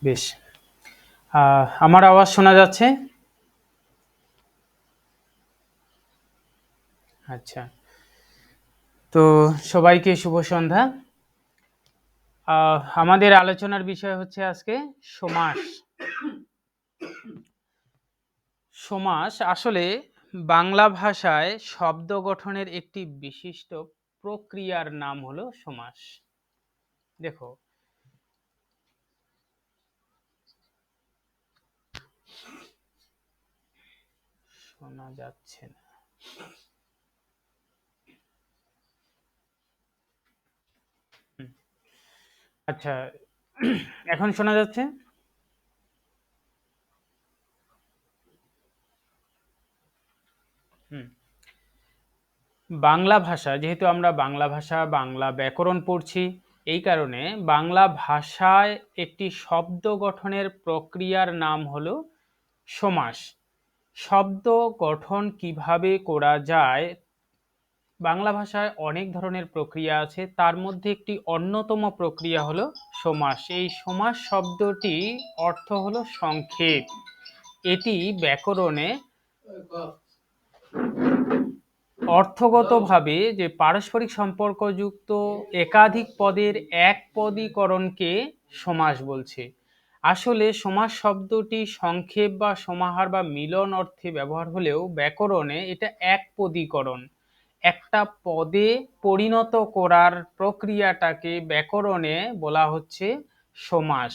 বেশ। আমার আওয়াজ শোনা যাচ্ছে? আচ্ছা, তো সবাইকে শুভ সন্ধ্যা। আমাদের আলোচনার বিষয় হচ্ছে আজকে সমাস। সমাস আসলে বাংলা ভাষায় শব্দ গঠনের একটি বিশিষ্ট প্রক্রিয়ার নাম হলো সমাস। দেখো, শোনা যাচ্ছে না। আচ্ছা, এখন শোনা যাচ্ছে? হুম। বাংলা ভাষা, যেহেতু আমরা বাংলা ভাষা, বাংলা ব্যাকরণ পড়ছি, এই কারণে বাংলা ভাষায় একটি শব্দ গঠনের প্রক্রিয়ার নাম হলো সমাস। শব্দ গঠন কিভাবে করা যায়, বাংলা ভাষায় অনেক ধরনের প্রক্রিয়া আছে, তার মধ্যে একটি অন্যতম প্রক্রিয়া হলো সমাস। এই সমাস শব্দটি অর্থ হলো সংক্ষেপ। এটি ব্যাকরণে অর্থগতভাবে যে পারস্পরিক সম্পর্কযুক্ত একাধিক পদের এক পদীকরণকে সমাস বলছে। আসলে সমাস শব্দটি সংক্ষেপ বা সমাহার বা মিলন অর্থে ব্যবহার হলেও ব্যাকরণে এটা এক পদীকরণ। একটা পদে পরিণত করার প্রক্রিয়াটাকে ব্যাকরণে বলা হচ্ছে সমাস।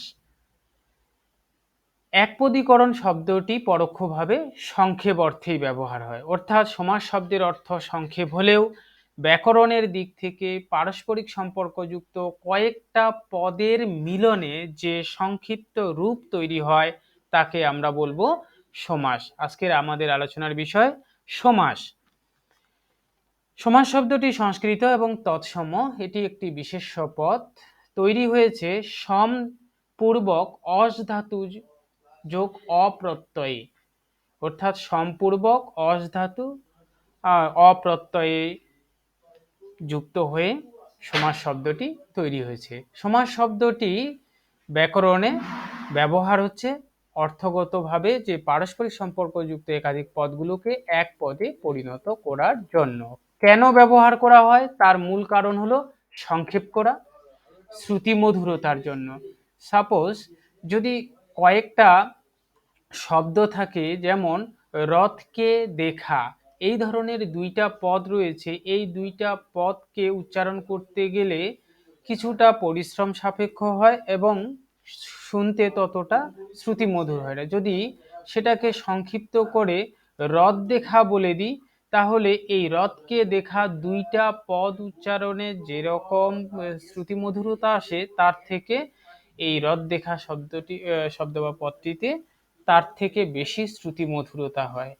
একপদীকরণ শব্দটি পরোক্ষভাবে সংক্ষেপ অর্থেই ব্যবহার হয়, অর্থাৎ সমাস শব্দের অর্থ সংক্ষেপ হলেও ব্যাকরণের দিক থেকে পারস্পরিক সম্পর্কযুক্ত কয়েকটা পদের মিলনে যে সংক্ষিপ্ত রূপ তৈরি হয় তাকে আমরা বলবো সমাস। আজকের আমাদের আলোচনার বিষয় সমাস। সমাস শব্দটি সংস্কৃত এবং তৎসম, এটি একটি বিশেষ্য পদ। তৈরি হয়েছে সম পূর্বক অস ধাতু যোগ অপ্রত্যয়ে, অর্থাৎ সম্পূর্বক অস ধাতু অপ্রত্যয়ে যুক্ত হয়ে সমাস শব্দটি তৈরি হয়েছে। সমাস শব্দটি ব্যাকরণে ব্যবহার হচ্ছে অর্থগতভাবে যে পারস্পরিক সম্পর্কযুক্ত একাধিক পদগুলোকে এক পদে পরিণত করার জন্য। কেন ব্যবহার করা হয় তার মূল কারণ হলো সংক্ষেপ করা, শ্রুতিমধুরতার জন্য। সাপোজ যদি কয়েকটা শব্দ থাকে, যেমন রথকে দেখা, এই ধরনের দুইটা পদ রয়েছে, এই দুইটা পদকে উচ্চারণ করতে গেলে কিছুটা পরিশ্রম সাপেক্ষ হয় এবং শুনতে ততটা শ্রুতিমধুর হয় না। যদি সেটাকে সংক্ষিপ্ত করে রথ দেখা বলে দিই, তাহলে এই রথকে দেখা দুইটা পদ উচ্চারণে যেরকম শ্রুতিমধুরতা আসে, তার থেকে এই রথ দেখা শব্দ বা পদটিতে তার থেকে বেশি শ্রুতিমধুরতা হয়,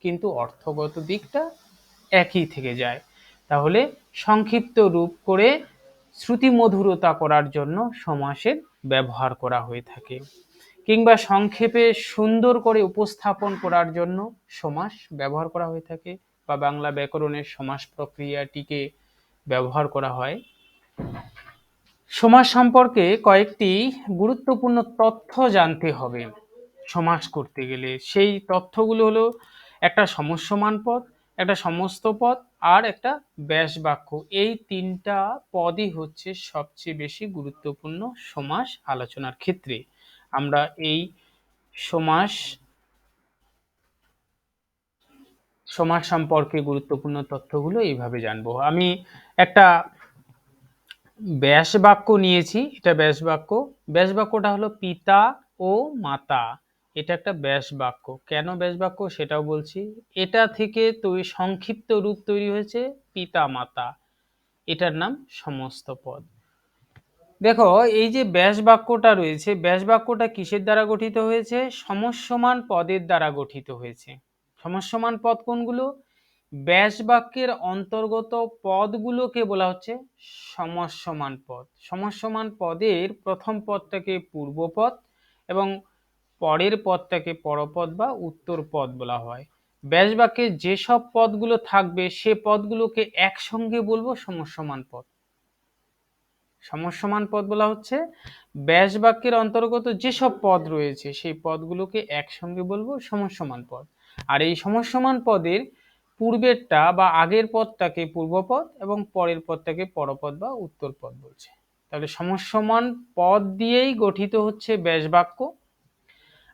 কিন্তু অর্থগত দিকটা একই থেকে যায়। তাহলে সংক্ষিপ্ত রূপ করে শ্রুতিমধুরতা করার জন্য সমাসের ব্যবহার করা হয়ে থাকে, কিংবা সংক্ষেপে সুন্দর করে উপস্থাপন করার জন্য সমাস ব্যবহার করা হয়ে থাকে, বা বাংলা ব্যাকরণের সমাস প্রক্রিয়াটিকে ব্যবহার করা হয়। সমাস সম্পর্কে কয়েকটি গুরুত্বপূর্ণ তথ্য জানতে হবে সমাস করতে গেলে। সেই তথ্যগুলো হলো একটা সমস্যমান পদ, একটা সমস্ত পদ, আর একটা ব্যাস বাক্য। এই তিনটা পদই হচ্ছে সবচেয়ে বেশি গুরুত্বপূর্ণ সমাস আলোচনার ক্ষেত্রে। আমরা এই সমাস সমাস সম্পর্কে গুরুত্বপূর্ণ তথ্যগুলো এইভাবে জানবো। আমি একটা ব্যাস বাক্য নিয়েছি, এটা ব্যাস বাক্য। ব্যাস বাক্যটা হলো পিতা ও মাতা, এটা একটা ব্যাস বাক্য। কেন ব্যাস বাক্য সেটাও বলছি। এটা থেকে সংক্ষিপ্ত রূপ তৈরি হয়েছে পিতা মাতা, এটার নাম সমস্ত পদ। দেখো, এই যে ব্যাস বাক্যটা রয়েছে, ব্যাস বাক্যটা কিসের দ্বারা গঠিত হয়েছে? সমস্যমান পদের দ্বারা গঠিত হয়েছে। সমস্যমান পদ কোনগুলো? ব্যাস বাক্যের অন্তর্গত পদগুলোকে বলা হচ্ছে সমস্যমান পদ। সমস্যমান পদের প্রথম পদটাকে পূর্বপদ এবং পরের পদটাকে পরপদ বা উত্তর পদ বলা হয়। ব্যাস বাক্যে যেসব পদগুলো থাকবে সে পদগুলোকে একসঙ্গে বলবো সমস্যমান পদ। সমস্যমান পদ বলা হচ্ছে ব্যাস বাক্যের অন্তর্গত যেসব পদ রয়েছে সেই পদগুলোকে একসঙ্গে বলবো সমস্যমান পদ। আর এই সমস্যমান পদের পূর্বেরটা বা আগের পদটাকে পূর্বপদ এবং পরের পদটাকে পরপদ বা উত্তর পদ বলছে। তাহলে সমস্যমান পদ দিয়েই গঠিত হচ্ছে ব্যাস বাক্য,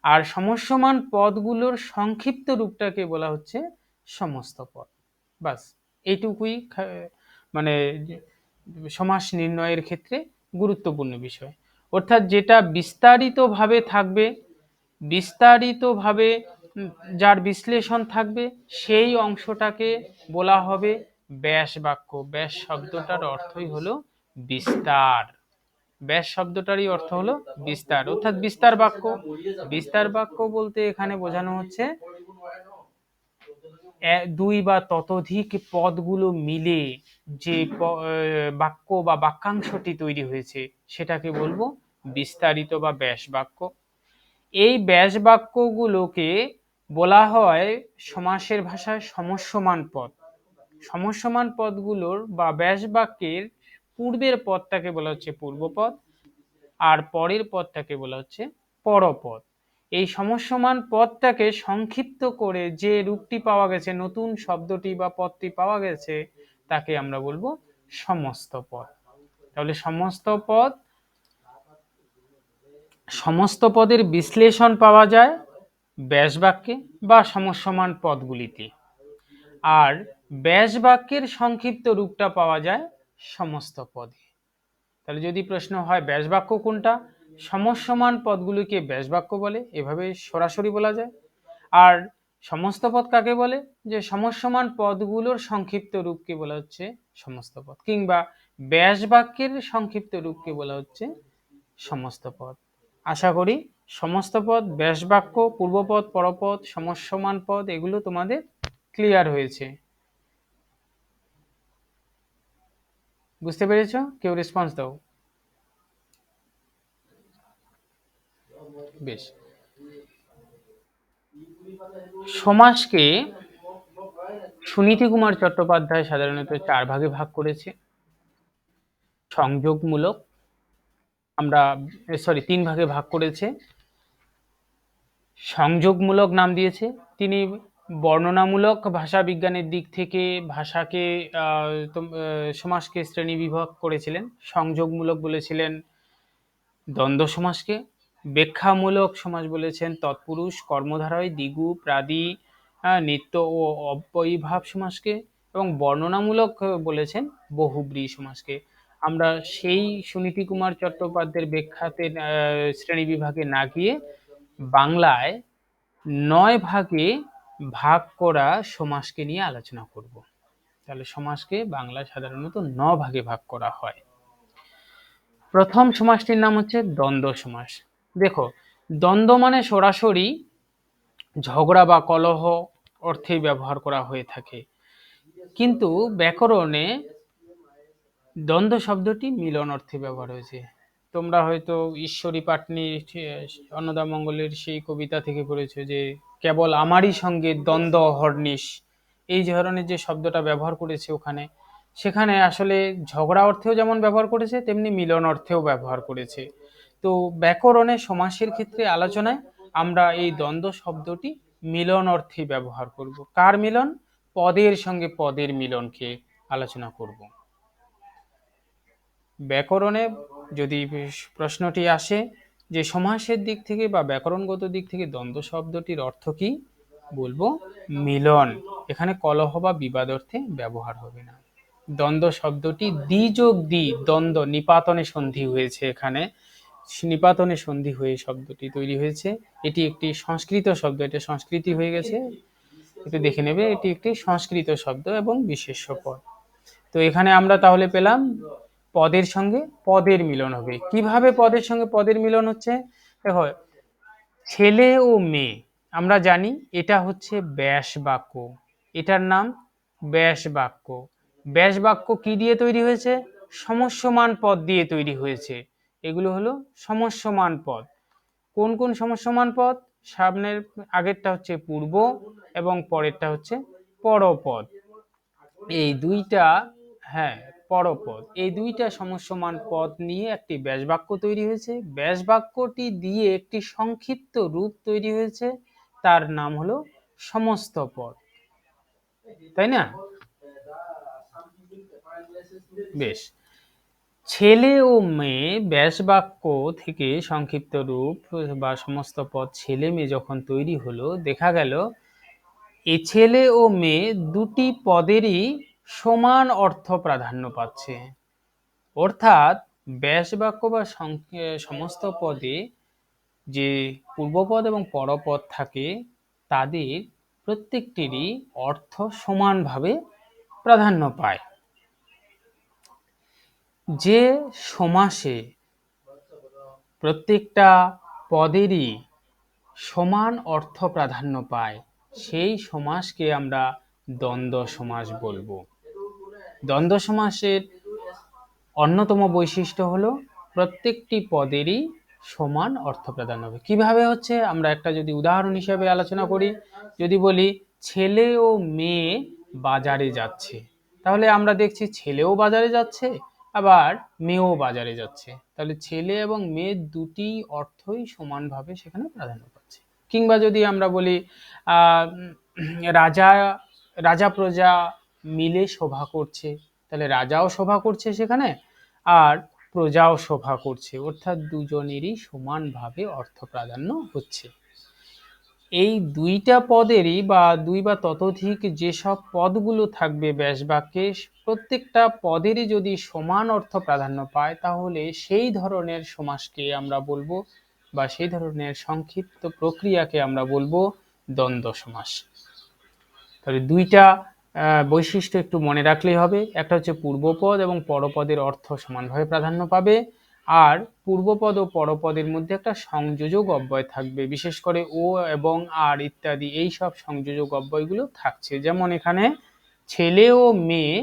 আর সমস্যমান পদগুলোর সংক্ষিপ্ত রূপটাকে বলা হচ্ছে সমস্ত পদ। বাস এইটুকুই মানে সমাস নির্ণয়ের ক্ষেত্রে গুরুত্বপূর্ণ বিষয়। অর্থাৎ যেটা বিস্তারিতভাবে থাকবে, বিস্তারিতভাবে যার বিশ্লেষণ থাকবে, সেই অংশটাকে বলা হবে ব্যাস বাক্য। ব্যাস শব্দটার অর্থই হলো বিস্তার। ব্যাস শব্দটারই অর্থ হলো বিস্তার, অর্থাৎ বিস্তার বাক্য। বিস্তার বাক্য বলতে এখানে বোঝানো হচ্ছে দুই বা ততোধিক পদগুলো মিলে যে বাক্য বা বাক্যাংশটি তৈরি হয়েছে সেটাকে বলবো বিস্তারিত বা ব্যাস বাক্য। এই ব্যাস বাক্যগুলোকে বলা হয় সমাসের ভাষায় সমস্যমান পদ। সমস্যমান পদগুলোর বা ব্যাস বাক্যের পূর্বের পদটাকে বলা হচ্ছে পূর্বপদ, আর পরের পদটাকে বলা হচ্ছে পরপদ। এই সমস্যমান পদটাকে সংক্ষিপ্ত করে যে রূপটি পাওয়া গেছে, নতুন শব্দটি বা পদটি পাওয়া গেছে, তাকে আমরা বলবো সমস্ত পদ। তাহলে সমস্ত পদের বিশ্লেষণ পাওয়া যায় ব্যাস বাক্যে বা সমস্যমান পদগুলিতে, আর ব্যাস বাক্যের সংক্ষিপ্ত রূপটা পাওয়া যায় সমস্ত পদে। তাহলে যদি প্রশ্ন হয় ব্যাস বাক্য কোনটা, সমস্যমান পদগুলিকে ব্যাস বাক্য বলে, এভাবে সরাসরি বলা যায়। আর সমস্ত পদ কাকে বলে, যে সমস্যমান পদগুলোর সংক্ষিপ্ত রূপকে বলা হচ্ছে সমস্ত পদ, কিংবা ব্যাস বাক্যের সংক্ষিপ্ত রূপকে বলা হচ্ছে সমস্ত পদ। আশা করি সমস্ত পদ, ব্যাস বাক্য, পূর্বপদ, পরপদ, সমস্যমান পদ এগুলো তোমাদের ক্লিয়ার হয়েছে। বুঝতে পেরেছো? কেউ রেসপন্স দাও। বেশ। সমাসকে সুনীতি কুমার চট্টোপাধ্যায় সাধারণত 4 ভাগে ভাগ করেছে। সংযোগমূলক, আমরা 3 ভাগে ভাগ করেছে। সংযোগমূলক নাম দিয়েছে তিনি। বর্ণনামূলক ভাষা বিজ্ঞানের দিক থেকে ভাষাকে সমাসকে শ্রেণী বিভাগ করেছিলেন। সংযোগমূলক বলেছিলেন দ্বন্দ্ব সমাসকে। ব্যাখ্যামূলক সমাস বলেছেন তৎপুরুষ, কর্মধারয়, দ্বিগু, প্রাদি, নিত্য ও অব্যয়ীভাব সমাসকে। এবং বর্ণনামূলক বলেছেন বহুব্রী সমাসকে। আমরা সেই সুনীতি কুমার চট্টোপাধ্যায়ের ব্যাখ্যাতে শ্রেণী বিভাগে না গিয়ে বাংলায় 9 ভাগে ভাগ করা সমাসকে নিয়ে আলোচনা করব। তাহলে সমাসকে বাংলায় সাধারণত 9 ভাগে ভাগ করা হয়। প্রথম সমাসটির নাম হচ্ছে দ্বন্দ্ব সমাস। দেখো, দ্বন্দ্ব মানে সরাসরি ঝগড়া বা কলহ অর্থে ব্যবহার করা হয়ে থাকে, কিন্তু ব্যাকরণে দ্বন্দ্ব শব্দটি মিলন অর্থে ব্যবহার হয়েছে। তোমরা হয়তো ঈশ্বরী পাটনি অন্নদামঙ্গলের সেই কবিতা থেকে পড়েছো যে কেবল আমারই সঙ্গে দ্বন্দ্ব হরনিশ, এই ধরনের যে শব্দটা ব্যবহার করেছে ওখানে, সেখানে আসলে ঝগড়া অর্থেও যেমন ব্যবহার করেছে তেমনি মিলন অর্থেও ব্যবহার করেছে। তো ব্যাকরণে সমাসের ক্ষেত্রে আলোচনায় আমরা এই দ্বন্দ্ব শব্দটি মিলন অর্থে ব্যবহার করব। কার মিলন? পদের সঙ্গে পদের মিলনকে আলোচনা করব। ব্যাকরণে যদি প্রশ্নটি আসে যে সমাসের দিক থেকে বা ব্যাকরণগত দিক থেকে দ্বন্দ্ব শব্দটির অর্থ কি, বলবো মিলন। এখানে কলহ বা বিবাদ অর্থে ব্যবহার হবে না। দ্বন্দ্ব শব্দটি দ্বিযোগ দ্বি, দ্বন্দ্ব নিপাতনে সন্ধি হয়েছে, এখানে নিপাতনে সন্ধি হয়ে শব্দটি তৈরি হয়েছে। এটি একটি সংস্কৃত শব্দ, এটা সংস্কৃতি হয়ে গেছে, একটু দেখে নেবে। এটি একটি সংস্কৃত শব্দ এবং বিশেষ্য পদ। তো এখানে আমরা তাহলে পেলাম পদের সঙ্গে পদের মিলন হবে। কিভাবে পদের সঙ্গে পদের মিলন হচ্ছে? দেখো, ছেলে ও মেয়ে আমরা জানি এটা হচ্ছে ব্যাস বাক্য, এটার নাম ব্যাস বাক্য। ব্যাস বাক্য কি দিয়ে তৈরি হয়েছে? সমস্যমান পদ দিয়ে তৈরি হয়েছে। এগুলো হলো সমস্যমান পদ। কোন কোন সমস্যমান পদ? সামনের আগেরটা হচ্ছে পূর্ব এবং পরেরটা হচ্ছে পরপদ। এই দুইটা, হ্যাঁ, পরপদ, এই দুইটা সমসমান পদ নিয়ে একটি ব্যাসবাক্য তৈরি হয়েছে। ব্যাসবাক্যটি দিয়ে একটি সংক্ষিপ্ত রূপ তৈরি হয়েছে, তার নাম হলো সমস্ত পদ, তাই না? বেশ, ছেলে ও মেয়ে ব্যাসবাক্য থেকে সংক্ষিপ্ত রূপ বা সমস্ত পদ ছেলে মেয়ে যখন তৈরি হলো, দেখা গেল এই ছেলে ও মেয়ে দুটি পদেরই সমান অর্থ প্রাধান্য পাচ্ছে। অর্থাৎ ব্যাসবাক্য বা সমস্ত পদে যে পূর্বপদ এবং পরপদ থাকে, তাদের প্রত্যেকটিরই অর্থ সমানভাবে প্রাধান্য পায়। যে সমাসে প্রত্যেকটা পদেরই সমান অর্থ প্রাধান্য পায়, সেই সমাসকে আমরা দ্বন্দ্ব সমাস বলবো। দ্বন্দ্ব সমাসের অন্যতম বৈশিষ্ট্য হলো প্রত্যেকটি পদেরই সমান অর্থ প্রাধান্য হবে। কিভাবে হচ্ছে, আমরা একটা যদি উদাহরণ হিসেবে আলোচনা করি, যদি বলি ছেলে ও মেয়ে বাজারে যাচ্ছে, তাহলে আমরা দেখছি ছেলেও বাজারে যাচ্ছে, আবার মেয়েও বাজারে যাচ্ছে, তাহলে ছেলে এবং মেয়ে দুটি অর্থই সমানভাবে সেখানে প্রাধান্য পাচ্ছে। কিংবা যদি আমরা বলি রাজা রাজা প্রজা মিলে সভা করছে, তাহলে রাজাও সভা করছে সেখানে, আর প্রজাও সভা করছে, অর্থাৎ দুজনেরই সমানভাবে অর্থ প্রাধান্য হচ্ছে। এই দুইটা পদেরই বা দুই বা ততোধিক যেসব পদগুলো থাকবে ব্যাসবাক্যে, প্রত্যেকটা পদেরই যদি সমান অর্থ প্রাধান্য পায়, তাহলে সেই ধরনের সমাসকে আমরা বলবো, বা সেই ধরনের সংক্ষিপ্ত প্রক্রিয়াকে আমরা বলবো দ্বন্দ্ব সমাস। তাহলে দুইটা বৈশিষ্ট্য একটু মনে রাখলেই হবে। একটা হচ্ছে পূর্বপদ এবং পরপদের অর্থ সমানভাবে প্রাধান্য পাবে, আর পূর্বপদ ও পরপদের মধ্যে একটা সংযোজক অব্যয় থাকবে, বিশেষ করে ও এবং আর ইত্যাদি এই সব সংযোজক অব্যয়গুলো থাকছে। যেমন এখানে ছেলে ও মেয়ে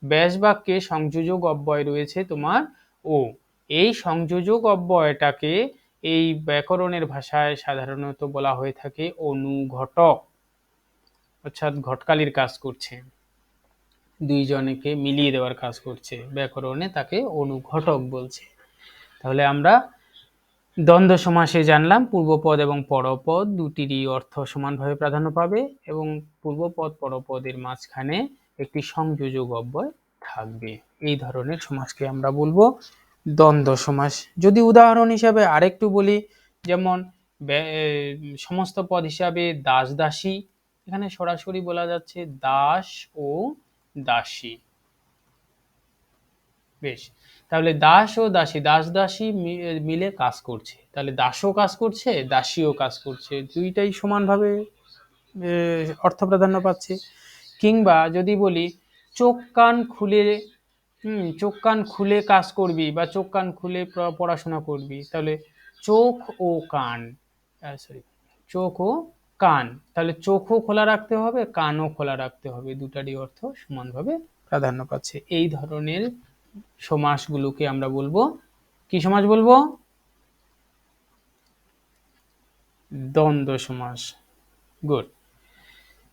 ব্যাসবাক্যে সংযোজক অব্যয় রয়েছে তোমার ও, এই সংযোজক অব্যয়টাকে এই ব্যাকরণের ভাষায় সাধারণত বলা হয়ে থাকে অনুঘটক, অর্থাৎ ঘটকালির কাজ করছে, দুইজনকে মিলিয়ে দেওয়ার কাজ করছে, ব্যাকরণে তাকে অনুঘটক বলছে। তাহলে আমরা দ্বন্দ্ব সমাসে জানলাম পূর্বপদ এবং পরপদ দুটিরই অর্থ সমানভাবে প্রাধান্য পাবে, এবং পূর্বপদ পরপদের মাঝখানে একটি সংযোজক অব্যয় থাকবে। এই ধরনের সমাসকে আমরা বলবো দ্বন্দ্ব সমাস। যদি উদাহরণ হিসাবে আরেকটু বলি, যেমন সমস্ত পদ হিসাবে দাস দাসী, এখানে সরাসরি বলা যাচ্ছে দাস ও দাসী। বেশ, তাহলে দাস ও দাসী, দাস দাসী মিলে কাজ করছে, তাহলে দাসও কাজ করছে দাসীও কাজ করছে, দুইটাই সমানভাবে অর্থ প্রাধান্য পাচ্ছে। কিংবা যদি বলি চোখ কান খুলে চোখ কান খুলে কাজ করবি বা চোখ কান খুলে পড়াশোনা করবি, তাহলে চোখ ও কান, সরি, চোখ ও কান, তাহলে চোখও খোলা রাখতে হবে কানও খোলা রাখতে হবে, দুটারই অর্থ সমানভাবে প্রাধান্য পাচ্ছে। এই ধরনের সমাসগুলোকে আমরা বলবো কি সমাস বলবো? দ্বন্দ্ব সমাস। গুড।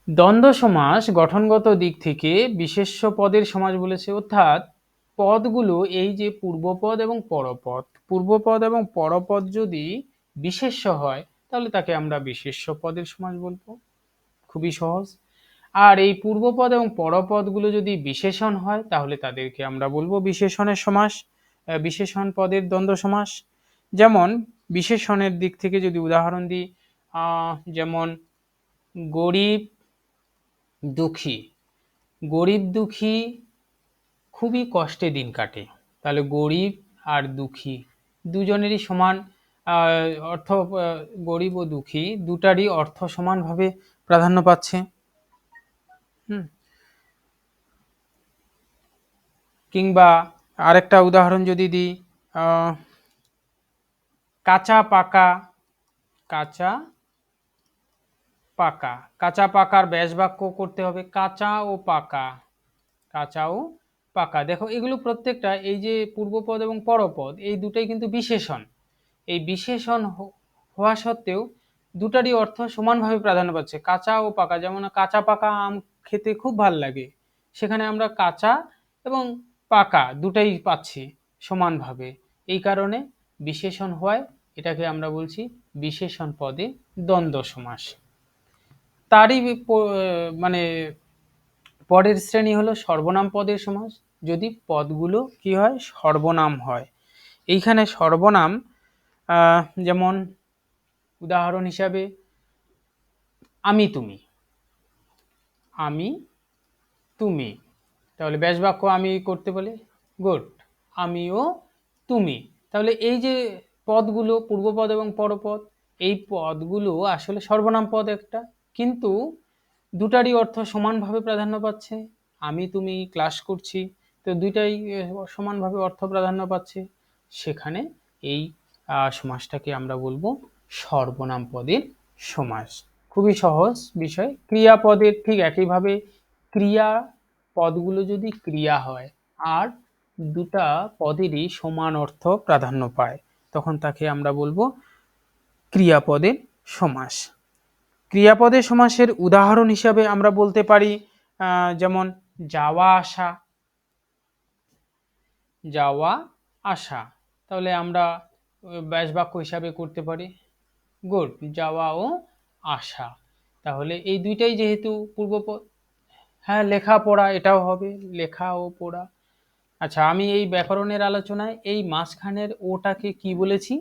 দ্বন্দ্ব সমাস গঠনগত দিক থেকে বিশেষ্য পদের সমাস বলেছে, অর্থাৎ পদগুলো এই যে পূর্বপদ এবং পরপদ, পূর্বপদ এবং পরপদ যদি বিশেষ্য হয়, তাহলে তাকে আমরা বিশেষ্য পদের সমাস বলবো, খুবই সহজ। আর এই পূর্বপদ এবং পরপদগুলো যদি বিশেষণ হয়, তাহলে তাদেরকে আমরা বলবো বিশেষণের সমাস, বিশেষণ পদের দ্বন্দ্ব সমাস। যেমন বিশেষণের দিক থেকে যদি উদাহরণ দিই, যেমন গরিব দুঃখী, গরিব দুঃখী খুবই কষ্টে দিন কাটে, তাহলে গরিব আর দুঃখী দুজনেরই সমান অর্থ, গরিব ও দুঃখী দুটারই অর্থ সমানভাবে প্রাধান্য পাচ্ছে। কিংবা আরেকটা উদাহরণ যদি দিই, কাঁচা পাকা, কাঁচা পাকা, কাঁচা পাকার ব্যাসবাক্য করতে হবে কাঁচা ও পাকা, কাঁচা ও পাকা। দেখো এগুলো প্রত্যেকটা এই যে পূর্বপদ এবং পরপদ এই দুটাই কিন্তু বিশেষণ, এই বিশেষণ হওয়া সত্ত্বেও দুটারই অর্থ সমানভাবে প্রাধান্য পাচ্ছে, কাঁচা ও পাকা। যেমন কাঁচা পাকা আম খেতে খুব ভাল লাগে, সেখানে আমরা কাঁচা এবং পাকা দুটাই পাচ্ছি সমানভাবে, এই কারণে বিশেষণ হওয়ায় এটাকে আমরা বলছি বিশেষণ পদে দ্বন্দ্ব সমাস। তারই মানে পরের শ্রেণী হলো সর্বনাম পদের সমাস। যদি পদগুলো কি হয়, সর্বনাম হয়। এইখানে সর্বনাম যেমন উদাহরণ হিসাবে আমি তুমি, আমি তুমি, তাহলে ব্যাস বাক্য আমি করতে বলে গুড, আমিও তুমি। তাহলে এই যে পদগুলো পূর্বপদ এবং পরপদ, এই পদগুলো আসলে সর্বনাম পদ একটা, কিন্তু দুটারই অর্থ সমানভাবে প্রাধান্য পাচ্ছে। আমি তুমি ক্লাস করছি, তো দুইটাই সমানভাবে অর্থ প্রাধান্য পাচ্ছে, সেখানে এই সমাসটাকে আমরা বলবো সর্বনাম পদের সমাস। খুবই সহজ বিষয়। ক্রিয়াপদের ঠিক একইভাবে ক্রিয়া পদগুলো যদি ক্রিয়া হয় আর দুটা পদেরই সমান অর্থ প্রাধান্য পায়, তখন তাকে আমরা বলবো ক্রিয়াপদের সমাস। ক্রিয়াপদের সমাসের উদাহরণ হিসাবে আমরা বলতে পারি যেমন যাওয়া আসা, যাওয়া আসা, তাহলে আমরা ব্যাস বাক্য হিসাবে করতে পারি গুড, যাওয়া ও আসা। তাহলে এই দুইটাই যেহেতু পূর্বপদ, হ্যাঁ লেখা পড়া এটাও হবে, লেখা ও পড়া। আচ্ছা, আমি এই ব্যাকরণের আলোচনায় এই মাঝখানের ওটাকে কি বলেছি,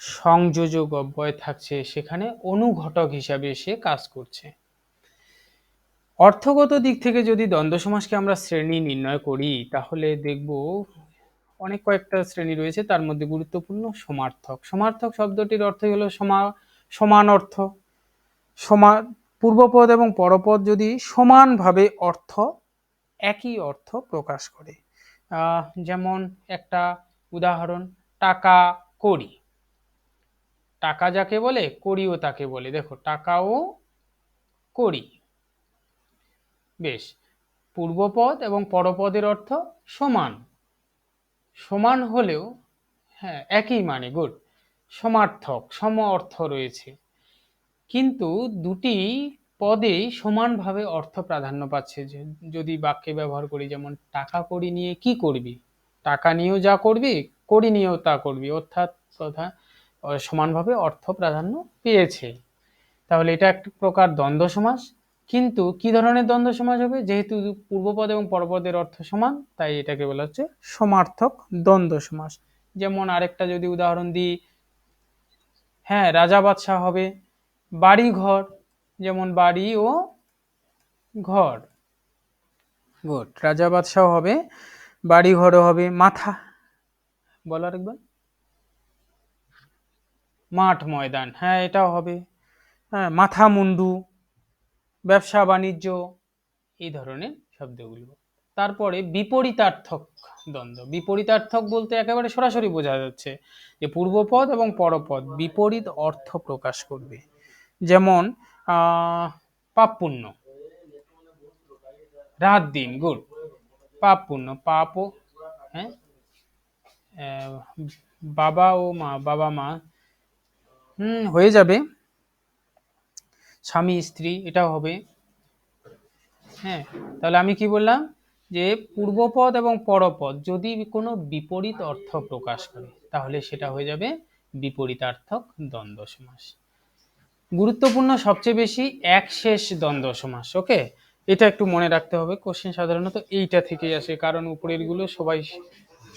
সংযোজক অব্যয় থাকছে, সেখানে অনুঘটক হিসাবে সে কাজ করছে। অর্থগত দিক থেকে যদি দ্বন্দ্ব সমাসকে আমরা শ্রেণী নির্ণয় করি, তাহলে দেখব অনেক কয়েকটা শ্রেণী রয়েছে, তার মধ্যে গুরুত্বপূর্ণ সমার্থক। সমার্থক শব্দটির অর্থই হলো সমান অর্থ। সমান পূর্বপদ এবং পরপদ যদি সমানভাবে একই অর্থ প্রকাশ করে। যেমন একটা উদাহরণ, টাকা কড়ি, টাকা যাকে বলে কড়িও তাকে বলে। দেখো, টাকা ও কড়ি, বেশ, পূর্বপদ এবং পরপদের অর্থ সমান, সমান হলেও হ্যাঁ একই মানে, গুড, সমার্থক, সম অর্থ রয়েছে, কিন্তু দুটি পদেই সমানভাবে অর্থ প্রাধান্য পাচ্ছে। যদি বাক্যে ব্যবহার করি, যেমন টাকা কড়ি নিয়ে কি করবি, টাকা নিয়েও যা করবি, কড়ি নিয়েও তা করবি, অর্থাৎ কথা সমানভাবে অর্থ প্রাধান্য পেয়েছে। তাহলে এটা এক প্রকার দ্বন্দ্ব সমাস। কিন্তু কি ধরনের দ্বন্দ্ব সমাস হবে, যেহেতু পূর্বপদ এবং পরপদের অর্থ সমান, তাই এটাকে বলা হচ্ছে সমার্থক দ্বন্দ্ব সমাস। যেমন আরেকটা যদি উদাহরণ দিই, হ্যাঁ রাজা বাদশাহ হবে, বাড়ি ঘর, যেমন বাড়ি ও ঘর, গুড, রাজা বাদশাহ হবে, বাড়ি ঘরও হবে। মাথা, বলার একবার, মাঠ ময়দান, হ্যাঁ এটাও হবে। হ্যাঁ, মাথা মুন্ডু, ব্যবসা বাণিজ্য, এই ধরনের শব্দগুলো। তারপরে বিপরীতার্থক দ্বন্দ্ব। বিপরীতার্থক বলতে একেবারে সরাসরি বোঝা যাচ্ছে যে পূর্বপদ এবং পরপদ বিপরীত অর্থ প্রকাশ করবে। যেমন পাপ পুণ্য, রাত দিন, গুড, পাপ পুণ্য, পাপ ও হ্যাঁ বাবা ও মা, বাবা মা, হয়ে যাবে, স্বামী স্ত্রী, এটাও হবে। হ্যাঁ, তাহলে আমি কি বললাম, যে পূর্বপদ এবং পরপদ যদি কোনো বিপরীত অর্থ প্রকাশ করে, তাহলে সেটা হয়ে যাবে বিপরীতার্থক দ্বন্দ্ব সমাস। গুরুত্বপূর্ণ সবচেয়ে বেশি একশেষ দ্বন্দ্ব সমাস। ওকে, এটা একটু মনে রাখতে হবে, কোশ্চেন সাধারণত এইটা থেকেই আসে, কারণ উপরের গুলো সবাই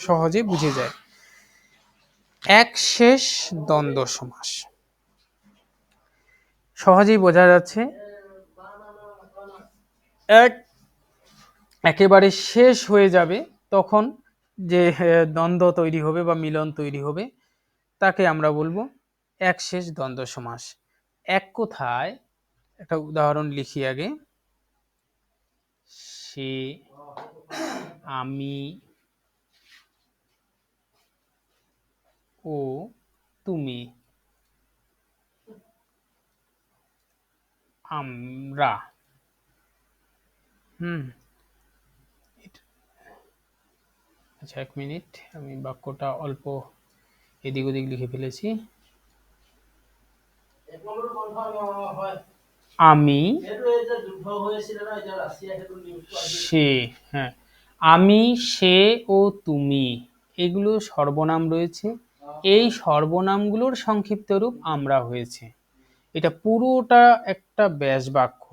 সহজে বুঝে যায়। একশেষ দ্বন্দ্ব সমাস সহজেই বোঝা যাচ্ছে, একেবারে শেষ হয়ে যাবে, তখন যে দ্বন্দ্ব তৈরি হবে বা মিলন তৈরি হবে, তাকে আমরা বলবো একশেষ দ্বন্দ্ব সমাস। এক কথায় একটা উদাহরণ লিখি আগে, সে, আমি ও তুমি, আমরা। আচ্ছা, এক মিনিট, আমি বাক্যটা অল্প এদিক ওদিক লিখে ফেলেছি। আমি, সে, হ্যাঁ, আমি, সে ও তুমি, এগুলো সর্বনাম রয়েছে। এই সর্বনামগুলোর সংক্ষিপ্ত রূপ আমরা হয়েছে। এটা পুরোটা একটা ব্যাস বাক্য।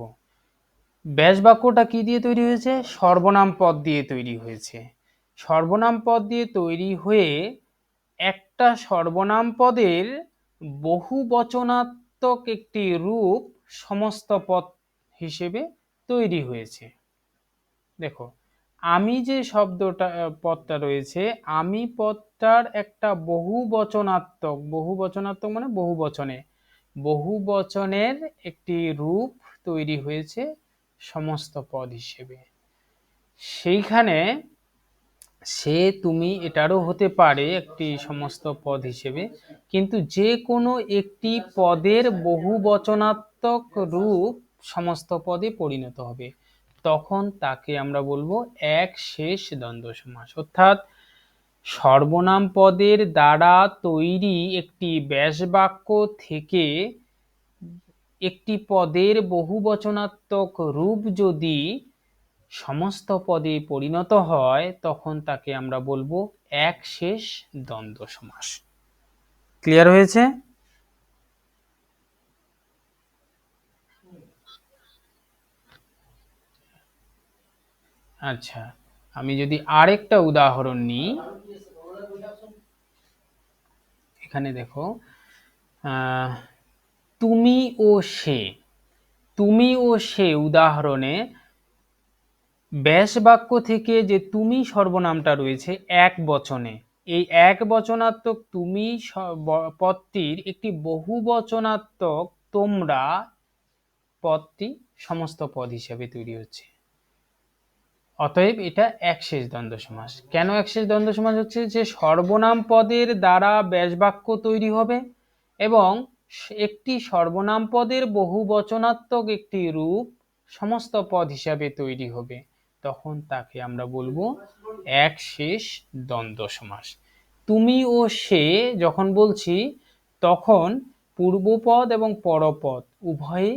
ব্যাস বাক্যটা কি দিয়ে তৈরি হয়েছে? সর্বনাম পদ দিয়ে তৈরি হয়েছে। সর্বনাম পদ দিয়ে তৈরি হয়ে একটা সর্বনাম পদের বহুবচনাত্মক একটি রূপ সমস্ত পদ হিসেবে তৈরি হয়েছে। দেখো, আমি যে শব্দটা পদটা রয়েছে, আমি পদটার একটা বহুবচনাত্মক মানে বহুবচনের একটি রূপ তৈরি হয়েছে সমস্ত পদ হিসেবে। সেইখানে সে, তুমি এটারও হতে পারে একটি সমস্ত পদ হিসেবে, কিন্তু যে কোনো একটি পদের বহুবচনাত্মক রূপ সমস্ত পদে পরিণত হবে, তখন তাকে আমরা বলবো এক শেষ দ্বন্দ্ব সমাস। অর্থাৎ সর্বনাম পদের দ্বারা তৈরি একটি ব্যাস বাক্য থেকে একটি পদের বহুবচনাত্মক রূপ যদি সমস্ত পদে পরিণত হয়, তখন তাকে আমরা বলবো এক শেষ দ্বন্দ্ব সমাস। ক্লিয়ার হয়েছে? আচ্ছা, আমি যদি আরেকটা উদাহরণ নিই, এখানে দেখো, তুমি ও সে, তুমি ও সে উদাহরণে ব্যাস বাক্য থেকে যে তুমি সর্বনামটা রয়েছে এক বচনে, এই এক বচনাত্মক তুমি পদটির একটি বহুবচনাত্মক তোমরা পদটি সমস্ত পদ হিসেবে তৈরি হচ্ছে। অতএব এটা একশেষ দ্বন্দ্ব সমাস। কেন একশেষ দ্বন্দ্ব সমাস হচ্ছে? যে সর্বনাম পদের দ্বারা ব্যাস বাক্য তৈরি হবে এবং একটি সর্বনাম পদের বহুবচনাত্মক একটি রূপ সমস্ত পদ হিসাবে তৈরি হবে, তখন তাকে আমরা বলবো একশেষ দ্বন্দ্ব সমাস। তুমি ও সে যখন বলছি, তখন পূর্বপদ এবং পরপদ উভয়ে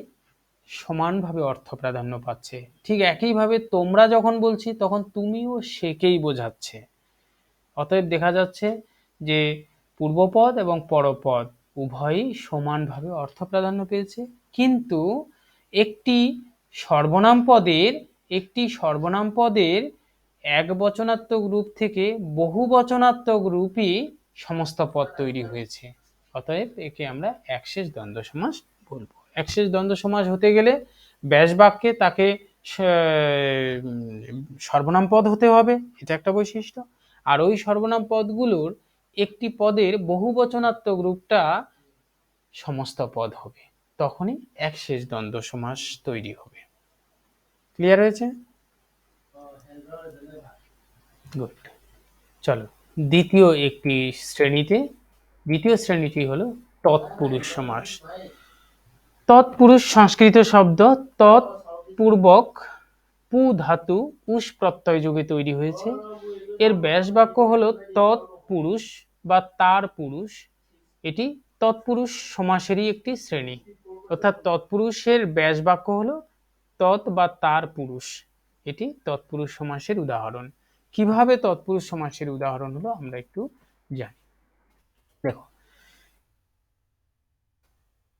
সমানভাবে অর্থ প্রাধান্য পাচ্ছে। ঠিক একইভাবে তোমরা যখন বলছি, তখন তুমিও সেকেই বোঝাচ্ছে। অতএব দেখা যাচ্ছে যে পূর্বপদ এবং পরপদ উভয়ই সমানভাবে অর্থ প্রাধান্য পেয়েছে, কিন্তু একটি সর্বনাম পদের এক বচনাত্মক রূপ থেকে বহু বচনাত্মক রূপই সমস্ত পদ তৈরি হয়েছে। অতএব একে আমরা একশেষ দ্বন্দ্ব সমাস বলবো। একশেষ দ্বন্দ্ব সমাস হতে গেলে ব্যাস বাক্যে তাকে সর্বনাম পদ হতে হবে, এটা একটা বৈশিষ্ট্য। আর ওই সর্বনাম পদগুলোর একটি পদের বহুবচনাত্মক রূপটা সমস্ত পদ হবে, তখনই একশেষ দ্বন্দ্ব সমাস তৈরি হবে। ক্লিয়ার হয়েছে? গুড। চলো দ্বিতীয় শ্রেণীটি হলো তৎপুরুষ সমাস। তৎপুরুষ সংস্কৃত শব্দ, তৎপূর্বক পু ধাতু উস প্রত্যয় যোগে তৈরি হয়েছে। এর ব্যাস বাক্য হলো তৎপুরুষ বা তার পুরুষ। এটি তৎপুরুষ সমাসেরই একটি শ্রেণী। অর্থাৎ তৎপুরুষের ব্যাস বাক্য হলো তৎ বা তার পুরুষ। এটি তৎপুরুষ সমাসের উদাহরণ। কিভাবে তৎপুরুষ সমাসের উদাহরণ হলো আমরা একটু জানি। দেখো,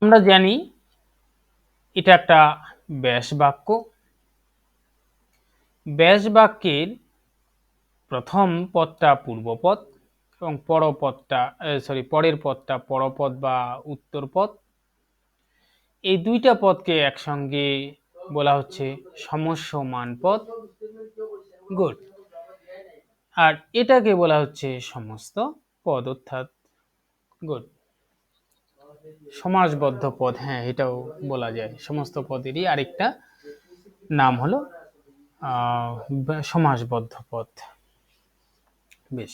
আমরা জানি এটা একটা ব্যাস বাক্য। ব্যাস বাক্যের প্রথম পদটা পূর্বপদ এবং পরের পদটা পরপদ বা উত্তরপদ। এই দুইটা পদকে একসঙ্গে বলা হচ্ছে সমস্যমান পদ। গুড। আর এটাকে বলা হচ্ছে সমস্ত পদ, অর্থাৎ গুড সমাসবদ্ধ পদ। হ্যাঁ, এটাও বলা যায়। সমস্ত পদেরই আরেকটা নাম হলো সমাসবদ্ধ পদ। বেশ,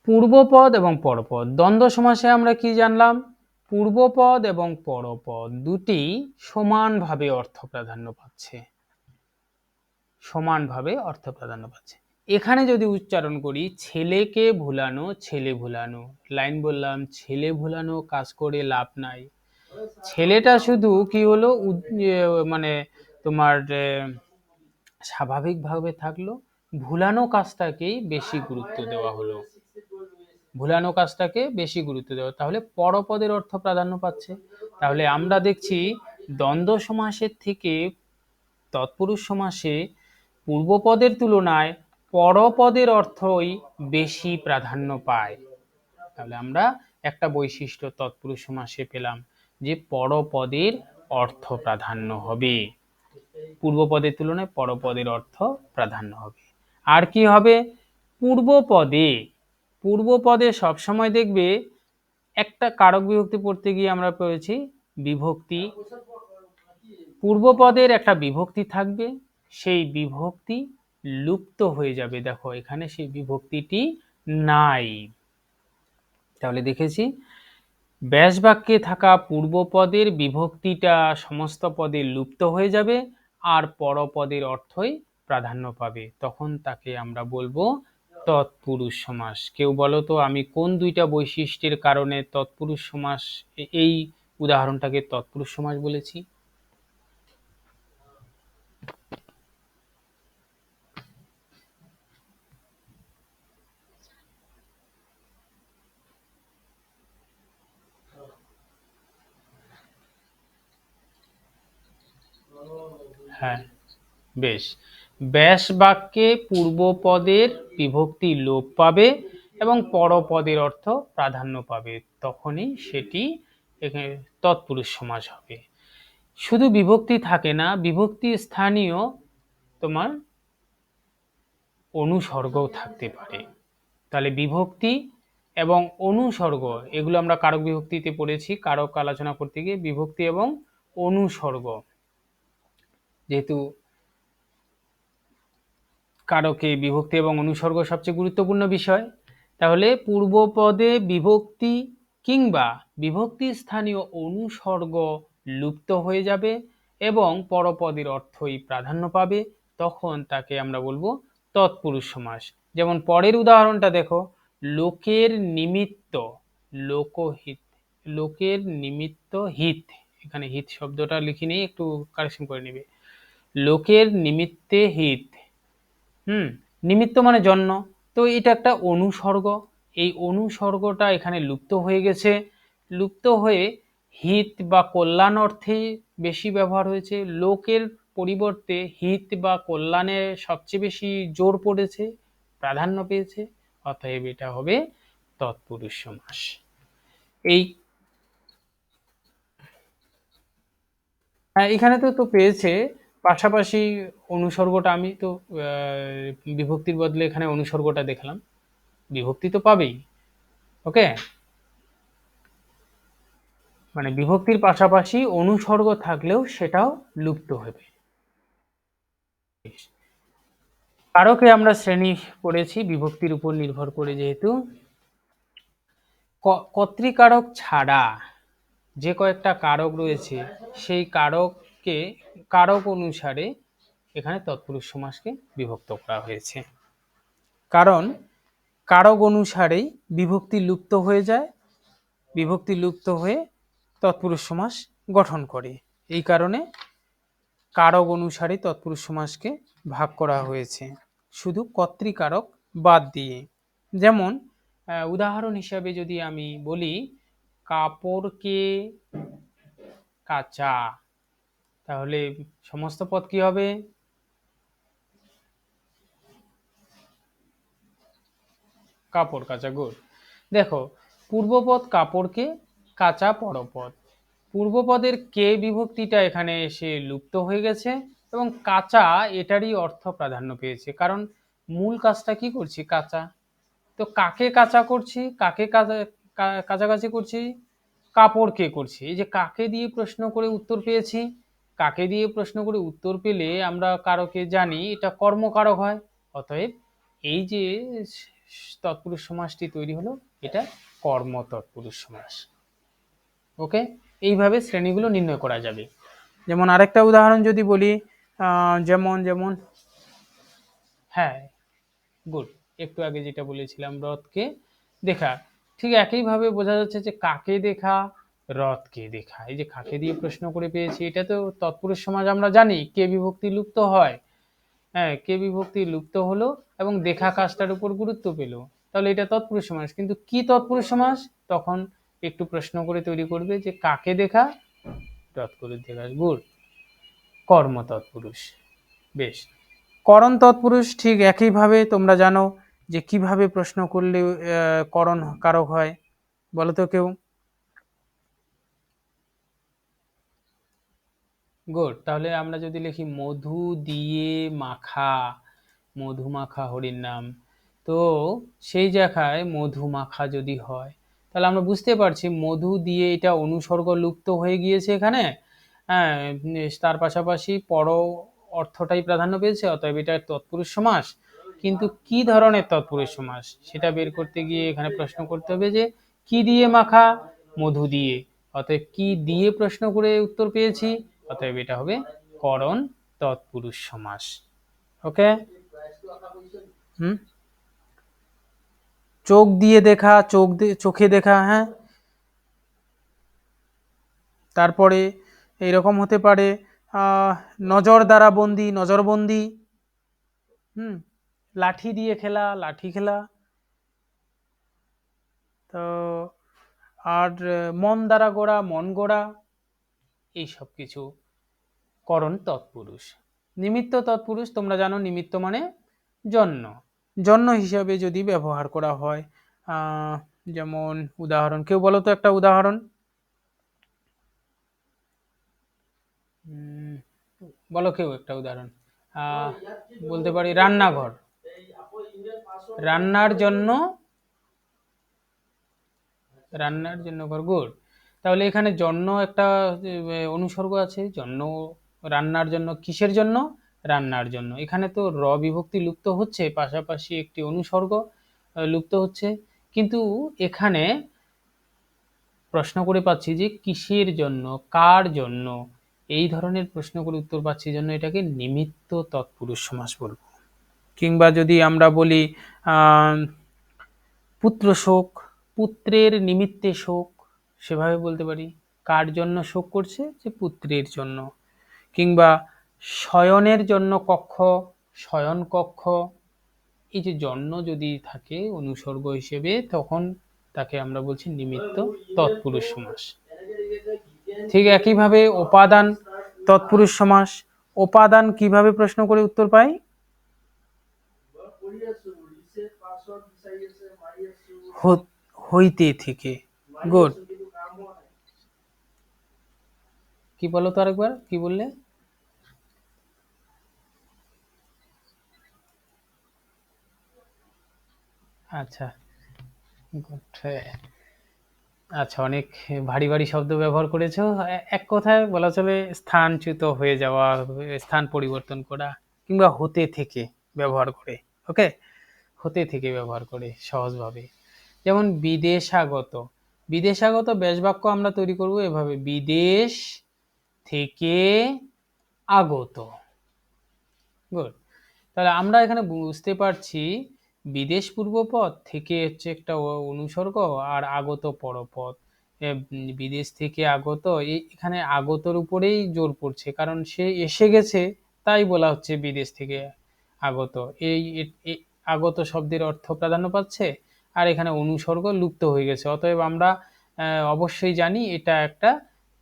পূর্বপদ এবং পরপদ দ্বন্দ্ব সমাসে আমরা কি জানলাম? পূর্বপদ এবং পরপদ দুটি সমানভাবে অর্থ প্রাধান্য পাচ্ছে। এখানে যদি উচ্চারণ করি, ছেলেকে ভুলানো, ছেলে ভুলানো, লাইন বললাম ছেলে ভুলানো কাজ করে লাভ নাই, ছেলেটা শুধু কি হলো মানে তোমার স্বাভাবিকভাবে থাকলো, ভুলানো কাজটাকেই বেশি গুরুত্ব দেওয়া হলো, ভুলানো কাজটাকে বেশি গুরুত্ব দেওয়া, তাহলে পরপদের অর্থ প্রাধান্য পাচ্ছে। তাহলে আমরা দেখছি দ্বন্দ্ব সমাসের থেকে তৎপুরুষ সমাসে পূর্বপদের তুলনায় পরপদের অর্থই বেশি প্রাধান্য পায়। তাহলে আমরা একটা বৈশিষ্ট্য তৎপুরুষ সমাসে পেলাম যে পরপদের অর্থ প্রাধান্য হবে, পূর্বপদের তুলনায় পরপদের অর্থ প্রাধান্য হবে। আর কি হবে, পূর্বপদে, পূর্বপদে সবসময় দেখবে একটা কারক বিভক্তি পড়তে গিয়ে আমরা পেয়েছি বিভক্তি, পূর্বপদের একটা বিভক্তি থাকবে, সেই বিভক্তি লুপ্ত হয়ে যাবে। দেখো এখানে সেই বিভক্তিটি নাই। তাহলে দেখেছি ব্যাস বাক্যে থাকা পূর্বপদের বিভক্তিটা সমস্ত পদে লুপ্ত হয়ে যাবে আর পরপদের অর্থই প্রাধান্য পাবে, তখন তাকে আমরা বলবো তৎপুরুষ সমাস। কেউ বলো তো আমি কোন দুইটা বৈশিষ্ট্যের কারণে তৎপুরুষ সমাস, এই উদাহরণটাকে তৎপুরুষ সমাস বলেছি? হ্যাঁ, বেশ। ব্যাস বাক্যে পূর্বপদের বিভক্তি লোপ পাবে এবং পরপদের অর্থ প্রাধান্য পাবে, তখনই সেটি এখানে তৎপুরুষ সমাস হবে। শুধু বিভক্তি থাকে না, বিভক্তি স্থানীয় তোমার অনুসর্গও থাকতে পারে। তাহলে বিভক্তি এবং অনুসর্গ, এগুলো আমরা কারক বিভক্তিতে পড়েছি, কারক আলোচনা করতে গিয়ে বিভক্তি এবং অনুসর্গ, যেহেতু কারকে বিভক্তি এবং অনুসর্গ সবচেয়ে গুরুত্বপূর্ণ বিষয়, তাহলে পূর্বপদে বিভক্তি কিংবা বিভক্তি স্থানীয় অনুসর্গ লুপ্ত হয়ে যাবে এবং পরপদের অর্থই প্রাধান্য পাবে, তখন তাকে আমরা বলবো তৎপুরুষ সমাস। যেমন পরের উদাহরণটা দেখো, লোকের নিমিত্ত, লোকহিত, লোকের নিমিত্ত হিত, এখানে হিত শব্দটা লিখিনি, একটু কারেকশন করে নেবে, লোকের নিমিত্তে হিত। নিমিত্ত মানে জন্য, তো এটা একটা অনুসর্গ, এই অনুসর্গটা এখানে লুপ্ত হয়ে গেছে, লুপ্ত হয়ে হিত বা কল্যাণ অর্থে বেশি ব্যবহার হয়েছে, লোকের পরিবর্তে হিত বা কল্যাণে সবচেয়ে বেশি জোর পড়েছে, প্রাধান্য পেয়েছে, অতএব এটা হবে তৎপুরুষ সমাস। এই এখানে তো তো পেয়েছে পাশাপাশি অনুসর্গটা, আমি তো বিভক্তির বদলে এখানে অনুসর্গটা দেখলাম, বিভক্তি তো পাবেই। ওকে, মানে বিভক্তির পাশাপাশি অনুসর্গ থাকলেও সেটাও লুপ্ত হবে। কারকে আমরা শ্রেণী পড়েছি বিভক্তির উপর নির্ভর করে, যেহেতু কর্তৃকারক ছাড়া যে কয়েকটা কারক রয়েছে সেই কারককে, কারক অনুসারে এখানে তৎপুরুষ সমাসকে বিভক্ত করা হয়েছে, কারণ কারক অনুসারেই বিভক্তি লুপ্ত হয়ে যায়, বিভক্তি লুপ্ত হয়ে তৎপুরুষ সমাস গঠন করে, এই কারণে কারক অনুসারে তৎপুরুষ সমাসকে ভাগ করা হয়েছে, শুধু কর্তৃকারক বাদ দিয়ে। যেমন উদাহরণ হিসাবে যদি আমি বলি কাপড়কে কাচা, তাহলে সমস্ত পদ কি হবে, কাপড় কাচা, গুড। দেখো পূর্বপদ কাপড়কে কাচা পরপদ, পূর্বপদের কে বিভক্তিটা এখানে এসে লুপ্ত হয়ে গেছে এবং কাঁচা এটারই অর্থ প্রাধান্য পেয়েছে, কারণ মূল কাজটা কি করছি, কাঁচা। তো কাকে কাঁচা করছি, কাকে কাছাকাছি করছি, কাপড়কে করছি। এই যে কাকে দিয়ে প্রশ্ন করে উত্তর পেয়েছি, কাকে দিয়ে প্রশ্ন করে উত্তর পেলে আমরা কারকে জানি এটা কর্মকারক হয়, অতএব এই যে তৎপুরুষ সমাসটি তৈরি হলো এটা কর্ম তৎপুরুষ সমাস। ওকে, এইভাবে শ্রেণীগুলো নির্ণয় করা যাবে। যেমন আরেকটা উদাহরণ যদি বলি, যেমন যেমন হ্যাঁ, গুড, একটু আগে যেটা বলেছিলাম রথকে দেখা, ঠিক একইভাবে বোঝা যাচ্ছে যে কাকে দেখা রথকে দেখা। এই যে কাকে দিয়ে প্রশ্ন করে পেয়েছি, এটা তো তৎপুরুষ সমাজ আমরা জানি, কে বিভক্তি লুপ্ত হয়। হ্যাঁ, কে বিভক্তি লুপ্ত হলো এবং দেখা কাজটার উপর গুরুত্ব পেল, তাহলে এটা তৎপুরুষ সমাস। কিন্তু কি তৎপুরুষ সমাস, তখন একটু প্রশ্ন করে তৈরি করবে যে কাকে দেখা, তৎপুরুষ দেখা। গুড। কর্ম তৎপুরুষ। বেশ। করণ তৎপুরুষ ঠিক একইভাবে তোমরা জানো যে কিভাবে প্রশ্ন করলে করণ কারক হয়, বলো তো কেউ। গুড। তাহলে আমরা যদি লিখি মধু দিয়ে মাখা, মধু মাখা হরির নাম, তো সেই জায়গায় মধু মাখা যদি হয়, তাহলে আমরা বুঝতে পারছি মধু দিয়ে এটা অনুসর্গ লুপ্ত হয়ে গিয়েছে এখানে। হ্যাঁ, তার পাশাপাশি পর অর্থটাই প্রাধান্য পেয়েছে, অতএব এটা তৎপুরুষ সমাস। কিন্তু কি ধরনের তৎপুরুষ সমাস সেটা বের করতে গিয়ে এখানে প্রশ্ন করতে হবে যে কি দিয়ে মাখা, মধু দিয়ে। অতএব কি দিয়ে প্রশ্ন করে উত্তর পেয়েছি, অতএব এটা হবে করণ তৎপুরুষ সমাস। ওকে। হুম। চোখ দিয়ে দেখা, চোখে দেখা, হ্যাঁ। তারপরে এইরকম হতে পারে নজর দ্বারা বন্দি, নজরবন্দি। হুম। লাঠি দিয়ে খেলা, লাঠি খেলা। তো আর মন দ্বারা গড়া, মন গড়া, এই সব কিছু করণ তৎপুরুষ। নিমিত্ত তৎপুরুষ তোমরা জানো, নিমিত্ত মানে জন্য, জন্য হিসাবে যদি ব্যবহার করা হয়। যেমন উদাহরণ, কেউ বলো তো একটা উদাহরণ। বলো কেউ একটা উদাহরণ। বলতে পারি রান্নাঘর, রান্নার জন্য, রান্নার জন্য ঘর। গুড। তাহলে এখানে জন্য একটা অনুসর্গ আছে, জন্য, রান্নার জন্য, কিসের জন্য, রান্নার জন্য। এখানে তো র বিভক্তি লুপ্ত হচ্ছে, পাশাপাশি একটি অনুসর্গ লুপ্ত হচ্ছে। কিন্তু এখানে প্রশ্ন করে পাচ্ছি যে কিসের জন্য, কার জন্য, এই ধরনের প্রশ্ন করে উত্তর পাচ্ছি জন্য এটাকে নিমিত্ত তৎপুরুষ সমাস বলবো। কিংবা যদি আমরা বলি পুত্র শোক, পুত্রের নিমিত্তে শোক, সেভাবে বলতে পারি। কার জন্য শোক করছে, যে পুত্রের জন্য। কিংবা শয়নের জন্য কক্ষ, শয়ন কক্ষ। এই যে জন্য যদি থাকে অনুসর্গ হিসেবে, তখন তাকে আমরা বলছি নিমিত্ত তৎপুরুষ সমাস। ঠিক একইভাবে উপাদান তৎপুরুষ সমাস। উপাদান কিভাবে প্রশ্ন করে উত্তর পাই, হইতে থেকে। গুড। কি বলো তো আরেকবার, কি বললে। আচ্ছা, গুড। আচ্ছা, অনেক ভারী ভারী শব্দ ব্যবহার করেছো। এক কথায় বলা চলে স্থানচ্যুত হয়ে যাওয়া, স্থান পরিবর্তন করা, কিংবা হতে থেকে ব্যবহার করে। ওকে, হতে থেকে ব্যবহার করে সহজভাবে। যেমন বিদেশাগত, বিদেশাগত ব্যাস বাক্য আমরা তৈরি করব এভাবে, বিদেশ থেকে আগত। গুড। তাহলে আমরা এখানে বুঝতে পারছি বিদেশ পূর্বপদ, থেকে হচ্ছে একটা অনুসর্গ, আর আগত পরপদ। বিদেশ থেকে আগত, এখানে আগতর উপরেই জোর পড়ছে, কারণ সে এসে গেছে, তাই বলা হচ্ছে বিদেশ থেকে আগত। এই আগত শব্দের অর্থ প্রাধান্য পাচ্ছে, আর এখানে অনুসর্গ লুপ্ত হয়ে গেছে, অতএব আমরা অবশ্যই জানি এটা একটা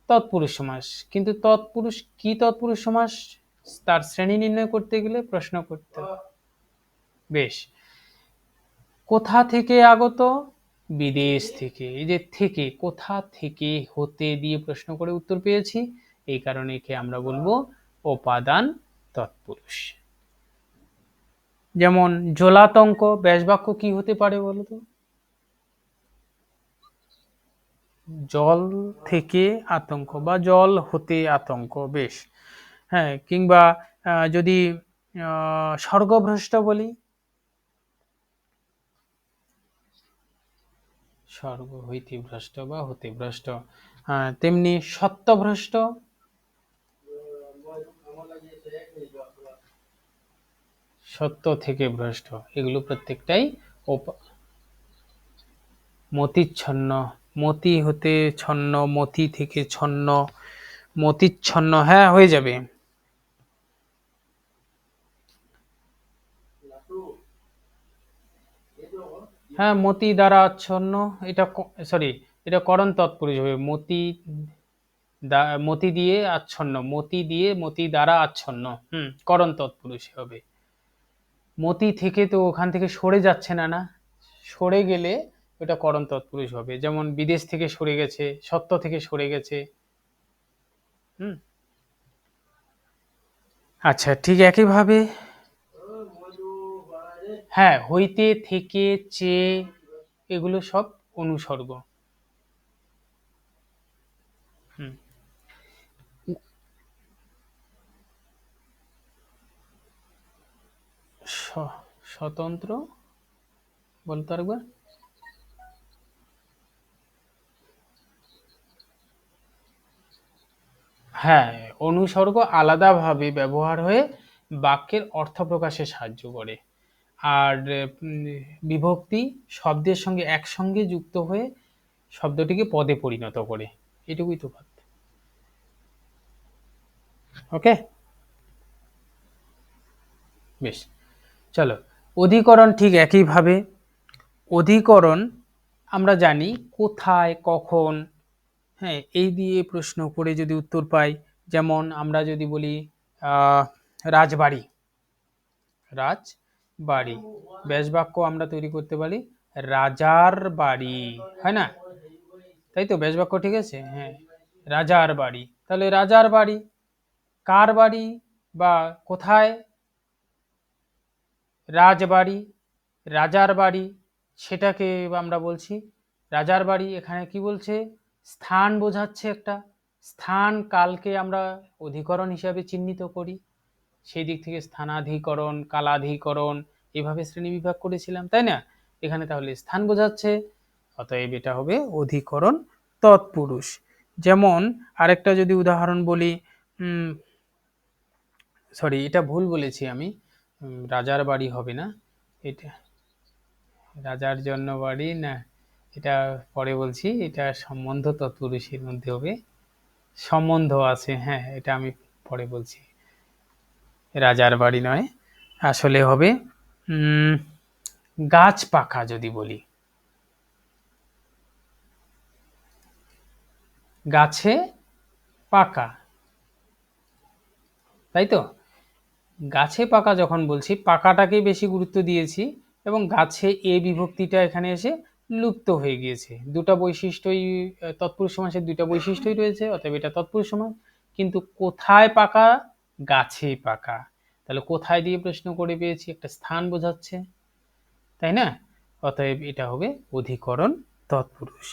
তৎপুরুষ সমাস। কিন্তু তৎপুরুষ কি, তৎপুরুষ সমাস তার শ্রেণী নির্ণয় করতে গেলে প্রশ্ন করতে হবে। বেশ। কোথা থেকে আগত, বিদেশ থেকে। এই যে থেকে, কোথা থেকে, হতে দিয়ে প্রশ্ন করে উত্তর পেয়েছি, এই কারণে একে আমরা বলবো উপাদান তৎপুরুষ। যেমন জলাতঙ্ক, ব্যাস বাক্য কি হতে পারে বলতো, জল থেকে আতঙ্ক বা জল হতে আতঙ্ক। বেশ। হ্যাঁ, কিংবা যদি স্বর্গভ্রষ্ট বলি, স্বর্গ হইতে ভ্রষ্ট বা হতে ভ্রষ্ট। তেমনি সত্যভ্রষ্ট, সত্য থেকে ভ্রষ্ট, এগুলো প্রত্যেকটাই মতিচ্ছন্ন, মতি হতে ছন্ন, মতি থেকে ছন্ন, মতিচ্ছন্ন, হ্যাঁ হয়ে যাবে। হ্যাঁ, মতি দ্বারা আচ্ছন্ন, এটা সরি, এটা করণ তৎপুরুষ হবে। মতি মতি দিয়ে আচ্ছন্ন, মতি দিয়ে মতি দ্বারা আচ্ছন্ন, করণ তৎপুরুষ হবে। মতি থেকে তো ওখান থেকে সরে যাচ্ছে না, না সরে গেলে ওটা করণ তৎপুরুষ হবে। যেমন বিদেশ থেকে সরে গেছে, সত্য থেকে সরে গেছে। হুম, আচ্ছা, ঠিক একইভাবে হ্যাঁ, হইতে, থেকে, চেয়ে, এগুলো সব অনুসর্গ। হুম, স্বতন্ত্র বলতে পারবে। হ্যাঁ, অনুসর্গ আলাদাভাবে ব্যবহার হয়ে বাক্যের অর্থ প্রকাশে সাহায্য করে। আর বিভক্তি শব্দের সঙ্গে একসঙ্গে যুক্ত হয়ে শব্দটিকে পদে পরিণত করে। এটুকুই তো কথা। ওকে, বেশ, চলো। অধিকরণ ঠিক একইভাবে। অধিকরণ আমরা জানি কোথায়, কখন, হ্যাঁ, এই দিয়ে প্রশ্ন করে যদি উত্তর পাই, যেমন আমরা যদি বলি রাজবাড়ি, রাজবাড়ি, ব্যাসবাক্য আমরা তৈরি করতে পারি রাজার বাড়ি, হয় না? তাই তো, ব্যাসবাক্য ঠিক আছে, হ্যাঁ, রাজার বাড়ি। তাহলে রাজার বাড়ি কার বাড়ি বা কোথায়? রাজবাড়ি, রাজার বাড়ি, সেটাকে আমরা বলছি রাজার বাড়ি। এখানে কি বলছে? স্থান বোঝাচ্ছে একটা। স্থান কালকে আমরা অধিকরণ হিসাবে চিহ্নিত করি, সেই দিক থেকে স্থানাধিকরণ, কালাধিকরণ, এভাবে শ্রেণী বিভাগ করেছিলাম, তাই না? এখানে তাহলে স্থান বোঝাচ্ছে, অতএব এটা হবে অধিকরণ তৎপুরুষ। যেমন আরেকটা যদি উদাহরণ বলি, সরি, এটা ভুল বলেছি আমি, রাজার বাড়ি হবে না, এটা রাজার জন্য বাড়ি না, এটা পরে বলছি, এটা সম্বন্ধ তৎপুরুষের মধ্যে হবে, সম্বন্ধ আছে, হ্যাঁ, এটা আমি পরে বলছি। রাজার বাড়ি নয়, আসলে হবে গাছ পাকা যদি বলি, গাছে পাকা, তাই তো? গাছে পাকা যখন বলছি, পাকাটাকেই বেশি গুরুত্ব দিয়েছি, এবং গাছে এ বিভক্তিটা এখানে এসে লুপ্ত হয়ে গিয়েছে। দুটো বৈশিষ্ট্যই তৎপুরুষ সমাসের, দুটো বৈশিষ্ট্যই রয়েছে, অতএব এটা তৎপুরুষ সমাস। কিন্তু কোথায় পাকা? গাছে পাকা। তাহলে কোথায় দিয়ে প্রশ্ন করে পেয়েছি, একটা স্থান বোঝাচ্ছে, তাই না? অতএব এটা হবে অধিকরণ তৎপুরুষ।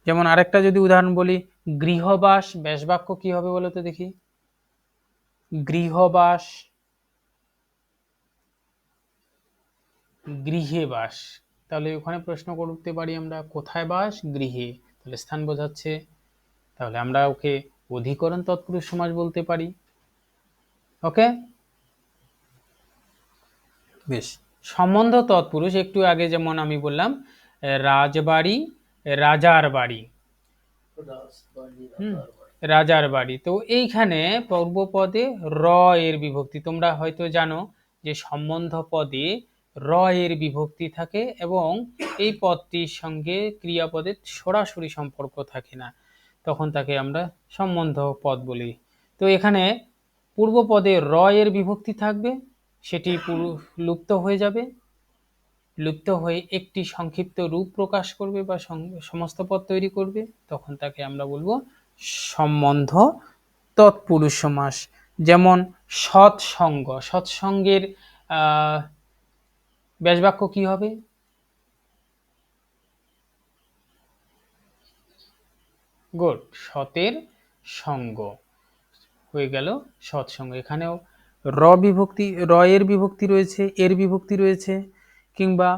যেমন আরেকটা যদি উদাহরণ বলি, গৃহবাস, ব্যাসবাক্য কি হবে বলো তো দেখি? গৃহবাস, গৃহে বাস। তাহলে ওখানে প্রশ্ন করতে পারি আমরা, কোথায় বাস? গৃহে, তাহলে স্থান বোঝাচ্ছে, তাহলে আমরা ওকে অধিকরণ তৎপুরুষ সমাস বলতে পারি। ওকে, বেশ। সম্বন্ধ তৎপুরুষ একটু আগে যেমন আমি বললাম রাজবাড়ি, রাজার বাড়ি, রাজার বাড়ি। তো এইখানে পূর্বপদে র এর বিভক্তি, তোমরা হয়তো জানো যে সম্বন্ধ পদে র এর বিভক্তি থাকে এবং এই পদটির সঙ্গে ক্রিয়াপদের সরাসরি সম্পর্ক থাকে না, তখন তাকে আমরা সম্বন্ধ পদ বলি। তো এখানে পূর্বপদে র এর বিভক্তি থাকবে, সেটি লুপ্ত হয়ে যাবে, লুপ্ত হয়ে একটি সংক্ষিপ্ত রূপ প্রকাশ করবে বা সমস্ত পদ তৈরি করবে, তখন তাকে আমরা বলবো সম্বন্ধ তৎপুরুষ সমাস। যেমন সৎসঙ্গ, সৎসঙ্গের ব্যাসবাক্য কি হবে? গুড, সতের সঙ্গ হয়ে গেল সৎসঙ্গ। এখানেও র বিভক্তি, র এর বিভক্তি রয়েছে, এর বিভক্তি রয়েছে। কিংবা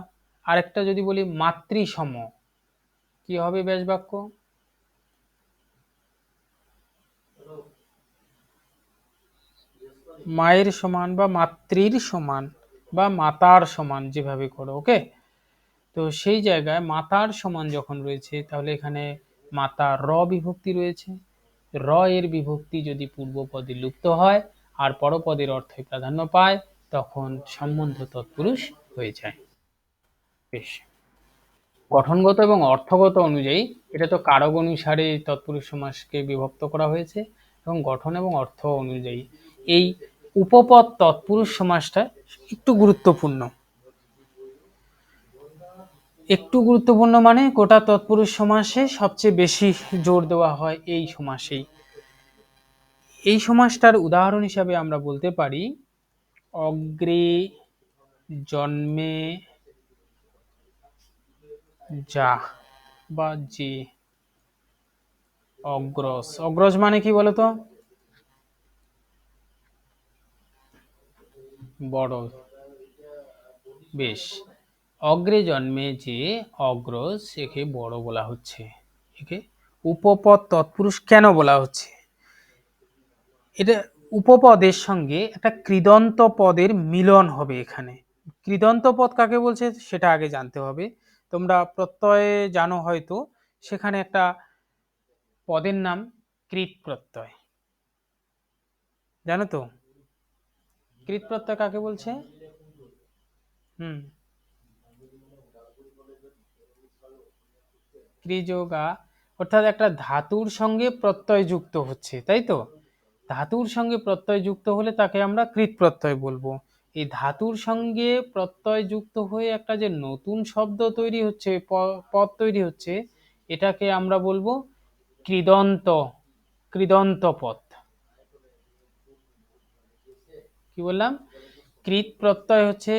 আরেকটা যদি বলি মাতৃসম, কি হবে ব্যাসবাক্য? মায়ের সমান বা মাতৃর সমান বা মাতার সমান, যেভাবে করো। ওকে, তো সেই জায়গায় মাতার সমান যখন রয়েছে, তাহলে এখানে মাতা র বিভক্তি রয়েছে, র এর বিভক্তি যদি পূর্বপদে লুপ্ত হয় আর পরপদের অর্থে প্রাধান্য পায় তখন সম্বন্ধ তৎপুরুষ হয়ে যায়। বেশ, গঠনগত এবং অর্থগত অনুযায়ী এটা তো কারক অনুসারে তৎপুরুষ সমাসকে বিভক্ত করা হয়েছে এবং গঠন এবং অর্থ অনুযায়ী এই উপপদ তৎপুরুষ সমাসটা একটু গুরুত্বপূর্ণ। একটু গুরুত্বপূর্ণ মানে গোটা তৎপুরুষ সমাসে সবচেয়ে বেশি জোর দেওয়া হয় এই সমাসেই। এই সমাসটার উদাহরণ হিসাবে আমরা বলতে পারি অগ্রে জন্মে যা বা যে। অগ্রজ, অগ্রজ মানে কি বলতো? বড়। বেশ, অগ্রে জন্মে যে অগ্রজ, একে বড় বলা হচ্ছে। একে উপপদ তৎপুরুষ কেন বলা হচ্ছে? এটা উপপদের সঙ্গে একটা কৃদন্ত পদের মিলন হবে এখানে। কৃদন্ত পদ কাকে বলছে সেটা আগে জানতে হবে। তোমরা প্রত্যয়ে জানো হয়তো, সেখানে একটা পদের নাম কৃৎ প্রত্যয়, জানো তো? কৃৎ প্রত্যয় কাকে বলছে? হুম, ক্রিযোগা, অর্থাৎ একটা ধাতুর সঙ্গে প্রত্যয় যুক্ত হচ্ছে, তাই তো? ধাতুর সঙ্গে প্রত্যয় যুক্ত হলে তাকে আমরা কৃৎ প্রত্যয় বলবো। এই ধাতুর সঙ্গে প্রত্যয় যুক্ত হয়ে একটা যে নতুন শব্দ তৈরি হচ্ছে, পদ তৈরি হচ্ছে, এটাকে আমরা বলবো কৃদন্ত, কৃদন্ত পদ। কি বললাম? কৃৎ প্রত্যয় হচ্ছে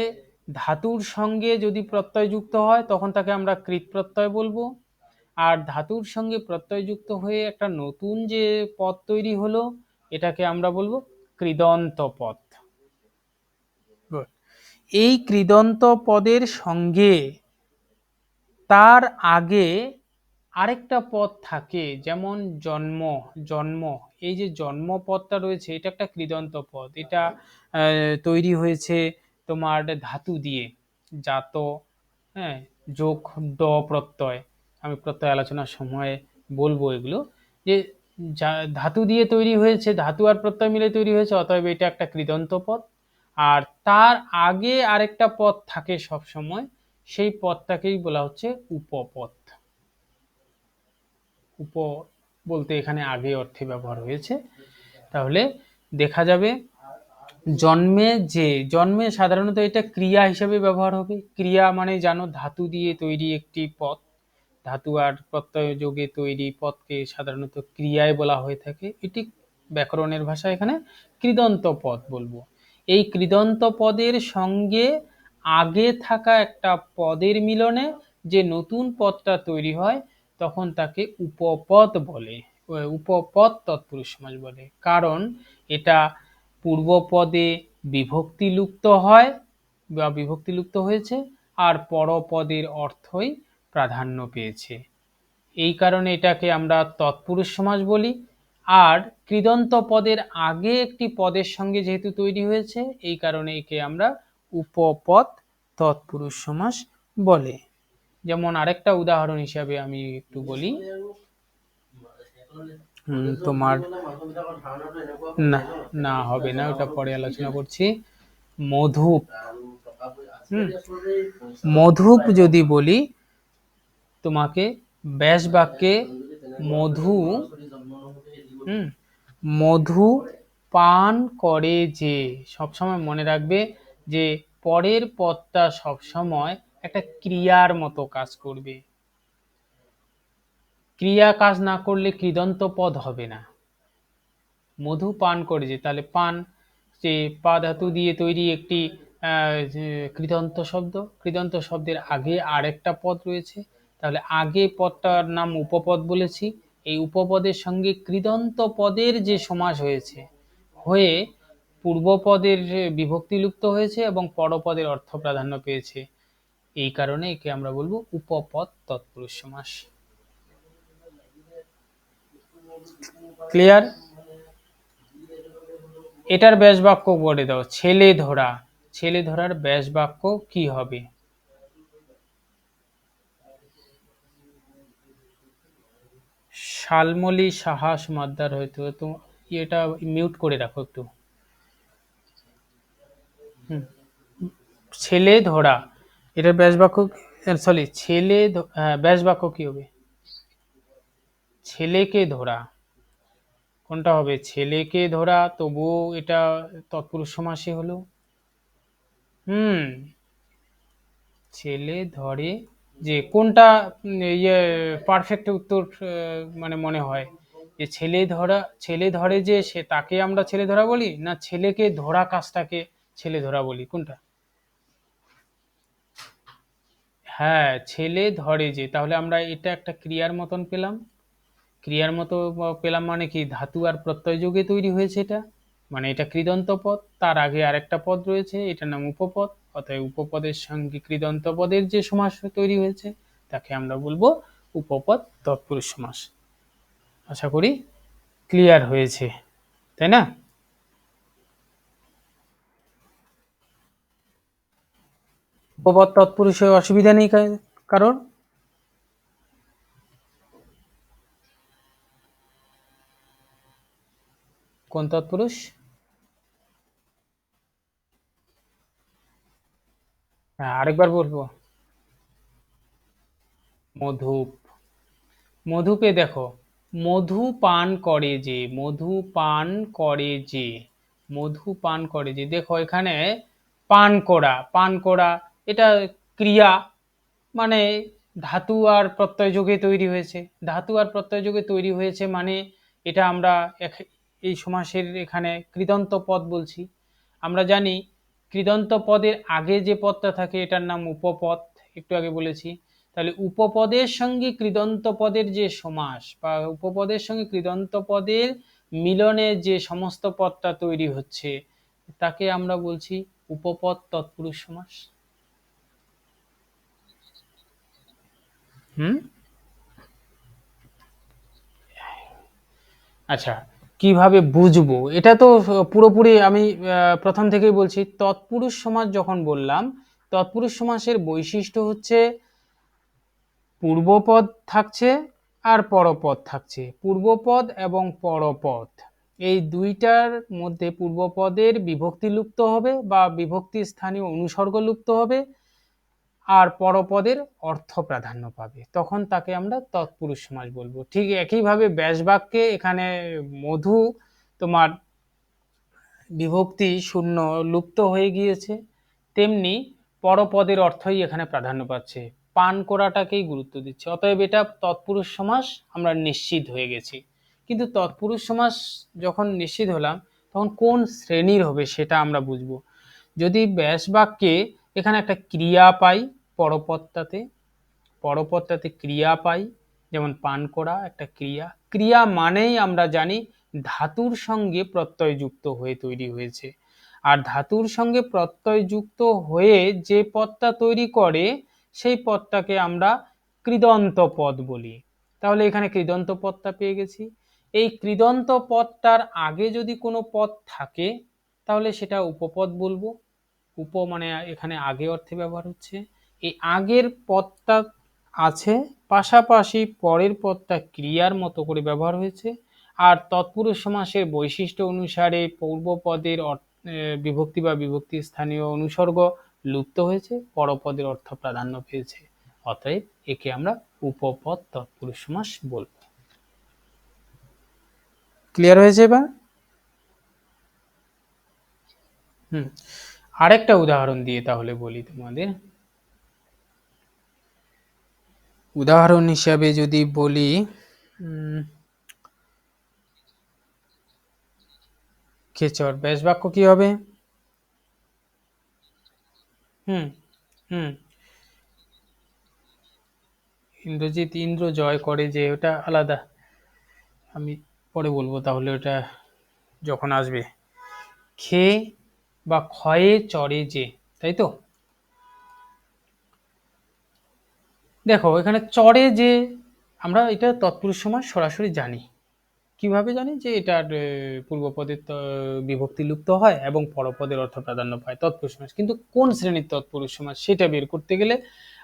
ধাতুর সঙ্গে যদি প্রত্যয় যুক্ত হয় তখন তাকে আমরা কৃৎ প্রত্যয় বলবো। আর ধাতুর সঙ্গে প্রত্যয় যুক্ত হয়ে একটা নতুন যে পদ তৈরি হলো এটাকে আমরা বলবো কৃদন্ত পদ। এই কৃদন্ত পদের সঙ্গে তার আগে আরেকটা পদ থাকে, যেমন জন্ম। জন্ম, এই যে জন্ম পদটা রয়েছে এটা একটা কৃদন্ত পদ। এটা তৈরি হয়েছে তোমার ধাতু দিয়ে, জাত, হ্যাঁ, যোগ ড প্রত্যয়। আমি প্রত্যয় আলোচনার সময় বলবো এগুলো, যে ধাতু দিয়ে তৈরি হয়েছে, ধাতু আর প্রত্যয় মিলে তৈরি হয়েছে, অতএব এটা একটা কৃদন্ত পদ। আর তার আগে আরেকটা পদ থাকে সব সময়, সেই পদটাকেই বলা হচ্ছে উপপদ। উপ বলতে এখানে আগে অর্থে ব্যবহার হয়েছে। তাহলে দেখা যাবে জন্মে যে, জন্মে সাধারণত এটা ক্রিয়া হিসেবে ব্যবহার হবে। ক্রিয়া মানে জানো, ধাতু দিয়ে তৈরি একটি পদ, ধাতু আর প্রত্যয় যোগে তৈরি পদকে সাধারণত ক্রিয়ায় বলা হয়ে থাকে। এটি ব্যাকরণের ভাষা এখানে কৃদন্ত পদ বলবো। এই কৃদন্ত পদের সঙ্গে আগে থাকা একটা পদের মিলনে যে নতুন পদটা তৈরি হয় তখন তাকে উপপদ বলে, উপপদ তৎপুরুষ সমাস বলে। কারণ এটা পূর্বপদে বিভক্তি লুপ্ত হয় বা বিভক্তি লুপ্ত হয়েছে আর পরপদের অর্থই প্রাধান্য পেয়েছে। এই কারণে এটাকে আমরা তৎপুরুষ সমাস বলি। আর কৃদন্ত পদের আগে একটি পদের সঙ্গে যেহেতু তৈরি হয়েছে, এই কারণে একে আমরা উপপদ তৎপুরুষ সমাস বলে। যেমন আরেকটা উদাহরণ হিসাবে আমি একটু বলি, তোমার না, না হবে না, ওটা পরে আলোচনা করছি। মধুপ, মধুপ যদি বলি তোমাকে, ব্যাস বাক্যে মধু, মধু পান করে যে, সবসময় মনে রাখবে যে পরের পদটা সবসময় একটা ক্রিয়ার মতো কাজ করবে। ক্রিয়া কাজ না করলে কৃদন্ত পদ হবে না। মধু পান করে যে, তাহলে পান, যে পা ধাতু দিয়ে তৈরি একটি কৃদন্ত শব্দ, কৃদন্ত শব্দের আগে আরেকটা পদ রয়েছে, তাহলে আগে পদটার নাম উপপদ বলেছি। এই উপপদের সঙ্গে কৃদন্ত পদের যে সমাস হয়েছে, হয়ে পূর্বপদের বিভক্তি লুপ্ত হয়েছে এবং পরপদের অর্থ প্রাধান্য পেয়েছে, এই কারণে একে আমরা বলবো উপপদ তৎপুরুষ সমাস। ক্লিয়ার? এটার ব্যাস বাক্য বলে দাও। ছেলে ধরা, ছেলে ধরার ব্যাস বাক্য কি হবে? শালমলি সাহা সমাদ্দার হয়তো, তো এটা মিউট করে রাখো একটু। হুম। ছেলে ধরা, এটার ব্যাস বাক্য, সরি ব্যাস বাক্য কি হবে? ছেলেকে ধরা, কোনটা হবে? ছেলেকে ধরা, তবুও এটা তৎপুরুষ সমাসই হলো। হুম। ছেলে ধরে, যে কোনটা ইয়ে পারফেক্ট উত্তর মানে মনে হয়, যে ছেলে ধরে যে সে তাকে আমরা ছেলে ধরা বলি, না ছেলেকে ধরা কাজটাকে ছেলে ধরা বলি, কোনটা? হ্যাঁ, ছেলে ধরে যে, তাহলে আমরা এটা একটা ক্রিয়ার মতন পেলাম। ক্রিয়ার মতো পেলাম মানে কি, ধাতু আর প্রত্যয় যোগে তৈরি হয়েছে এটা, মানে এটা কৃদন্ত পদ, তার আগে আরেকটা পদ রয়েছে, এটার নাম উপপদ। অতএব উপপদের সঙ্গে কৃদন্ত পদের যে সমাস তৈরি হয়েছে তাকে আমরা বলবো উপপদ তৎপুরুষ সমাস। আশা করি ক্লিয়ার হয়েছে, তাই না? উপপদ তৎপুরুষে অসুবিধা নেই কারোর? কোন তৎপুরুষ? হ্যাঁ, আরেকবার বলবো। মধুপ। মধুপে দেখো, মধু পান করে যে, মধু পান করে যে, মধু পান করে যে, দেখো এখানে পান করা, পান করা, এটা ক্রিয়া, মানে ধাতু আর প্রত্যয় যোগে তৈরি হয়েছে। ধাতু আর প্রত্যয় যোগে তৈরি হয়েছে মানে এটা আমরা এই সমাসের এখানে কৃদন্ত পদ বলছি। আমরা জানি কৃদন্ত পদের আগে যে পদটা থাকে এটার নাম উপপদ, একটু আগে বলেছি। তাহলে উপপদের সঙ্গে কৃদন্ত পদের যে সমাস, বা উপপদের সঙ্গে কৃদন্ত পদের মিলনে যে সমস্ত পদটা তৈরি হচ্ছে তাকে আমরা বলছি উপপদ তৎপুরুষ সমাস। হুম। আচ্ছা, কিভাবে বুঝবো এটা তো পুরোপুরি আমি প্রথম থেকেই বলছি, তৎপুরুষ সমাস যখন বললাম, তৎপুরুষ সমাসের বৈশিষ্ট্য হচ্ছে পূর্বপদ থাকছে আর পরপদ থাকছে। পূর্বপদ এবং পরপদ এই দুইটার মধ্যে পূর্বপদের বিভক্তি লুপ্ত হবে বা বিভক্তি স্থানীয় অনুসর্গ লুপ্ত হবে, আর পরপদের অর্থ প্রাধান্য পাবে, তখন তাকে আমরা তৎপুরুষ সমাস বলবো। ঠিক একইভাবে ব্যাস বাক্যে এখানে মধু তোমার বিভক্তি শূন্য লুপ্ত হয়ে গিয়েছে, তেমনি পরপদের অর্থই এখানে প্রাধান্য পাচ্ছে, পান করাটাকেই গুরুত্ব দিচ্ছে, অতএব এটা তৎপুরুষ সমাস, আমরা নিশ্চিত হয়ে গেছি। কিন্তু তৎপুরুষ সমাস যখন নিশ্চিত হলাম, তখন কোন শ্রেণীর হবে সেটা আমরা বুঝবো। যদি ব্যাস বাক্যে এখানে একটা ক্রিয়া পাই, পরপদটাতে, পরপদটাতে ক্রিয়া পাই, যেমন পান করা একটা ক্রিয়া, ক্রিয়া মানেই আমরা জানি ধাতুর সঙ্গে প্রত্যয় যুক্ত হয়ে তৈরি হয়েছে, আর ধাতুর সঙ্গে প্রত্যয় যুক্ত হয়ে যে পদটা তৈরি করে সেই পদটাকে আমরা কৃদন্ত পদ বলি। তাহলে এখানে কৃদন্ত পদটা পেয়ে গেছি। এই কৃদন্ত পদটার আগে যদি কোনো পদ থাকে তাহলে সেটা উপপদ বলবো। উপ মানে এখানে আগে অর্থে ব্যবহার হচ্ছে, এই আগের পদটা আছে, পাশাপাশি পরের পদটা ক্রিয়ার মতো করে ব্যবহার হয়েছে, আর তৎপুরুষ সমাসের বৈশিষ্ট্য অনুসারে পূর্বপদের বিভক্তি বা বিভক্তি স্থানীয় অনুসর্গ লুপ্ত হয়েছে, পরপদের অর্থ প্রাধান্য পেয়েছে, অতএব একে আমরা উপপদ তৎপুরুষ সমাস বলব। ক্লিয়ার হয়েছে এবার? হুম। আরেকটা উদাহরণ দিয়ে তাহলে বলি তোমাদের। উদাহরণ হিসাবে যদি বলি, খেচর, ব্যাস বাক্য কি হবে? হুম। হুম। ইন্দ্রজিৎ ইন্দ্র জয় করে যে, ওটা আলাদা, আমি পরে বলবো তাহলে, ওটা যখন আসবে। খে বা ক্ষয়ে চড়ে যে, তাই তো? দেখো এখানে চড়ে যে, আমরা এটা তৎপুরুষ সমাস সরাসরি জানি। কিভাবে জানি? যে এটার পূর্বপদের বিভক্তি লুপ্ত হয় এবং পরপদের অর্থ প্রাধান্য পায় তৎপুরুষ সমাস, কিন্তু কোন শ্রেণীর তৎপুরুষ সমাস সেটা বের করতে গেলে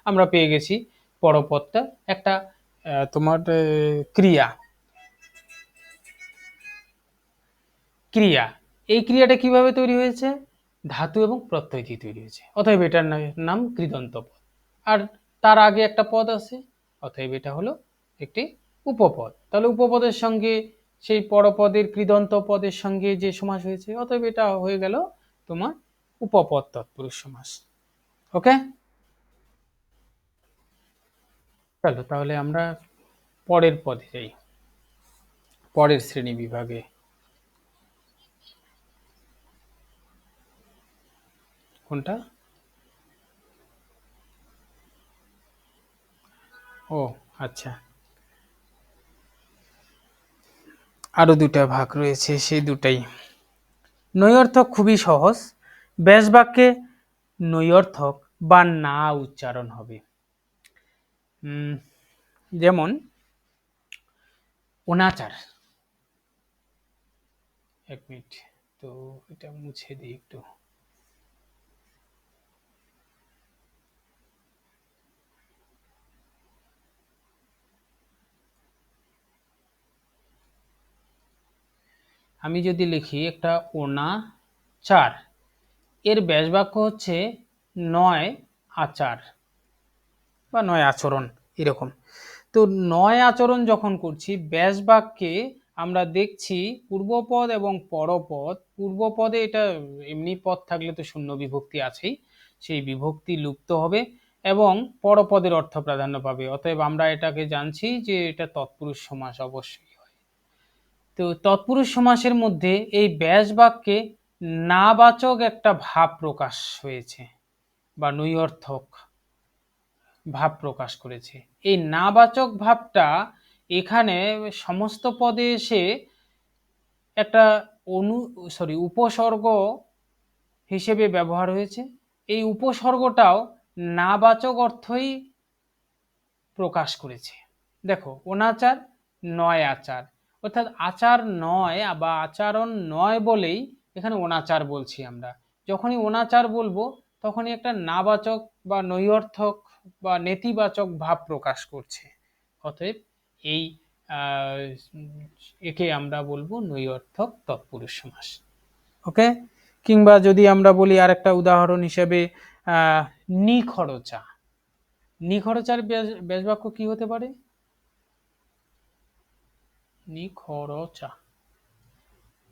আমরা পেয়ে গেছি পরপদটা একটা তোমার ক্রিয়া, ক্রিয়া, এই ক্রিয়াটা কিভাবে তৈরি হয়েছে? ধাতু এবং প্রত্যয় দিয়ে তৈরি হয়েছে, অতএব এটার নাম কৃদন্ত পদ। আর তার আগে একটা পদ আছে, অতএব এটা হলো একটি উপপদ। তাহলে উপপদের সঙ্গে সেই পরপদের কৃদন্ত পদের সঙ্গে যে সমাস হয়েছে, অতএব এটা হয়ে গেল তোমার উপপদ তৎপুরুষ সমাস। ওকে, চলো তাহলে আমরা পরের পদে যাই, পরের শ্রেণী বিভাগে। কোনটা? ও আচ্ছা, আরো দুটা ভাগ রয়েছে, সেই দুটাই। নৈঅর্থক খুবই সহজ, ব্যাস বাক্যে নৈঅর্থক বা না উচ্চারণ হবে। যেমন অনাচার, এক মিনিট, তো এটা মুছে দিই একটু। আমি যদি লিখি একটা অনাচার, এর ব্যাস বাক্য হচ্ছে নয় আচার বা নয় আচরণ, এরকম। তো নয় আচরণ যখন করছি ব্যাস বাক্যে, আমরা দেখছি পূর্বপদ এবং পরপদ। পূর্বপদে এটা এমনি পদ থাকলে তো শূন্য বিভক্তি আছেই, সেই বিভক্তি লুপ্ত হবে এবং পরপদের অর্থ প্রাধান্য পাবে, অতএব আমরা এটাকে জানছি যে এটা তৎপুরুষ সমাস অবশ্যই হয়। তো তৎপুরুষ সমাসের মধ্যে এই ব্যাস বাক্যে নাবাচক একটা ভাব প্রকাশ হয়েছে বা নৈঅর্থক ভাব প্রকাশ করেছে। এই নাবাচক ভাবটা এখানে সমস্ত পদে এসে একটা উপসর্গ হিসেবে ব্যবহার হয়েছে। এই উপসর্গটাও নাবাচক অর্থই প্রকাশ করেছে। দেখো, অনাচার নয় আচার, অর্থাৎ আচার নয় বা আচরণ নয় বলেই এখানে অনাচার বলছি আমরা। যখনই অনাচার বলবো তখনই একটা নাবাচক বা নৈঅর্থক বা নেতিবাচক ভাব প্রকাশ করছে, অতএব এই একে আমরা বলবো নৈঅর্থক তৎপুরুষ সমাস। ওকে, কিংবা যদি আমরা বলি আরেকটা উদাহরণ হিসেবে নিখরচা, নিখরচার ব্যাস বাক্য কি হতে পারে? নিখরচা,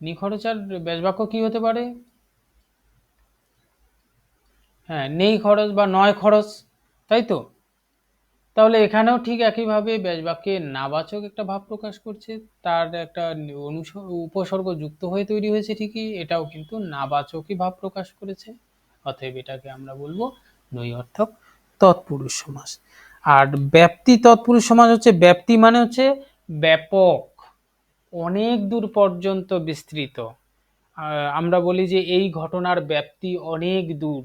নিখরচার ব্যাস বাক্য কি হতে পারে? হ্যাঁ, নেই খরচ বা নয় খরচ, তাই তো। তাহলে এখানেও ঠিক একইভাবে ব্যাস বাক্যে নাবাচক একটা ভাব প্রকাশ করছে, তার একটা উপসর্গ যুক্ত হয়ে তৈরি হয়েছে ঠিকই, এটাও কিন্তু নাবাচকই ভাব প্রকাশ করেছে, অতএব এটাকে আমরা বলবো নৈঅর্থক তৎপুরুষ সমাস। আর ব্যাপ্তি তৎপুরুষ সমাস হচ্ছে, ব্যাপ্তি মানে হচ্ছে ব্যাপক, অনেক দূর পর্যন্ত বিস্তৃত। আমরা বলি যে এই ঘটনার ব্যাপ্তি অনেক দূর,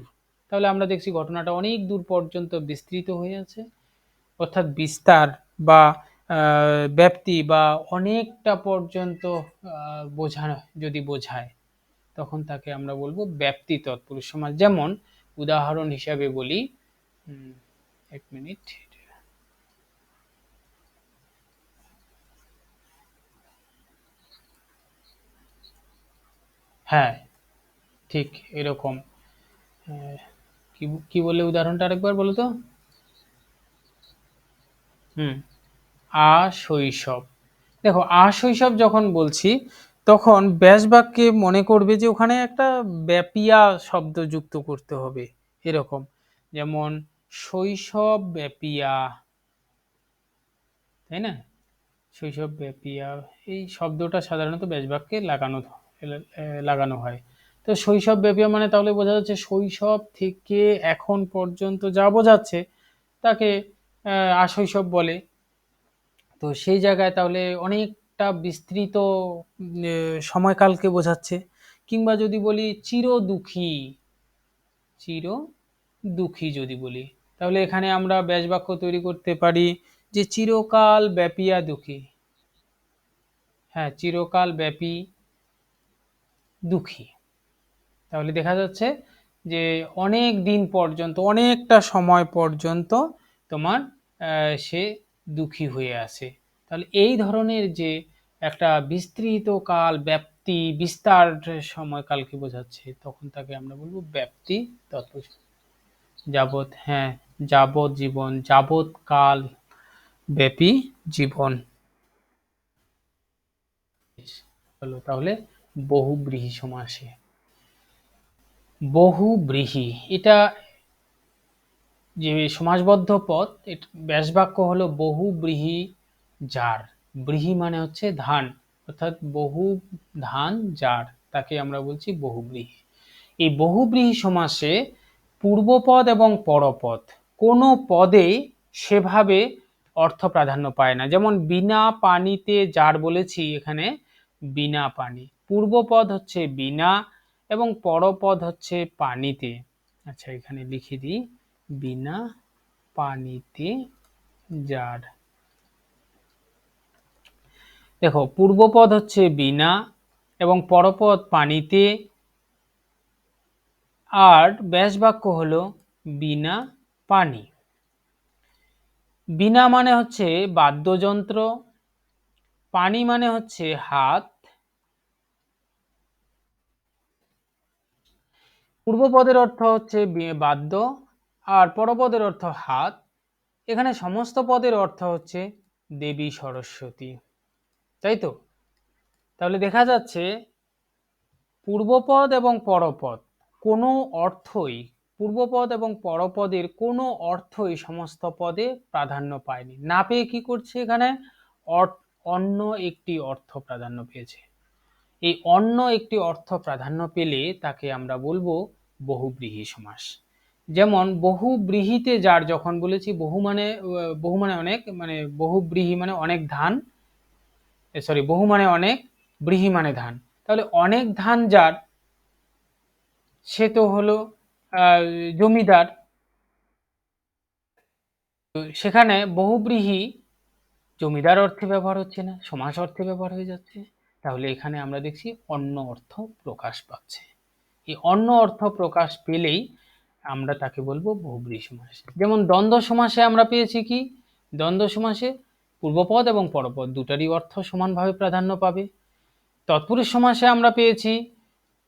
তাহলে আমরা দেখছি ঘটনাটা অনেক দূর পর্যন্ত বিস্তৃত হয়ে আছে, অর্থাৎ বিস্তার বা ব্যাপ্তি বা অনেকটা পর্যন্ত বোঝানো, যদি বোঝায় তখন তাকে আমরা বলবো ব্যাপ্তি তৎপুরুষ সমাস। যেমন উদাহরণ হিসাবে বলি, এক মিনিট, হ্যাঁ ঠিক এরকম। কি কি বলে উদাহরণটা আরেকবার বলো তো? হুম, আশৈশব। দেখো, আশৈশব যখন বলছি তখন ব্যাস বাক্যে মনে করবে যে ওখানে একটা ব্যাপিয়া শব্দ যুক্ত করতে হবে, এরকম। যেমন শৈশব ব্যাপিয়া, তাই না? শৈশব ব্যাপিয়া, এই শব্দটা সাধারণত ব্যাস বাক্যে লাগানো হয়। তো শৈশব ব্যাপিয়া মানে তাহলে বোঝা যাচ্ছে শৈশব থেকে এখন পর্যন্ত যা বোঝাচ্ছে তাকে আশৈশব বলে। তো সেই জায়গায় তাহলে অনেকটা বিস্তৃত সময়কালকে বোঝাচ্ছে। কিংবা যদি বলি চির দুঃখী, চির দুঃখী যদি বলি, তাহলে এখানে আমরা ব্যাস বাক্য তৈরি করতে পারি যে চিরকাল ব্যাপিয়া দুঃখী। হ্যাঁ, চিরকাল ব্যাপী দুঃখী। তাহলে দেখা যাচ্ছে যে অনেক দিন পর্যন্ত, অনেকটা সময় পর্যন্ত তোমার সে দুঃখী হয়ে আছে। তাহলে এই ধরনের যে একটা বিস্তৃত কাল ব্যাপ্তি ব্যাপ্তি বিস্তার সময়কালকে বোঝাচ্ছে, তখন তাকে আমরা বলবো ব্যাপ্তি তৎপুরুষ। যাবৎ, হ্যাঁ, যাবৎ জীবন, যাবৎ কাল ব্যাপী জীবন। হলো তাহলে বহুব্রীহি সমাসে। বহুব্রীহি এটা যে সমাসবদ্ধ পদ, ব্যাস বাক্য হলো বহুব্রীহি যার। ব্রীহি মানে হচ্ছে ধান, অর্থাৎ বহু ধান যার, তাকে আমরা বলছি বহুব্রীহি। এই বহুব্রীহি সমাসে পূর্বপদ এবং পরপদ কোনো পদে সেভাবে অর্থ প্রাধান্য পায় না। যেমন বিনা পানিতে যার বলেছি, এখানে বিনা পানি, পূর্বপদ হচ্ছে বিনা এবং পরপদ হচ্ছে পানিতে। আচ্ছা, এখানে লিখে দিই বিনা পানিতে যার। দেখো, পূর্বপদ হচ্ছে বিনা এবং পরপদ পানিতে, আর ব্যাস বাক্য হলো বিনা পানি। বিনা মানে হচ্ছে বাদ্যযন্ত্র, পানি মানে হচ্ছে হাত। পূর্বপদের অর্থ হচ্ছে বাদ্য আর পরপদের অর্থ হাত। এখানে সমস্ত পদের অর্থ হচ্ছে দেবী সরস্বতী, তাই তো? তাহলে দেখা যাচ্ছে পূর্বপদ এবং পরপদ কোনো অর্থই, পূর্বপদ এবং পরপদের কোনো অর্থই সমস্ত পদে প্রাধান্য পায়নি। না পেয়ে কি করছে, এখানে অন্য একটি অর্থ প্রাধান্য পেয়েছে। এই অন্য একটি অর্থ প্রাধান্য পেলে তাকে আমরা বলবো বহুব্রীহি সমাস। যেমন বহুব্রীহিতে যার, যখন বলেছি বহু মানে অনেক, মানে বহুব্রীহি মানে অনেক ধান, সরি, বহু মানে অনেক, ব্রীহি মানে ধান। তাহলে অনেক ধান যার, সে তো হলো জমিদার। সেখানে বহুব্রীহি জমিদার অর্থে ব্যবহার হচ্ছে না, সমাস অর্থে ব্যবহার হয়ে যাচ্ছে। তাহলে এখানে আমরা দেখছি অন্য অর্থ প্রকাশ পাচ্ছে। এই অন্য অর্থ প্রকাশ পেলেই আমরা তাকে বলবো বহুব্রীহি সমাস। যেমন দ্বন্দ্ব সমাসে আমরা পেয়েছি কি, দ্বন্দ্ব সমাসে পূর্বপদ এবং পরপদ দুটারই অর্থ সমানভাবে প্রাধান্য পাবে। তৎপুরুষ সমাসে আমরা পেয়েছি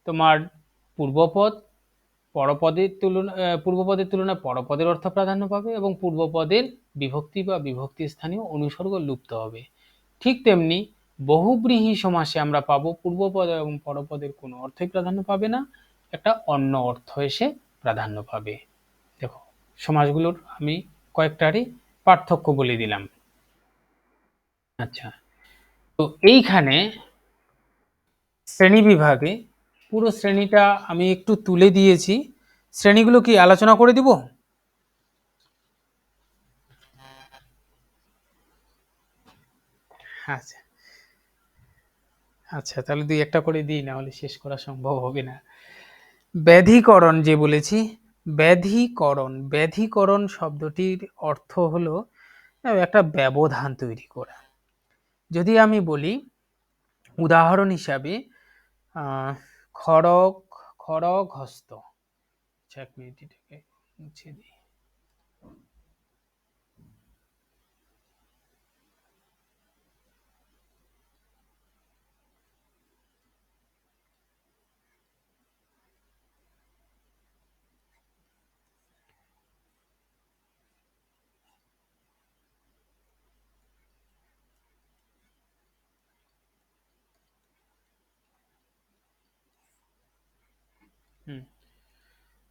তোমার পূর্বপদ পূর্বপদের তুলনায় পরপদের অর্থ প্রাধান্য পাবে এবং পূর্বপদের বিভক্তি বা বিভক্তি স্থানীয় অনুসর্গ লুপ্ত হবে। ঠিক তেমনি বহুব্রীহি সমাসে আমরা পাবো পূর্বপদ এবং পরপদের কোনো অর্থই প্রাধান্য পাবে না, একটা অন্য অর্থ এসে প্রাধান্য পাবে। দেখো, সমাসগুলোর আমি কয়েকটারই পার্থক্য বলে দিলাম। আচ্ছা, তো এইখানে শ্রেণী বিভাগে পুরো শ্রেণীটা আমি একটু তুলে দিয়েছি। শ্রেণীগুলো কি আলোচনা করে দিব? আচ্ছা আচ্ছা, তাহলে দুই একটা করে দিই, না হলে শেষ করা সম্ভব হবে না। ব্যাধিকরণ যে বলেছি, ব্যাধিকরণ, ব্যাধিকরণ শব্দটির অর্থ হলো একটা ব্যবধান তৈরি করা। যদি আমি বলি উদাহরণ হিসাবে খড়গ, খড়গ হস্ত। এক মিনিট, এটাকে মুছে দিই।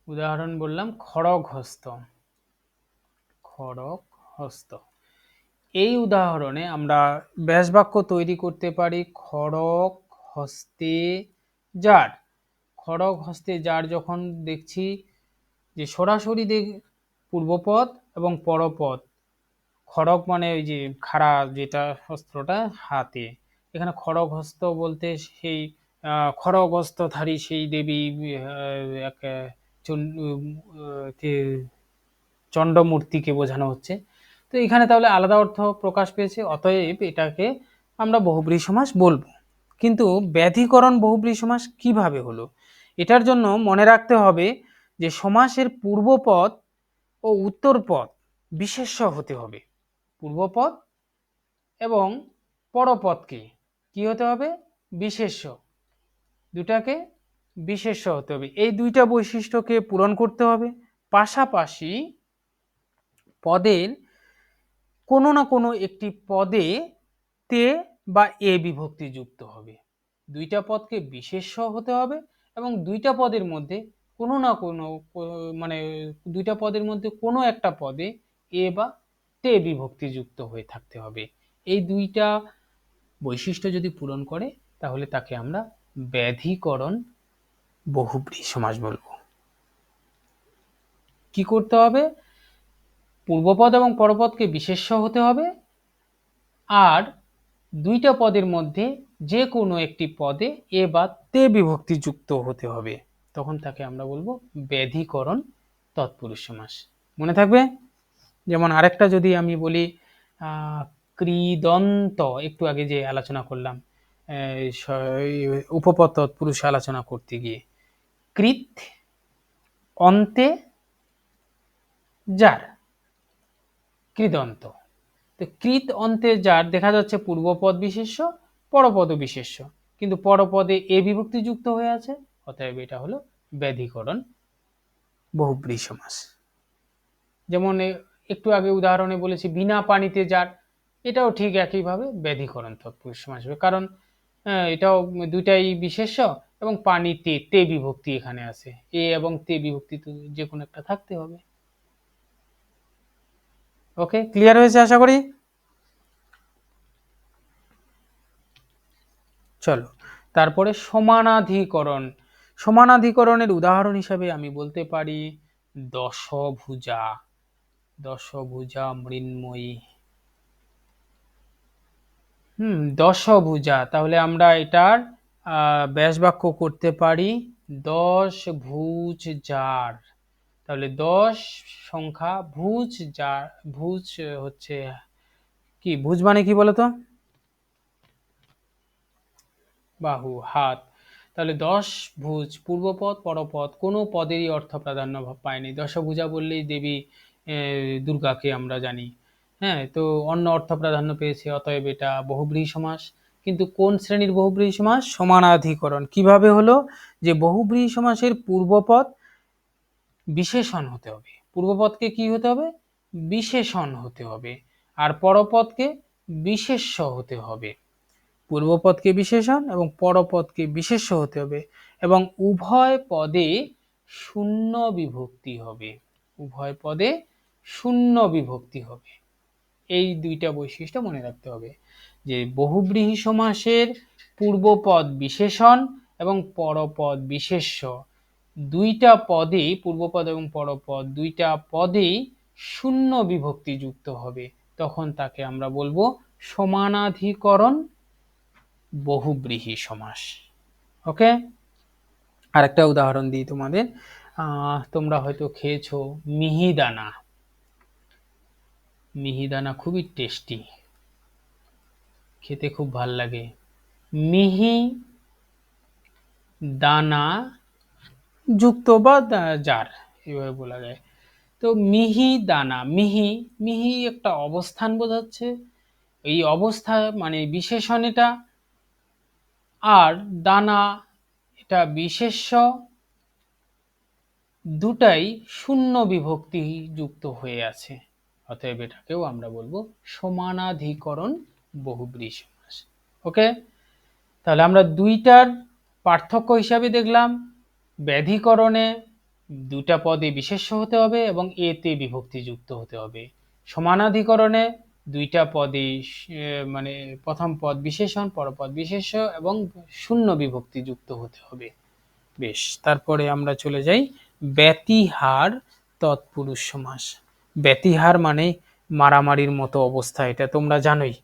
উদাহরণ বললাম খড়গ হস্ত, খড়গ হস্ত। এই উদাহরণে আমরা ব্যাস বাক্য তৈরি করতে পারি খড়গ হস্তে যার। খড়গ হস্তে যার যখন দেখছি যে সরাসরি পূর্বপদ এবং পরপদ, খড়গ মানে ওই যে খাড়া যেটা অস্ত্রটা হাতে, এখানে খড়গ হস্ত বলতে সেই খড়গ হস্তধারী সেই দেবী এক চণ্ডমূর্তিকে বোঝানো হচ্ছে। তো এখানে তাহলে আলাদা অর্থ প্রকাশ পেয়েছে, অতএব এটাকে আমরা বহুব্রীহি সমাস বলবো। কিন্তু ব্যাধিকরণ বহুব্রীহি সমাস কিভাবে হলো, এটার জন্য মনে রাখতে হবে যে সমাসের পূর্বপদ ও উত্তরপদ বিশেষ্য হতে হবে। পূর্বপদ এবং পরপদকে কি হতে হবে, বিশেষ্য। দুটাকে বিশেষ্য হতে হবে। এই দুইটা বৈশিষ্ট্যকে পূরণ করতে হবে। পাশাপাশি পদের কোনো না কোনো একটি পদে তে বা এ বিভক্তি যুক্ত হবে। দুইটা পদকে বিশেষ্য হতে হবে এবং দুইটা পদের মধ্যে কোনো না কোনো মানে দুইটা পদের মধ্যে কোনো একটা পদে এ বা তে বিভক্তি যুক্ত হয়ে থাকতে হবে। এই দুইটা বৈশিষ্ট্য যদি পূরণ করে তাহলে তাকে আমরা ব্যাধিকরণ বহুব্রীহি সমাস বলবো। কি করতে হবে? পূর্বপদ এবং পরপদকে বিশেষ্য হতে হবে আর দুইটা পদের মধ্যে যে কোনো একটি পদে এ বা তে বিভক্তি যুক্ত হতে হবে, তখন তাকে আমরা বলবো ব্যাধিকরণ তৎপুরুষ সমাস। মনে থাকবে? যেমন আরেকটা যদি আমি বলি কৃদন্ত, একটু আগে যে আলোচনা করলাম উপপদ তৎপুরুষ আলোচনা করতে গিয়ে, কৃত অন্তে যার, কৃদন্ত। তো কৃত অন্তে যার দেখা যাচ্ছে পূর্বপদ বিশেষ্য পরপদ বিশেষ্য, কিন্তু পরপদে এ বিভক্তি যুক্ত হয়ে আছে, অতএব এটা হলো ব্যাধিকরণ বহুব্রীহি সমাস। যেমন একটু আগে উদাহরণে বলেছি বিনা পানিতে যার, এটাও ঠিক একইভাবে ব্যাধিকরণ তৎপুরুষ সমাস হবে, কারণ এটাও দুইটাই বিশেষ্য এবং পানিতে তে বিভক্তি এখানে আছে, এ এবং তে বিভক্তি তো যে কোনো একটা থাকতে হবে। ওকে, ক্লিয়ার হয়েছে আশা করি। চলো তারপরে সমানাধিকরণ। সমানাধিকরণের উদাহরণ হিসাবে আমি বলতে পারি দশভুজা, দশভুজা মৃন্ময়ী। দশভুজা, তাহলে আমরা এটার ব্যাস বাক্য করতে পারি 10 ভুজ যার। তাহলে 10 সংখ্যা, ভুজ যার, ভুজ হচ্ছে কি, ভুজ মানে কি বলতো? বাহু, হাত। তাহলে 10 ভুজ, পূর্বপদ পরপদ কোনো পদেরই অর্থ প্রাধান্য পায়নি। দশভুজা বললেই দেবী দুর্গাকে আমরা জানি, হ্যাঁ, তো অন্য অর্থ প্রাধান্য পেয়েছে, অতএব এটা বহুব্রীহি সমাস। কিন্তু কোন শ্রেণীর বহুব্রীহি সমাস? সমানাধিকরণ। কিভাবে হলো? যে বহুব্রীহি সমাসের পূর্বপদ বিশেষণ হতে হবে, পূর্বপদকে কি হতে হবে? বিশেষণ হতে হবে, আর পরপদকে বিশেষ্য হতে হবে। পূর্বপদকে বিশেষণ এবং পরপদকে বিশেষ্য হতে হবে, এবং উভয় পদে শূন্য বিভক্তি হবে, উভয় পদে শূন্য বিভক্তি হবে। এই দুইটা বৈশিষ্ট্য মনে রাখতে হবে, যে বহুব্রীহি সমাসের পূর্বপদ বিশেষণ এবং পরপদ বিশেষ্য, দুইটা পদেই, পূর্বপদ এবং পরপদ দুইটা পদেই শূন্য বিভক্তি যুক্ত হবে, তখন তাকে আমরা বলবো সমানাধিকরণ বহুব্রীহি সমাস। ওকে, আরেকটা উদাহরণ দিই তোমাদের। তোমরা হয়তো খেয়েছো মিহিদানা। মিহিদানা খুবই টেস্টি, খেতে খুব ভাল লাগে। মিহি দানা যুক্ত বা যার, এভাবে বলা যায়। তো মিহি দানা, মিহি, মিহি একটা অবস্থান বোঝাচ্ছে, এই অবস্থা মানে বিশেষণ এটা, আর দানা এটা বিশেষ্য, দুটাই শূন্য বিভক্তি যুক্ত হয়ে আছে, অতএব এটাকেও আমরা বলবো সমানাধিকরণ বহুব্রীহি সমাস। ওকে, তাহলে আমরা দুইটার পার্থক্য হিসাবে দেখলাম, ব্যাধিকরণে দুটা পদে বিশেষ্য হতে হবে এবং এতে বিভক্তি যুক্ত হতে হবে। সমানাধিকরণে দুইটা পদে মানে প্রথম পদ বিশেষণ, পরপদ বিশেষ্য এবং শূন্য বিভক্তি যুক্ত হতে হবে। বেশ, তারপরে আমরা চলে যাই ব্যতিহার তৎপুরুষ সমাস। ব্যতিহার মানে মারামারির মতো অবস্থা, এটা তোমরা জানোই।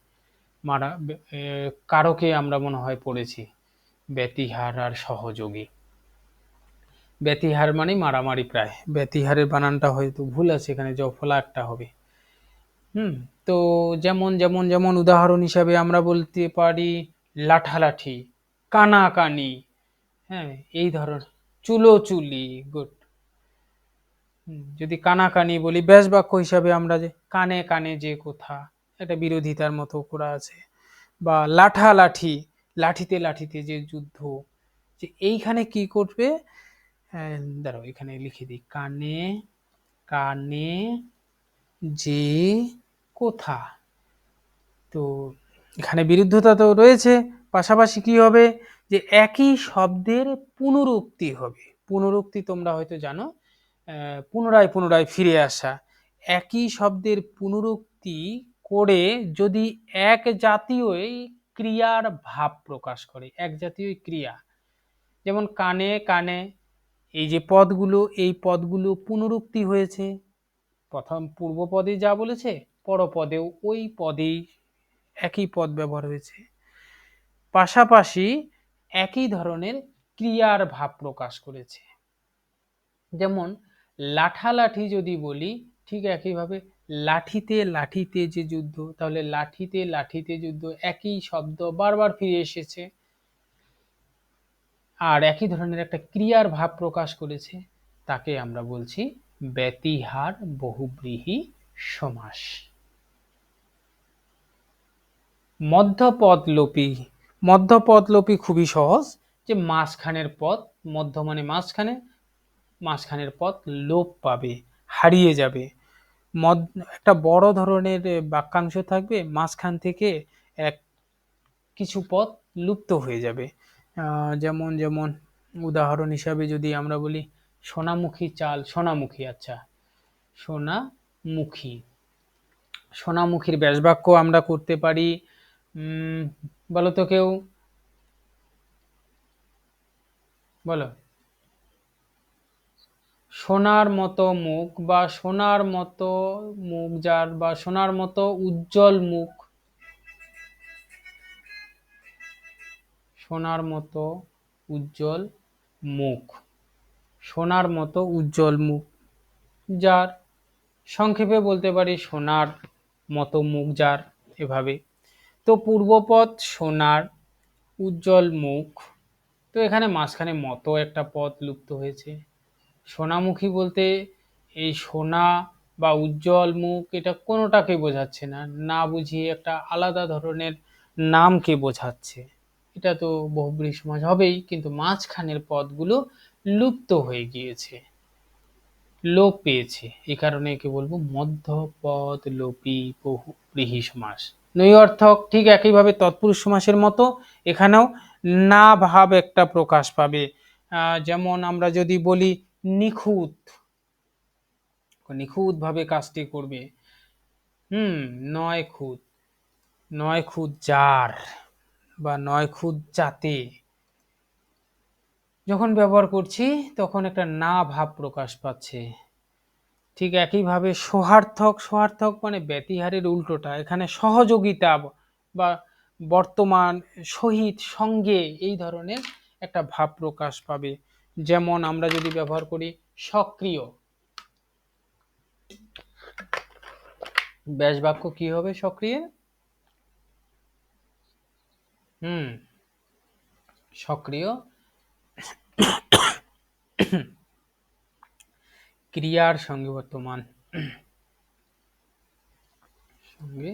কারকে আমরা মনে হয় পড়েছি, ব্যতিহার আর সহযোগী। ব্যতিহার মানে মারামারি প্রায়, ব্যতিহারের বানানটা হয়তো ভুল আছে, এখানে জফলা একটা হবে। তো যেমন যেমন যেমন উদাহরণ হিসাবে আমরা বলতে পারি লাঠালাঠি, কানাকানি, হ্যাঁ, এই ধরনের, চুলোচুলি। গুড। যদি কানাকানি বলি, ব্যাস বাক্য হিসাবে আমরা যে কানে কানে যে কথা, এটা বিরোধিতার মতো করা আছে। বা লাঠালাঠি, লাঠিতে লাঠিতে যে যুদ্ধ, যে এইখানে কি করবে, দাঁড়াও এখানে লিখে দিই, কানে কানে যে কোথা। তো এখানে বিরুদ্ধতা তো রয়েছে, পাশাপাশি কি হবে, যে একই শব্দের পুনরুক্তি হবে। পুনরুক্তি তোমরা হয়তো জানো, পুনরায় পুনরায় ফিরে আসা। একই শব্দের পুনরুক্তি করে যদি এক জাতীয়ই ক্রিয়ার ভাব প্রকাশ করে, এক জাতীয় ক্রিয়া, যেমন কানে কানে, এই যে পদগুলো, এই পদগুলো পুনরুক্তি হয়েছে, প্রথম পূর্ব পদে যা বলেছে পরপদেও ওই পদেই একই পদ ব্যবহার হয়েছে, পাশাপাশি একই ধরনের ক্রিয়ার ভাব প্রকাশ করেছে। যেমন লাঠালাঠি যদি বলি, ঠিক একইভাবে লাঠিতে লাঠিতে যে যুদ্ধ, তাহলে লাঠিতে লাঠিতে যুদ্ধ, একই শব্দ বারবার ফিরে এসেছে আর একই ধরনের একটা ক্রিয়ার ভাব প্রকাশ করেছে, তাকে আমরা বলছি ব্যতিহার বহুব্রীহি সমাস। মধ্যপদলোপী, মধ্যপদলোপী খুবই সহজ, যে মাঝখানের পদ, মধ্য মানে মাঝখানে, মাঝখানের পদ লোপ পাবে, হারিয়ে যাবে। একটা বড় ধরনের বাক্যাংশ থাকবে, মাঝখান থেকে এক কিছু পদ লুপ্ত হয়ে যাবে। যেমন যেমন উদাহরণ হিসাবে যদি আমরা বলি সোনামুখী চাল, সোনামুখী, আচ্ছা সোনামুখী, সোনামুখীর ব্যাসবাক্য আমরা করতে পারি, বলো তো কেউ, বলো। সোনার মতো মুখ, বা সোনার মতো মুখ যার, বা সোনার মতো উজ্জ্বল মুখ, সোনার মতো উজ্জ্বল মুখ, সোনার মতো উজ্জ্বল মুখ যার, সংক্ষেপে বলতে পারি সোনার মতো মুখ যার, এভাবে। তো পূর্বপদ সোনার, উজ্জ্বল মুখ, তো এখানে মাঝখানে মতো একটা পদ লুপ্ত হয়েছে। সোনামুখী বলতে এই সোনা বা উজ্জ্বল মুখ এটা কোনোটাকে বোঝাচ্ছে না, না বুঝিয়ে একটা আলাদা ধরনের নামকে বোঝাচ্ছে, এটা তো বহুব্রীহি সমাস হবেই, কিন্তু মাঝখানের পদগুলো লুপ্ত হয়ে গিয়েছে, লোপ পেয়েছে, এই কারণে একে বলবো মধ্যপদ লোপী বহুব্রীহি সমাস। নৈঅর্থক ঠিক একইভাবে তৎপুরুষ সমাসের মতো এখানেও না ভাব একটা প্রকাশ পাবে। যেমন আমরা যদি বলি নিখুঁত, নিখুঁত ভাবে কাজটি করবে, নয় খুঁত, নয় খুঁত যার, বা নয় খুঁত যাতে, যখন ব্যবহার করছি তখন একটা না ভাব প্রকাশ পাচ্ছে। ঠিক একইভাবে সোহার্থক, সোহার্থক মানে ব্যতিহারের উল্টোটা, এখানে সহযোগিতা বা বর্তমান, সহিত, সঙ্গে, এই ধরনের একটা ভাব প্রকাশ পাবে। যেমন আমরা যদি ব্যবহার করি সক্রিয়, ব্যাসবাক্য কি হবে সক্রিয়, সক্রিয় ক্রিয়ার সঙ্গে বর্তমান, সঙ্গে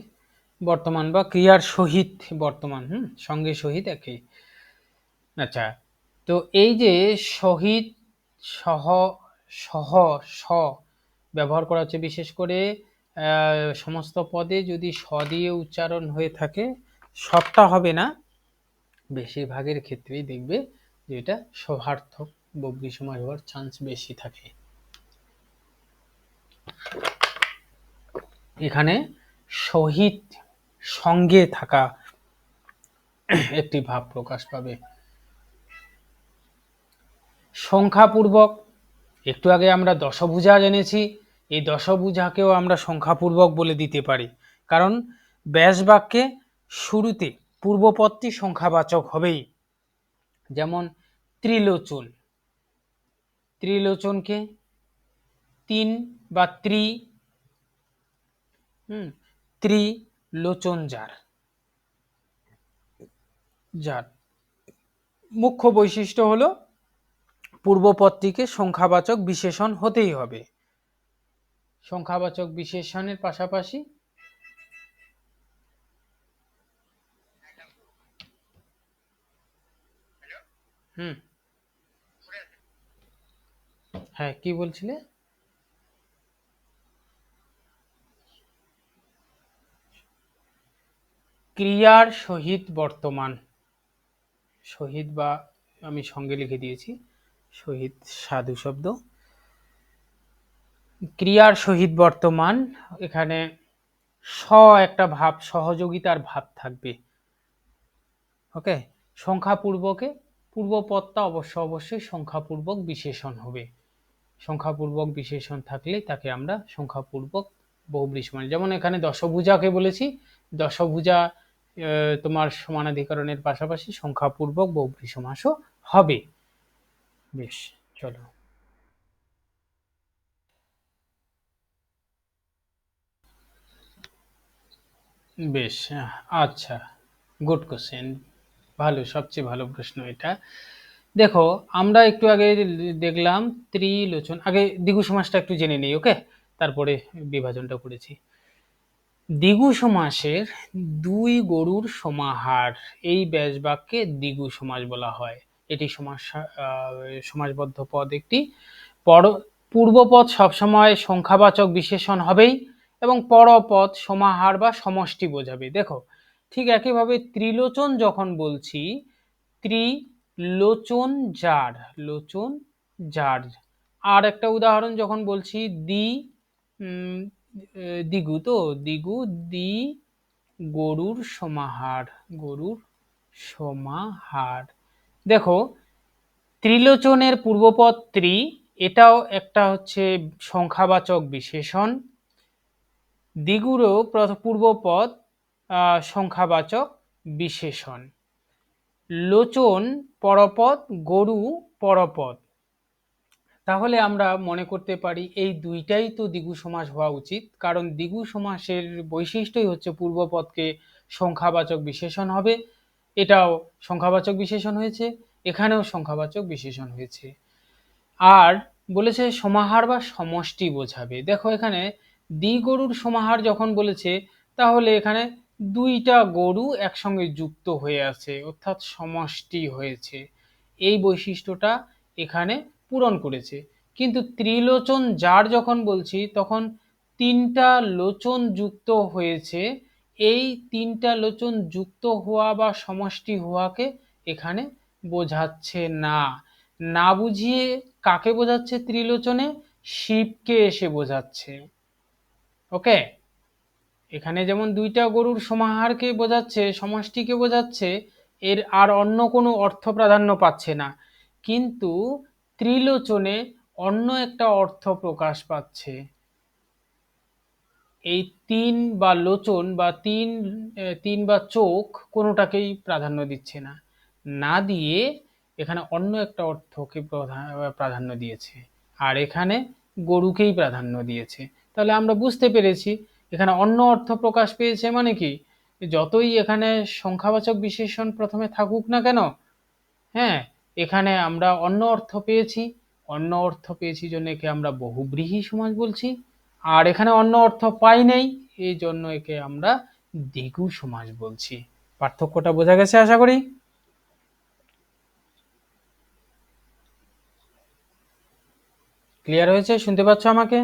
বর্তমান, বা ক্রিয়ার সহিত বর্তমান, সঙ্গে সহিত একই। আচ্ছা, তো এই যে সহিত, সহ, সহ, স ব্যবহার করা হচ্ছে, বিশেষ করে সমস্ত পদে যদি স দিয়ে উচ্চারণ হয়ে থাকে, সবটা হবে না, বেশিরভাগের ক্ষেত্রেই দেখবে যে এটা সহার্থক বহুব্রীহি সমাস হওয়ার চান্স বেশি থাকে। এখানে সহিত, সঙ্গে থাকা একটি ভাব প্রকাশ পাবে। সংখ্যাপূর্বক, একটু আগে আমরা দশভুজা জেনেছি, এই দশভুজাকেও আমরা সংখ্যাপূর্বক বলে দিতে পারি, কারণ ব্যাস বাক্যে শুরুতে পূর্বপদটি সংখ্যাবাচক হবেই। যেমন ত্রিলোচন, ত্রিলোচনকে তিন বা ত্রিলোচন যার, যার মুখ্য বৈশিষ্ট্য হলো পূর্বপদটিকে সংখ্যাবাচক বিশেষণ হতেই হবে। সংখ্যাবাচক বিশেষণের পাশাপাশি হ্যাঁ, কি বলছিলে? ক্রিয়ার সহিত বর্তমান, সহিত বা আমি সঙ্গে লিখে দিয়েছি, সহিত সাধু শব্দ, ক্রিয়ার সহিত বর্তমান, এখানে স একটা ভাব, সহযোগিতার ভাব থাকবে। ওকে, সংখ্যাপূর্বকে পূর্বপদটা অবশ্যই সংখ্যাপূর্বক বিশেষণ হবে। সংখ্যাপূর্বক বিশেষণ থাকলে তাকে আমরা সংখ্যাপূর্বক বহুব্রীহি সমাস, যেমন এখানে দশভুজাকে বলেছি, দশভুজা তোমার সমানাধিকরণের পাশাপাশি সংখ্যাপূর্বক বহুব্রীহি সমাসও হবে। বেশ, চলো। বেশ, আচ্ছা, গুড কোশ্চেন, ভালো, সবচেয়ে ভালো প্রশ্ন এটা। দেখো, আমরা একটু আগে দেখলাম ত্রিলোচন, আগে দ্বিগু সমাসটা একটু জেনে নিই, ওকে, তারপরে বিভাজনটা করেছি। দ্বিগু সমাসের দুই গরুর সমাহার, এই ব্যাস বাক্যে দ্বিগু সমাস বলা হয়। এটি সমাসবদ্ধ পদ একটি। পূর্বপদ সবসময় সংখ্যাবাচক বিশেষণ হবেই এবং পরপদ সমাহার বা সমষ্টি বোঝাবে। দেখো, ঠিক একইভাবে ত্রিলোচন যখন বলছি, ত্রিলোচন যার, লোচন যার। আর একটা উদাহরণ যখন বলছি দিগু, তো দিগু, দি গরুর সমাহার, গরুর সমাহার। দেখো, ত্রিলোচনের পূর্বপদ ত্রি, এটাও একটা হচ্ছে সংখ্যাবাচক বিশেষণ। দ্বিগুরও পূর্বপদ সংখ্যাবাচক বিশেষণ। লোচন পরপদ, গরু পরপদ। তাহলে আমরা মনে করতে পারি এই দুইটাই তো দ্বিগু সমাস হওয়া উচিত, কারণ দ্বিগু সমাসের বৈশিষ্ট্যই হচ্ছে পূর্বপদকে সংখ্যাবাচক বিশেষণ হবে। এটাও সংখ্যাবাচক বিশেষণ হয়েছে, এখানেও সংখ্যাবাচক বিশেষণ হয়েছে। আর বলেছে সমাহার বা সমষ্টি বোঝাবে। দেখো, এখানে দ্বিগরুর সমাহার যখন বলেছে, তাহলে এখানে দুইটা গরু একসঙ্গে যুক্ত হয়ে আছে, অর্থাৎ সমষ্টি হয়েছে, এই বৈশিষ্ট্যটা এখানে পূরণ করেছে। কিন্তু ত্রিলোচন যার যখন বলছি, তখন তিনটা লোচন যুক্ত হয়েছে, এই তিনটা লোচন যুক্ত হওয়া বা সমষ্টি হওয়াকে এখানে বোঝাচ্ছে না। না বুঝিয়ে কাকে বোঝাচ্ছে? ত্রিলোচনে শিবকে এসে বোঝাচ্ছে। ওকে, এখানে যেমন দুইটা গরুর সমাহারকে বোঝাচ্ছে, সমষ্টিকে বোঝাচ্ছে, এর আর অন্য কোনো অর্থ প্রাধান্য পাচ্ছে না। কিন্তু ত্রিলোচনে অন্য একটা অর্থ প্রকাশ পাচ্ছে। এই তিন বা লোচন বা তিন বা চোখ কোনোটাকেই প্রাধান্য দিচ্ছে না, না দিয়ে এখানে অন্য একটা অর্থকে প্রাধান্য দিয়েছে, আর এখানে গরুকেই প্রাধান্য দিয়েছে। তাহলে আমরা বুঝতে পেরেছি এখানে অন্য অর্থ প্রকাশ পেয়েছে, মানে কি, যতই এখানে সংখ্যাবাচক বিশেষণ প্রথমে থাকুক না কেন, হ্যাঁ, এখানে আমরা অন্য অর্থ পেয়েছি, অন্য অর্থ পেয়েছি জন্য একে আমরা বহুব্রীহি সমাস বলছি। আর এখানে অন্য অর্থ পাই নাই, এই জন্য একে আমরা দ্বিগু সমাস বলছি। পার্থক্যটা বোঝা গেছে আশা করি। ক্লিয়ার হয়েছে? শুনতে পাচ্ছ আমাকে?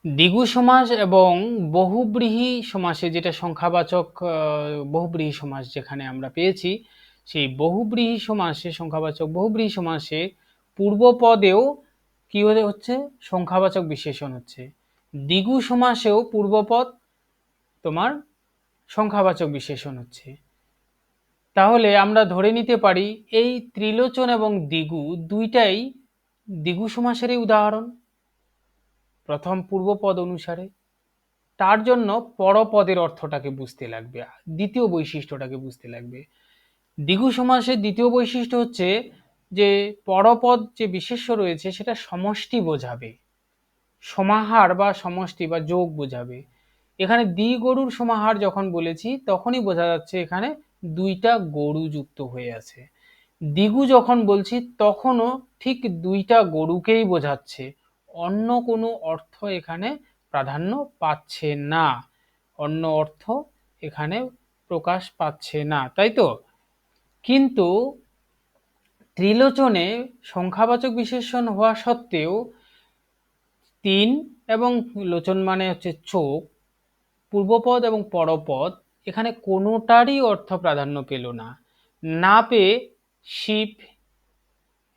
দ্বিগু সমাস এবং বহুব্রীহি সমাসে, যেটা সংখ্যাবাচক বহুব্রীহি সমাস যেখানে আমরা পেয়েছি, সেই বহুব্রীহি সমাসে, সংখ্যাবাচক বহুব্রীহি সমাসে পূর্বপদেও কি হচ্ছে? সংখ্যাবাচক বিশেষণ হচ্ছে। দ্বিগু সমাসেও পূর্বপদ তোমার সংখ্যাবাচক বিশেষণ হচ্ছে। তাহলে আমরা ধরে নিতে পারি এই ত্রিলোচন এবং দ্বিগু দুইটাই দ্বিগু সমাসেরই উদাহরণ, প্রথম পূর্বপদ অনুসারে। তার জন্য পরপদের অর্থটাকে বুঝতে লাগবে, দ্বিতীয় বৈশিষ্ট্যটাকে বুঝতে লাগবে। দ্বিগু সমাসের দ্বিতীয় বৈশিষ্ট্য হচ্ছে যে পরপদ যে বিশেষ্য রয়েছে সেটা সমষ্টি বোঝাবে, সমাহার বা সমষ্টি বা যোগ বোঝাবে। এখানে দ্বিগরুর সমাহার যখন বলেছি, তখনই বোঝা যাচ্ছে এখানে দুইটা গরু যুক্ত হয়ে আছে। দ্বিগু যখন বলছি, তখনও ঠিক দুইটা গরুকেই বোঝাচ্ছে, অন্য কোনো অর্থ এখানে প্রাধান্য পাচ্ছে না, অন্য অর্থ এখানে প্রকাশ পাচ্ছে না, তাই তো? কিন্তু ত্রিলোচনে সংখ্যাবাচক বিশেষণ হওয়া সত্ত্বেও তিন এবং লোচন মানে হচ্ছে চোখ, পূর্বপদ এবং পরপদ, এখানে কোনোটারই অর্থ প্রাধান্য পেল না। না পেয়ে শিব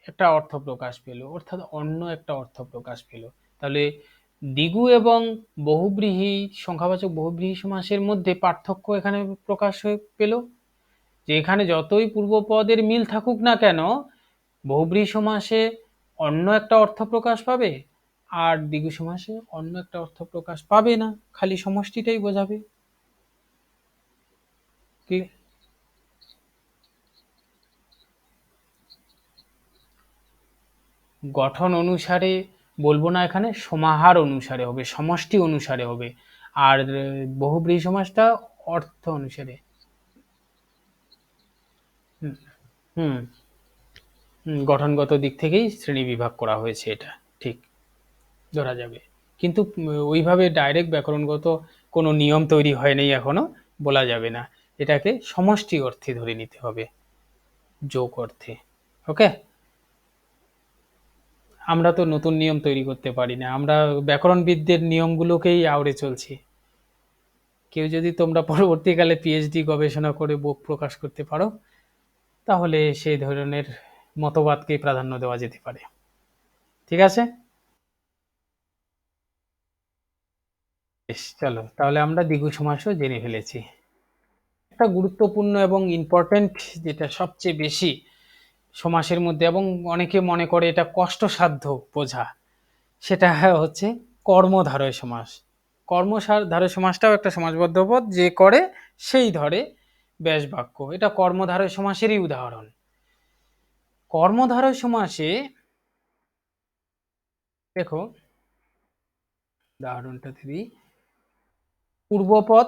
একটা অর্থ প্রকাশ পেল, অর্থাৎ অন্য একটা অর্থ প্রকাশ পেল। তাহলে দ্বিগু এবং বহুব্রীহি, সংখ্যাবাচক বহুব্রীহি সমাসের মধ্যে পার্থক্য এখানে প্রকাশ হয়ে পেল, যে এখানে যতই পূর্বপদের মিল থাকুক না কেন, বহুব্রীহি সমাসে অন্য একটা অর্থ প্রকাশ পাবে, আর দ্বিগু সমাসে অন্য একটা অর্থ প্রকাশ পাবে না, খালি সমষ্টিটাই বোঝাবে। কি গঠন অনুসারে বলবো না, এখানে সমাহার অনুসারে হবে, সমষ্টি অনুসারে হবে। আর বহুব্রীহি সমাসটা অর্থ অনুসারে। হুম হুম গঠনগত দিক থেকেই শ্রেণী বিভাগ করা হয়েছে, এটা ঠিক ধরা যাবে। কিন্তু ওইভাবে ডাইরেক্ট ব্যাকরণগত কোনো নিয়ম তৈরি হয়নি এখনো, বলা যাবে না। এটাকে সমষ্টি অর্থে ধরে নিতে হবে, যোগ অর্থে। ওকে, আমরা তো নতুন নিয়ম তৈরি করতে পারি না, আমরা ব্যাকরণবিদদের নিয়মগুলোকেই আওড়ে চলছি। কেউ যদি তোমরা পরবর্তীকালে পিএইচডি গবেষণা করে বুক প্রকাশ করতে পারো, তাহলে সেই ধরনের মতবাদকেই প্রাধান্য দেওয়া যেতে পারে। ঠিক আছে, বেশ, চলো তাহলে আমরা দ্বিগু সমাসও জেনে ফেলেছি। একটা গুরুত্বপূর্ণ এবং ইম্পর্টেন্ট, যেটা সবচেয়ে বেশি সমাসের মধ্যে, এবং অনেকে মনে করে এটা কষ্টসাধ্য বোঝা, সেটা হচ্ছে কর্মধারয় সমাস। কর্মধারয় সমাসটাও একটা সমাসবদ্ধ পদ, যে করে সেই ধরে ব্যাস বাক্য, এটা কর্মধারয় সমাসেরই উদাহরণ। কর্মধারয় সমাসে দেখো, উদাহরণটা দিই, পূর্বপদ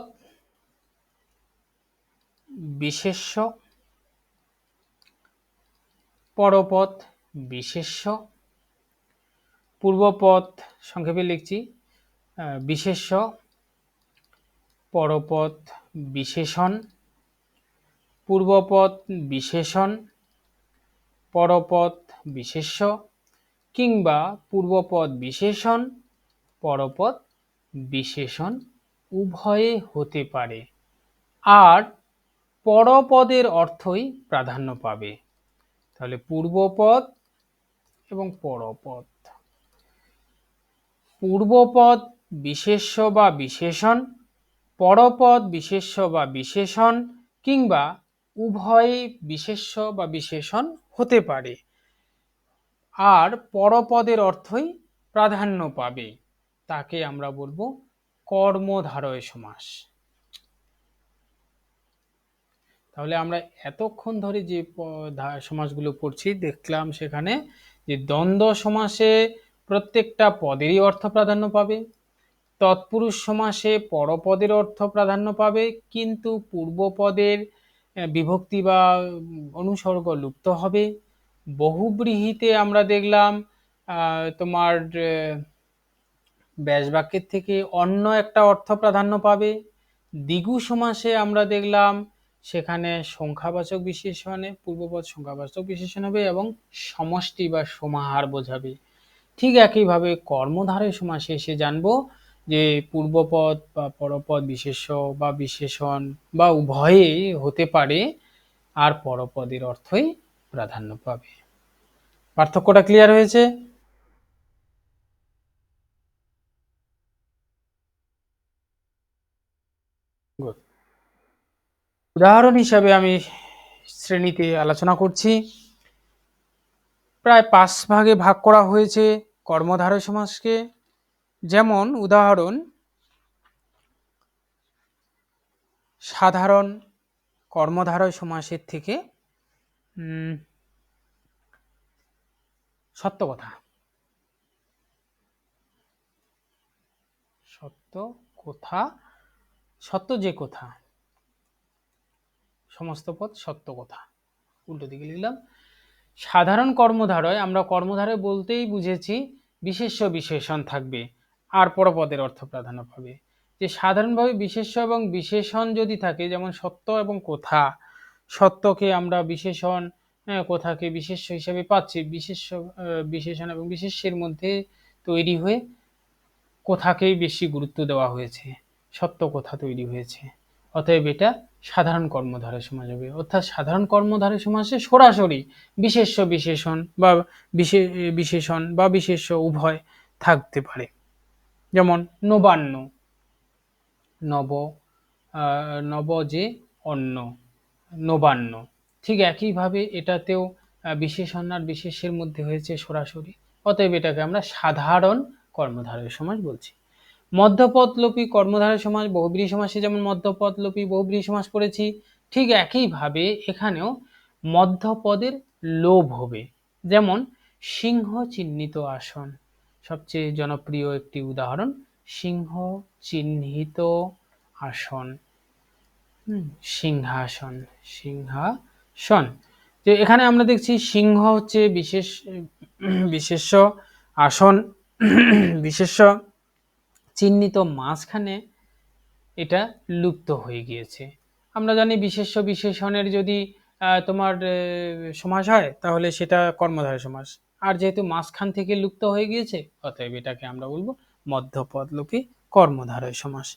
বিশেষ্য, পরপদ বিশেষ্য, পূর্বপদ সংক্ষেপে লিখছি বিশেষ্য, পরপদ বিশেষণ, পূর্বপদ বিশেষণ, পরপদ বিশেষ্য, কিংবা পূর্বপদ বিশেষণ, পরপদ বিশেষণ উভয়ে হতে পারে, আর পরপদের অর্থই প্রাধান্য পাবে। তাহলে পূর্বপদ এবং পরপদ, পূর্বপদ বিশেষ্য বা বিশেষণ, পরপদ বিশেষ্য বা বিশেষণ, কিংবা উভয়ই বিশেষ্য বা বিশেষণ হতে পারে, আর পরপদের অর্থই প্রাধান্য পাবে, তাকে আমরা বলবো কর্মধারয় সমাস। তাহলে আমরা এতক্ষণ ধরে যে সমাসগুলো পড়ছি, দেখলাম সেখানে যে দ্বন্দ্ব সমাসে প্রত্যেকটা পদেরই অর্থ প্রাধান্য পাবে, তৎপুরুষ সমাসে পরপদের অর্থ প্রাধান্য পাবে, কিন্তু পূর্বপদের বিভক্তি বা অনুসর্গ লুপ্ত হবে। বহুব্রীহিতে আমরা দেখলাম তোমার ব্যাসবাক্যের থেকে অন্য একটা অর্থ প্রাধান্য পাবে। দ্বিগু সমাসে আমরা দেখলাম সেখানে সংখ্যাবাচক বিশেষণে পূর্বপদ সংখ্যাবাচক বিশেষণ হবে এবং সমষ্টি বা সমাহার বোঝাবে। ঠিক একইভাবে কর্মধারয় সমাসে এসে জানবো যে পূর্বপদ বা পরপদ বিশেষ্য বা বিশেষণ বা উভয়েই হতে পারে, আর পরপদের অর্থই প্রাধান্য পাবে। পার্থক্যটা ক্লিয়ার হয়েছে? গুড। উদাহরণ হিসাবে আমি শ্রেণীতে আলোচনা করছি। প্রায় 5 ভাগে ভাগ করা হয়েছে কর্মধারয় সমাসকে। যেমন উদাহরণ, সাধারণ কর্মধারয় সমাসের থেকে সত্য কথা, সত্য কথা, সত্য যে কথা, সমস্ত পদ সত্য কথা, উল্টো দিকে লিখলাম। সাধারণ কর্মধারয় আমরা কর্মধারয় বলতেই বুঝেছি বিশেষ্য বিশেষণ থাকবে আর পরপদের অর্থ প্রাধান্য পাবে। যে সাধারণভাবে বিশেষ্য এবং বিশেষণ যদি থাকে, যেমন সত্য এবং কথা, সত্যকে আমরা বিশেষণ, কোথাকে বিশেষ্য হিসেবে পাচ্ছি, বিশেষণ এবং বিশেষ্যের মধ্যে তৈরি হয়ে কোথাকেই বেশি গুরুত্ব দেওয়া হয়েছে, সত্য কথা তৈরি হয়েছে। অতএব এটা সাধারণ কর্মধারয় সমাস হবে। অর্থাৎ সাধারণ কর্মধারয় সমাসে সরাসরি বিশেষ্য বিশেষণ বা বিশেষণ বা বিশেষ্য উভয় থাকতে পারে। যেমন নবান্ন, নব, নব যে অন্ন, নবান্ন। ঠিক একইভাবে এটাতেও বিশেষণ আর বিশেষ্যের মধ্যে হয়েছে সরাসরি, অতএব এটাকে আমরা সাধারণ কর্মধারয় সমাস বলছি। মধ্যপদলোপী কর্মধারয় সমাস বহুব্রীহি সমাসে যেমন মধ্যপদলোপী বহুব্রীহি সমাস পড়েছি, ঠিক একইভাবে এখানেও মধ্যপদের লোভ হবে। যেমন সিংহ চিহ্নিত আসন, সবচেয়ে জনপ্রিয় একটি উদাহরণ, সিংহ চিহ্নিত আসন, সিংহাসন, সিংহাসন। যে এখানে আমরা দেখছি সিংহ হচ্ছে বিশেষ্য, আসন বিশেষ্য চিহ্নিত, মাঝখানে এটা লুপ্ত হয়ে গিয়েছে। আমরা জানি বিশেষ্য বিশেষণের যদি তোমার সমাস হয় তাহলে সেটা কর্মধারয় সমাস, আর যেহেতু মাঝখান থেকে লুপ্ত হয়ে গিয়েছে অতএব এটাকে আমরা বলবো মধ্যপদলোপী কর্মধারয় সমাস।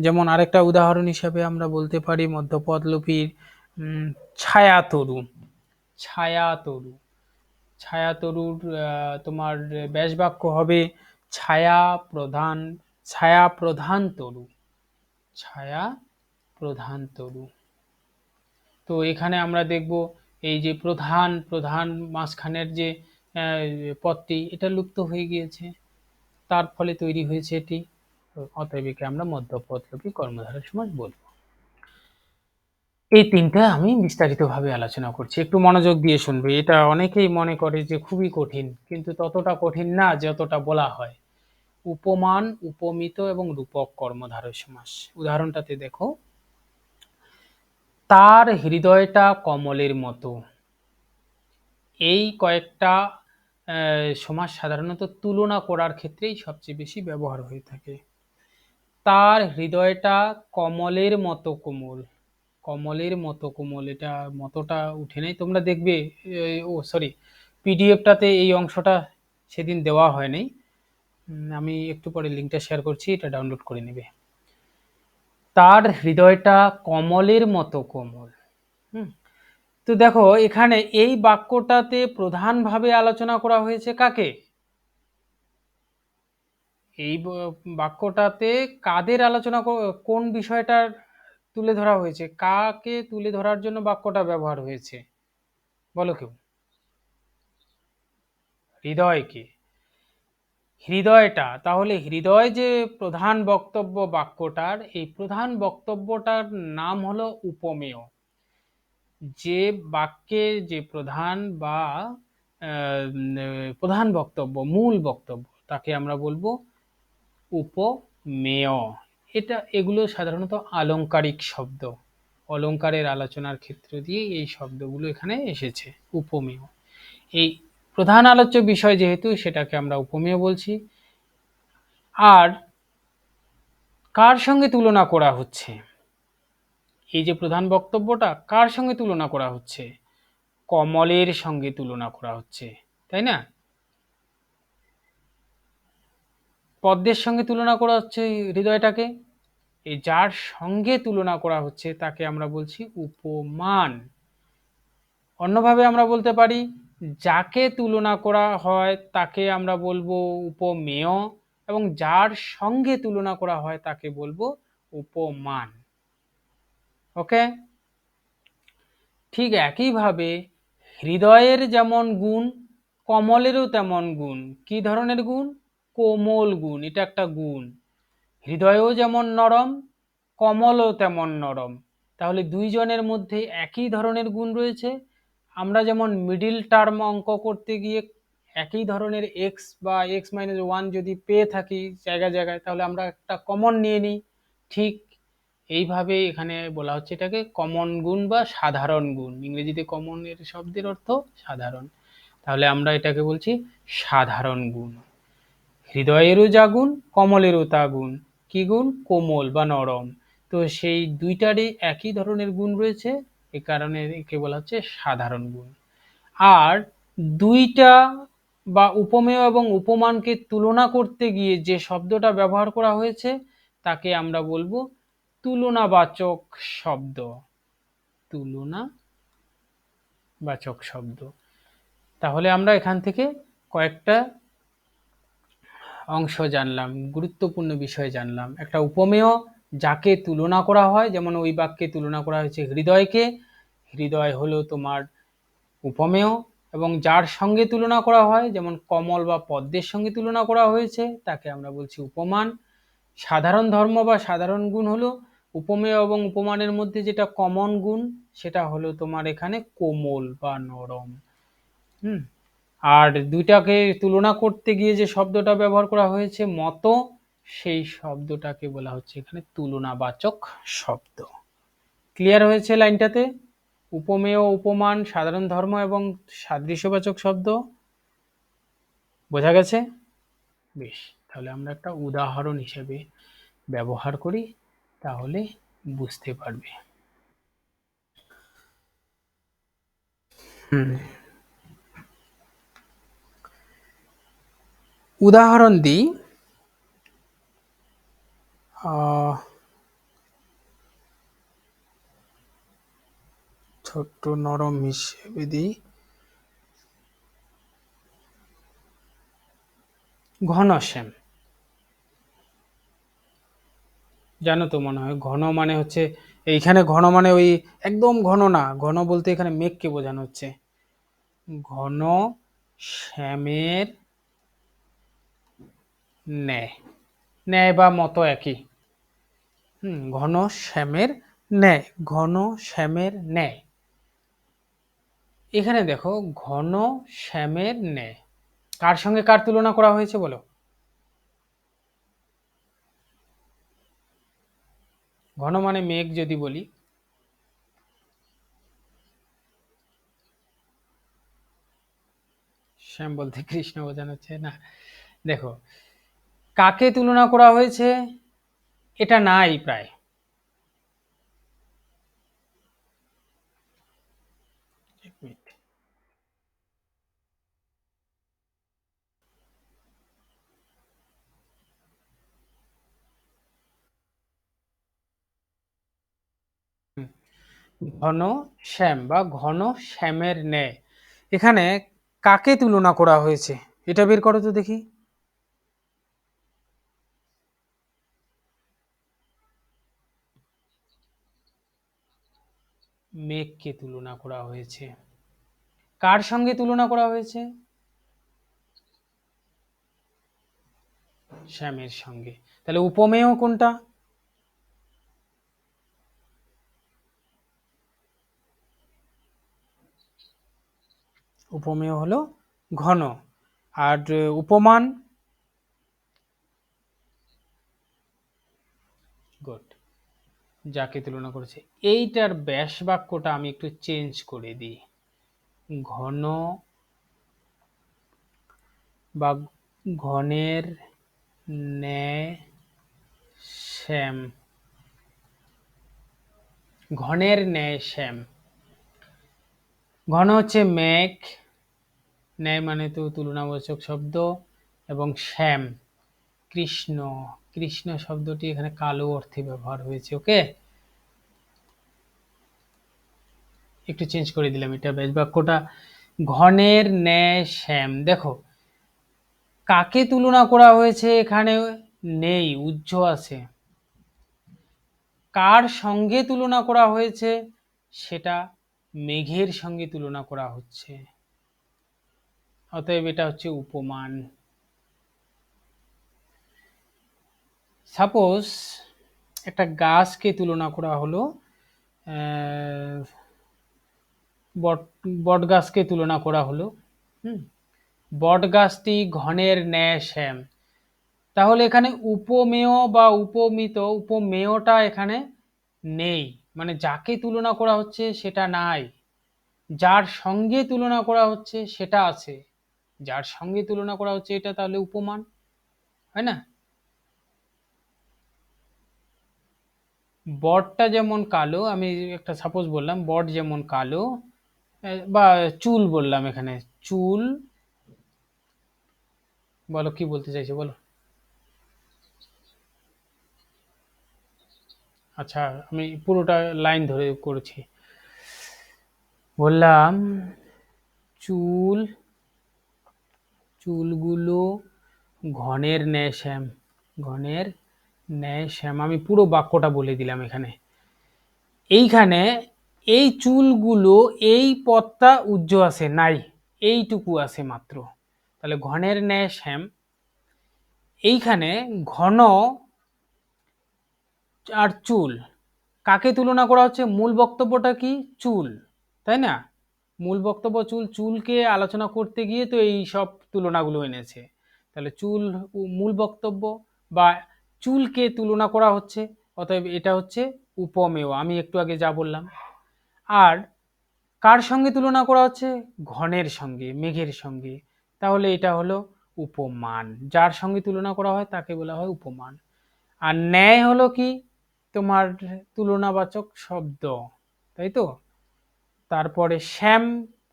যেমন আরেকটা উদাহরণ হিসাবে আমরা বলতে পারি মধ্যপদলোপীর ছায়াতরু, ছায়াতরু, ছায়াতরুর তোমার ব্যাস বাক্য হবে ছায়া প্রধান, ছায়া প্রধান তরু, ছায়া প্রধান তরু। তো এখানে আমরা দেখব এই যে প্রধান, প্রধান মাঝখানের যে পদটি এটা লুপ্ত হয়ে গিয়েছে, তার ফলে তৈরি হয়েছে এটি, অতএব একে আমরা মধ্যপদলোপী কর্মধারয় সমাস বলবো। এই তিনটা আমি বিস্তারিতভাবে আলোচনা করছি, একটু মনোযোগ দিয়ে শুনবে। এটা অনেকেই মনে করে যে খুবই কঠিন, কিন্তু ততটা কঠিন না যতটা বলা হয়। উপমান, উপমিত এবং রূপক কর্মধারয় সমাস। উদাহরণটাতে দেখো, তার হৃদয়টা কমলের মতো। এই কয়েকটা সমাস সাধারণত তুলনা করার ক্ষেত্রেই সবচেয়ে বেশি ব্যবহার হয়ে থাকে। তার হৃদয়টা কমলের মতো কোমল, কমলের মতো কোমল, এটা মতোটা উঠে নেই, তোমরা দেখবে পিডিএফটাতে এই অংশটা সেদিন দেওয়া হয়নি, আমি একটু পরে লিঙ্কটা শেয়ার করছি, এটা ডাউনলোড করে নেবে। তার হৃদয়টা কমলের মতো কোমল। তো দেখো এখানে এই বাক্যটাতে প্রধানভাবে আলোচনা করা হয়েছে কাকে? এই বাক্যটাতে কাদের আলোচনা, কোন বিষয়টা তুলে ধরা হয়েছে, কাকে তুলে ধরার জন্য বাক্যটা ব্যবহার হয়েছে বলো কেউ? হৃদয়কে, হৃদয়টা। তাহলে হৃদয় যে প্রধান বক্তব্য বাক্যটার, এই প্রধান বক্তব্যটার নাম হলো উপমেয়। যে বাক্যে যে প্রধান বা প্রধান বক্তব্য, মূল বক্তব্য, তাকে আমরা বলবো উপমেয়। এগুলো সাধারণত আলংকারিক শব্দ, অলংকারের আলোচনার ক্ষেত্র দিয়ে এই শব্দগুলো এখানে এসেছে, উপমেয়। এই প্রধান আলোচ্য বিষয় যেহেতু, সেটাকে আমরা উপমেয় বলছি। আর কার সঙ্গে তুলনা করা হচ্ছে, এই যে প্রধান বক্তব্যটা কার সঙ্গে তুলনা করা হচ্ছে? কমলের সঙ্গে তুলনা করা হচ্ছে, তাই না? পদ্মের সঙ্গে তুলনা করা হচ্ছে হৃদয়টাকে, এই যার সঙ্গে তুলনা করা হচ্ছে তাকে আমরা বলছি উপমান। অন্যভাবে আমরা বলতে পারি, যাকে তুলনা করা হয় তাকে আমরা বলবো উপমেয়, এবং যার সঙ্গে তুলনা করা হয় তাকে বলবো উপমান। ওকে, ঠিক একইভাবে হৃদয়ের যেমন গুণ, কমলেরও তেমন গুণ। কি ধরনের গুণ? কোমল গুণ, এটা একটা গুণ। হৃদয়ও যেমন নরম, কমলও তেমন নরম। তাহলে দুইজনের মধ্যে একই ধরনের গুণ রয়েছে। আমরা যেমন মিডিল টার্ম অঙ্ক করতে গিয়ে একই ধরনের এক্স বা এক্স মাইনাস ওয়ান যদি পেয়ে থাকি জায়গায় জায়গায়, তাহলে আমরা একটা কমন নিয়ে নিই। ঠিক এইভাবে এখানে বলা হচ্ছে এটাকে কমন গুণ বা সাধারণ গুণ। ইংরেজিতে কমনের শব্দের অর্থ সাধারণ, তাহলে আমরা এটাকে বলছি সাধারণ গুণ। হৃদয়েরও যা গুণ, কমলেরও তা গুণ। কি গুণ? কোমল বা নরম। তো সেই দুইটারই একই ধরনের গুণ রয়েছে, এ কারণে একে বলা হচ্ছে সাধারণ গুণ। আর দুইটা বা উপমেয় এবং উপমানকে তুলনা করতে গিয়ে যে শব্দটা ব্যবহার করা হয়েছে তাকে আমরা বলবো তুলনাবাচক শব্দ। তুলনাবাচক শব্দ। তাহলে আমরা এখান থেকে কয়েকটা অংশ জানলাম, গুরুত্বপূর্ণ বিষয় জানলাম। একটা উপমেয় যাকে তুলনা করা হয়, যেমন ওই বাক্যে তুলনা করা হয়েছে হৃদয়কে, হৃদয় হলো তোমার উপমেয়। এবং যার সঙ্গে তুলনা করা হয়, যেমন কমল বা পদ্মের সঙ্গে তুলনা করা হয়েছে, তাকে আমরা বলছি উপমান। সাধারণ ধর্ম বা সাধারণ গুণ হলো উপমেয় এবং উপমানের মধ্যে যেটা কমন গুণ, সেটা হলো তোমার এখানে কোমল বা নরম। আর দুইটাকে তুলনা করতে গিয়ে যে শব্দটা ব্যবহার করা হয়েছে মতো, সেই শব্দটাকে বলা হচ্ছে এখানে তুলনাবাচক শব্দ। ক্লিয়ার হয়েছে লাইনটাতে? উপমেয়, উপমান, সাধারণ ধর্ম এবং সাদৃশ্যবাচক শব্দ বোঝা গেছে? বেশ, তাহলে আমরা একটা উদাহরণ হিসেবে ব্যবহার করি, তাহলে বুঝতে পারবে। উদাহরণ দিই, ছোট্ট নরম হিসেবে দিই, ঘনশ্যাম। জানো তো মনে হয়, ঘন মানে হচ্ছে এইখানে ঘন মানে ওই একদম ঘন না, ঘন বলতে এখানে মেঘকে বোঝানো হচ্ছে। ঘন শ্যামের ন্যায়, ন্যায় বা মতো একই। ঘন শ্যামের ন্যায়, ঘন শ্যামের ন্যায়। এখানে দেখো ঘন শ্যামের ন্যায়, কার সঙ্গে কার তুলনা করা হয়েছে বলো? ঘন মানে মেঘ যদি বলি, শ্যাম বলতে কৃষ্ণ বোঝানো হচ্ছে না। দেখো কাকে তুলনা করা হয়েছে, এটা নাই প্রায়। এক মিনিট। ঘন শ্যাম বা ঘন শ্যামের ন্যায়, এখানে কাকে তুলনা করা হয়েছে এটা বের করো তো দেখি। মেঘকে তুলনা করা হয়েছে, কার সঙ্গে তুলনা করা হয়েছে? শ্যামের সঙ্গে। তাহলে উপমেয় কোনটা? উপমেয় হলো ঘন। আর উপমান? গুড, যাকে তুলনা করেছে। এইটার ব্যাস বাক্যটা আমি একটু চেঞ্জ করে দিই, ঘন বা ঘনের ন্যায় শ্যাম, ঘনের ন্যায় শ্যাম। ঘন হচ্ছে মেঘ, ন্যায় মানে তো তুলনাবাচক শব্দ, এবং শ্যাম কৃষ্ণ, কৃষ্ণ শব্দটি এখানে কালো অর্থে ব্যবহার হয়েছে। ওকে, একটু চেঞ্জ করে দিলাম এটা ব্যাস বাক্যটা, ঘনের ন্যায় শ্যাম। দেখো কাকে তুলনা করা হয়েছে এখানে নেই, উজ্জ আছে। কার সঙ্গে তুলনা করা হয়েছে, সেটা মেঘের সঙ্গে তুলনা করা হচ্ছে, অতএব এটা হচ্ছে উপমান। সাপোজ একটা গাছকে তুলনা করা হলো, বট গাছকে তুলনা করা হলো। বট গাছটি ঘনের ন্যায় শ্যাম, তাহলে এখানে উপমেয় বা উপমিত, উপমেয়টা এখানে নেই, মানে যাকে তুলনা করা হচ্ছে সেটা নাই, যার সঙ্গে তুলনা করা হচ্ছে সেটা আছে। যার সঙ্গে তুলনা করা হচ্ছে এটা তাহলে উপমান, হয় না? বটটা যেমন কালো, আমি একটা সাপোজ বললাম বট যেমন কালো, বা চুল বললাম এখানে, চুল, বলো কি বলতে চাইছো বলো। আচ্ছা, আমি পুরোটা লাইন ধরে করেছি। বললাম চুল, চুলগুলো ঘনের ন্যায় শ্যাম, ঘনের ন্যায় শ্যাম, আমি পুরো বাক্যটা বলে দিলাম এখানে। এইখানে এই চুলগুলো, এই পদটা উজ্জ্ব আছে নাই, এইটুকু আছে মাত্র। তাহলে ঘনের ন্যায় শ্যাম, এইখানে ঘন আর চুল কাকে তুলনা করা হচ্ছে? মূল বক্তব্যটা কি? চুল, তাই না? মূল বক্তব্য চুল, চুলকে আলোচনা করতে গিয়ে তো এই সব তুলনাগুলো এনেছে। তাহলে চুল মূল বক্তব্য, বা চুলকে তুলনা করা হচ্ছে, অতএব এটা হচ্ছে উপমেয়, আমি একটু আগে যা বললাম। আর কার সঙ্গে তুলনা করা হচ্ছে? ঘনের সঙ্গে, মেঘের সঙ্গে, তাহলে এটা হলো উপমান। যার সঙ্গে তুলনা করা হয় তাকে বলা হয় উপমান। আর ন্যায় হলো কি? তোমার তুলনাবাচক শব্দ, তাই তো। তারপরে শ্যাম,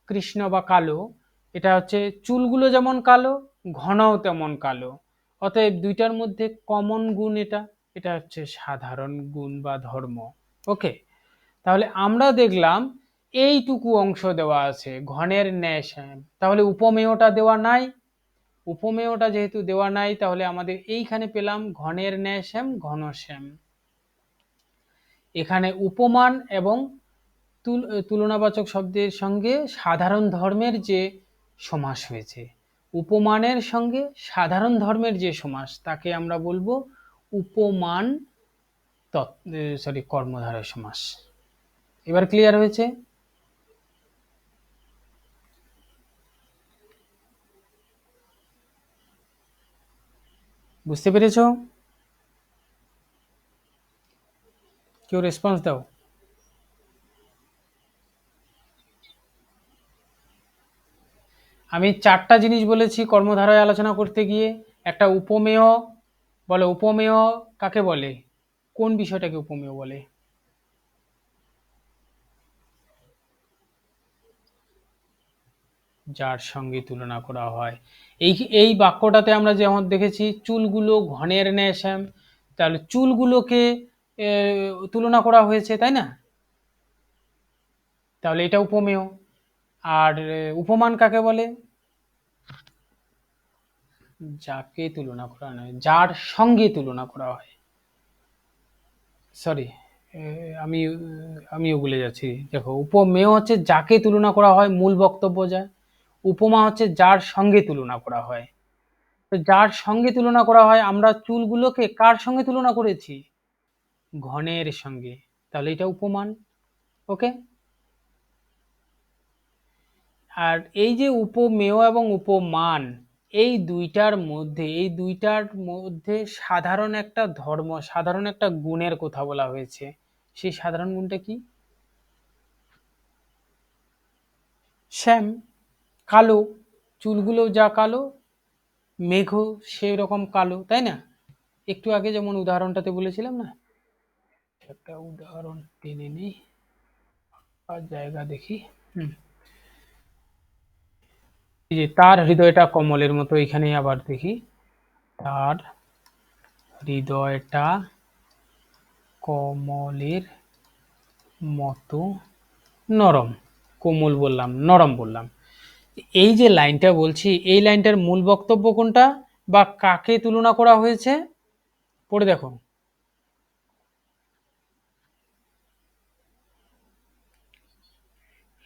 কৃষ্ণ বা কালো, এটা হচ্ছে চুলগুলো যেমন কালো, ঘনও তেমন কালো, অতএব দুইটার মধ্যে কমন গুণ এটা, এটা হচ্ছে সাধারণ গুণ বা ধর্ম। ওকে, তাহলে আমরা দেখলাম এইটুকু অংশ দেওয়া আছে ঘনের ন্যায় শ্যাম, তাহলে উপমেয়টা দেওয়া নাই। উপমেয়টা যেহেতু দেওয়া নাই, তাহলে আমাদের এইখানে পেলাম ঘনের ন্যায় শ্যাম, ঘনশ্যাম। এখানে উপমান এবং তুলনাবাচক শব্দের সঙ্গে সাধারণ ধর্মের যে সমাস হয়েছে, উপমানের সঙ্গে সাধারণ ধর্মের যে সমাস, তাকে আমরা বলবো উপমান কর্মধারয় সমাস। এবার ক্লিয়ার হয়েছে? বুঝতে পেরেছো? কেউ রেসপন্স দাও। আমি চারটা জিনিস বলেছি কর্মধারায় আলোচনা করতে গিয়ে। একটা উপমেয়, বলে উপমেয় কাকে বলে, কোন বিষয়টাকে উপমেয় বলে? যার সঙ্গে তুলনা করা হয়। এই এই বাক্যটাতে আমরা যেমন দেখেছি চুলগুলো ঘনের ন্যায় শ্যাম, তাহলে চুলগুলোকে তুলনা করা হয়েছে, তাই না? তাহলে এটা উপমেয়। আর উপমান কাকে বলে? যাকে তুলনা করা নয়, যার সঙ্গে তুলনা করা হয়। সরি, আমি আমিও ভুলে যাচ্ছি। দেখো, উপমেয় হচ্ছে যাকে তুলনা করা হয়, মূল বক্তব্য যা। উপমা হচ্ছে যার সঙ্গে তুলনা করা হয়। তো যার সঙ্গে তুলনা করা হয়, আমরা চুলগুলোকে কার সঙ্গে তুলনা করেছি? ঘনের সঙ্গে, তাহলে এটা উপমান। ওকে। আর এই যে উপমেয় এবং উপমান, এই দুইটার মধ্যে সাধারণ একটা ধর্ম, সাধারণ একটা গুণের কথা বলা হয়েছে। সেই সাধারণ গুণটা কি? শ্যাম, কালো, চুলগুলো যা কালো, মেঘও সেই রকম কালো, তাই না? একটু আগে যেমন উদাহরণটাতে বলেছিলাম না, একটা উদাহরণ টেনে নিই আর জায়গা দেখি। হুম, এই যে তার হৃদয়টা কমলের মতো, এখানে আবার দেখি, তার হৃদয়টা কমলের মতো নরম, কোমল বললাম, নরম বললাম। এই যে লাইনটা বলছি, এই লাইনটার মূল বক্তব্য কোনটা, বা কাকে তুলনা করা হয়েছে? পড়ে দেখো।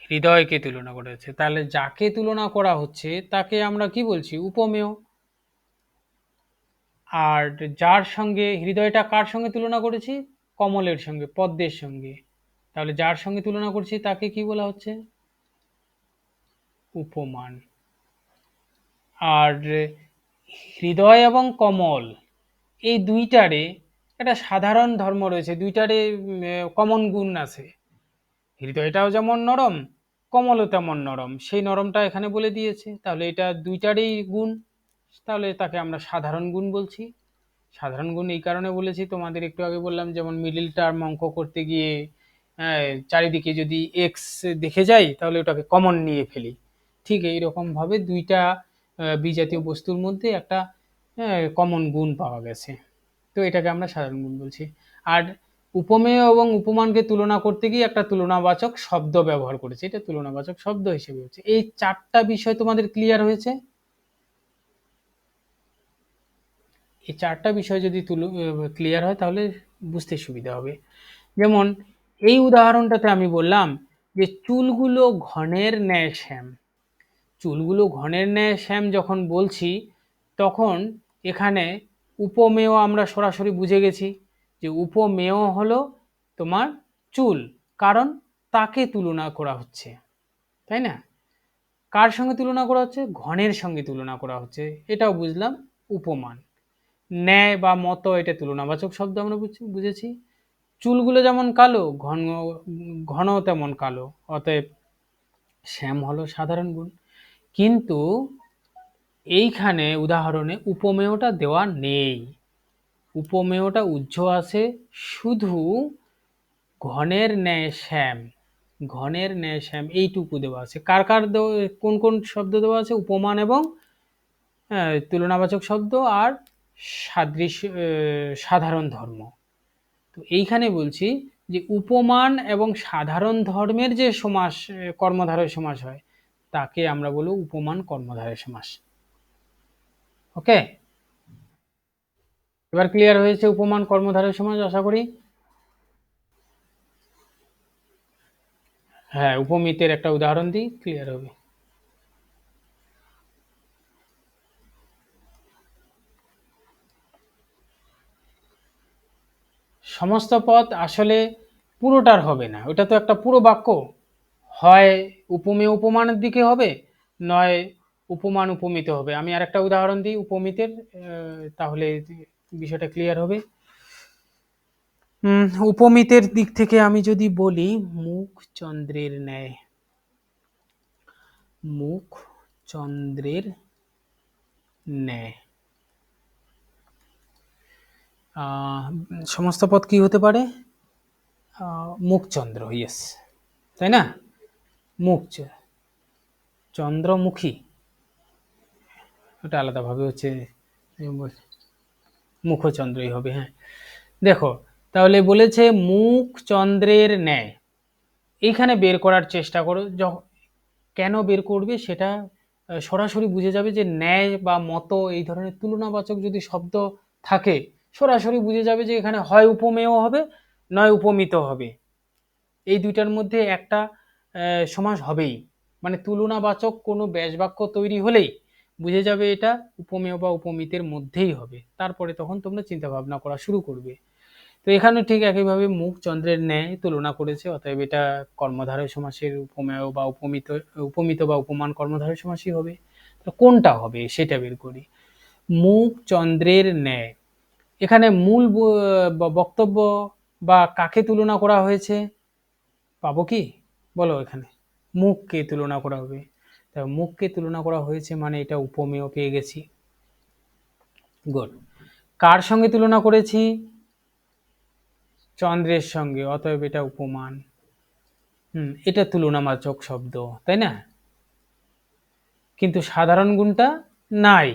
হৃদয়কে তুলনা করা হচ্ছে, তাহলে যাকে তুলনা করা হচ্ছে তাকে আমরা কি বলছি? উপমেয়। আর যার সঙ্গে হৃদয়টা কার সঙ্গে তুলনা করেছি? কমলের সঙ্গে, পদ্মের সঙ্গে। তাহলে যার সঙ্গে তুলনা করছি তাকে কি বলা হচ্ছে? উপমান। আর হৃদয় এবং কমল, এই দুইটারে একটা সাধারণ ধর্ম রয়েছে, দুইটারে কমন গুণ আছে। হৃদয়টাও যেমন নরম, কমলও তেমন নরম, সেই নরমটা এখানে বলে দিয়েছে। তাহলে এটা দুইটারই গুণ, তাহলে তাকে আমরা সাধারণ গুণ বলছি। সাধারণ গুণ এই কারণে বলেছি, তোমাদের একটু আগে বললাম যেমন মিডিল টার্ম অঙ্ক করতে গিয়ে চারিদিকে যদি এক্স দেখে যাই তাহলে ওটাকে কমন নিয়ে ফেলি, ঠিক এইরকম ভাবে দুইটা বিজাতীয় বস্তুর মধ্যে একটা কমন গুণ পাওয়া গেছে, তো এটাকে আমরা সাধারণ গুণ বলছি। আর উপমেয় এবং উপমানকে তুলনা করতে গিয়ে একটা তুলনাবাচক শব্দ ব্যবহার করেছে, এটা তুলনাবাচক শব্দ হিসেবে হচ্ছে। এই চারটা বিষয় তোমাদের ক্লিয়ার হয়েছে? এই চারটা বিষয় যদি ক্লিয়ার হয় তাহলে বুঝতে সুবিধা হবে। যেমন এই উদাহরণটাতে আমি বললাম যে চুলগুলো ঘনের ন্যায় শ্যাম। চুলগুলো ঘনের ন্যায় শ্যাম যখন বলছি তখন এখানে উপমেয় আমরা সরাসরি বুঝে গেছি যে উপমেয় হলো তোমার চুল, কারণ তাকে তুলনা করা হচ্ছে, তাই না? কার সঙ্গে তুলনা করা হচ্ছে? ঘনের সঙ্গে তুলনা করা হচ্ছে, এটাও বুঝলাম উপমান। ন্যায় বা মতো এটা তুলনাবাচক শব্দ আমরা বুঝেছি। চুলগুলো যেমন কালো, ঘন ঘন তেমন কালো, অতএব শ্যাম হলো সাধারণ গুণ। কিন্তু এইখানে উদাহরণে উপমেয়টা দেওয়া নেই, উপমেয়টা উহ্য আছে শুধু ঘনের ন্যায় শ্যাম, ঘনের ন্যায় শ্যাম এইটুকু দেওয়া আছে। কার কার কোন কোন শব্দ দেওয়া আছে? উপমান এবং তুলনাবাচক শব্দ আর সাদৃশ্য সাধারণ ধর্ম। তো এইখানে বলছি যে উপমান এবং সাধারণ ধর্মের যে সমাস কর্মধারয় সমাস হয় তাকে আমরা বলবো উপমান কর্মধারয় সমাস। ওকে, এবার ক্লিয়ার হয়েছে উপমান কর্মধারয় সমাস আশা করি। হ্যাঁ, উপমিতের একটা উদাহরণ দিই, ক্লিয়ার হবে। সমস্ত পদ আসলে পুরোটার হবে না, ওটা তো একটা পুরো বাক্য, হয় উপমেয় উপমানের দিকে হবে, নয় উপমান উপমিত হবে। আমি আর একটা উদাহরণ দিই উপমিতের, তাহলে বিষয়টা ক্লিয়ার হবে। উপমিতের দিক থেকে আমি যদি বলি মুখ চন্দ্রের ন্যায়, মুখ চন্দ্রের ন্যায়, সমস্ত পদ কি হতে পারে? মুখচন্দ্র, ইয়েস, তাই না? মুখ চন্দ্রমুখী, ওটা আলাদাভাবে হচ্ছে, মুখচন্দ্রই হবে। হ্যাঁ, দেখো তাহলে বলেছে মুখ চন্দ্রের ন্যায়, এইখানে বের করার চেষ্টা করো। কেন বের করবে সেটা সরাসরি বুঝে যাবে যে ন্যায় বা মতো এই ধরনের তুলনাবাচক যদি শব্দ থাকে সরাসরি বুঝে যাবে যে এখানে হয় উপমেয় হবে নয় উপমিত হবে, এই দুইটার মধ্যে একটা সমাস হবেই। মানে তুলনাবাচক কোনো ব্যাসবাক্য তৈরি হলেই বুঝে যাবে এটা উপমেয় বা উপমিতের মধ্যেই হবে, তারপরে তখন তোমরা চিন্তা ভাবনা করা শুরু করবে। তো এখানে ঠিক একইভাবে মুখ চন্দ্রের ন্যায় তুলনা করেছে, অতএব এটা কর্মধারয় সমাসের উপমেয় বা উপমিত, উপমিত বা উপমান কর্মধারয় সমাসই হবে। তো কোনটা হবে সেটা বের করি। মুখ চন্দ্রের ন্যায়, এখানে মূল বক্তব্য বা কাকে তুলনা করা হয়েছে পাবো কি? বলো, এখানে মুখকে তুলনা করা হবে, তা মুখকে তুলনা করা হয়েছে মানে এটা উপমেয় পেয়ে গেছি। গুড। কার সঙ্গে তুলনা করেছি? চন্দ্রের সঙ্গে, অতএব এটা উপমান। এটা তুলনাবাচক শব্দ, তাই না? কিন্তু সাধারণ গুণটা নাই,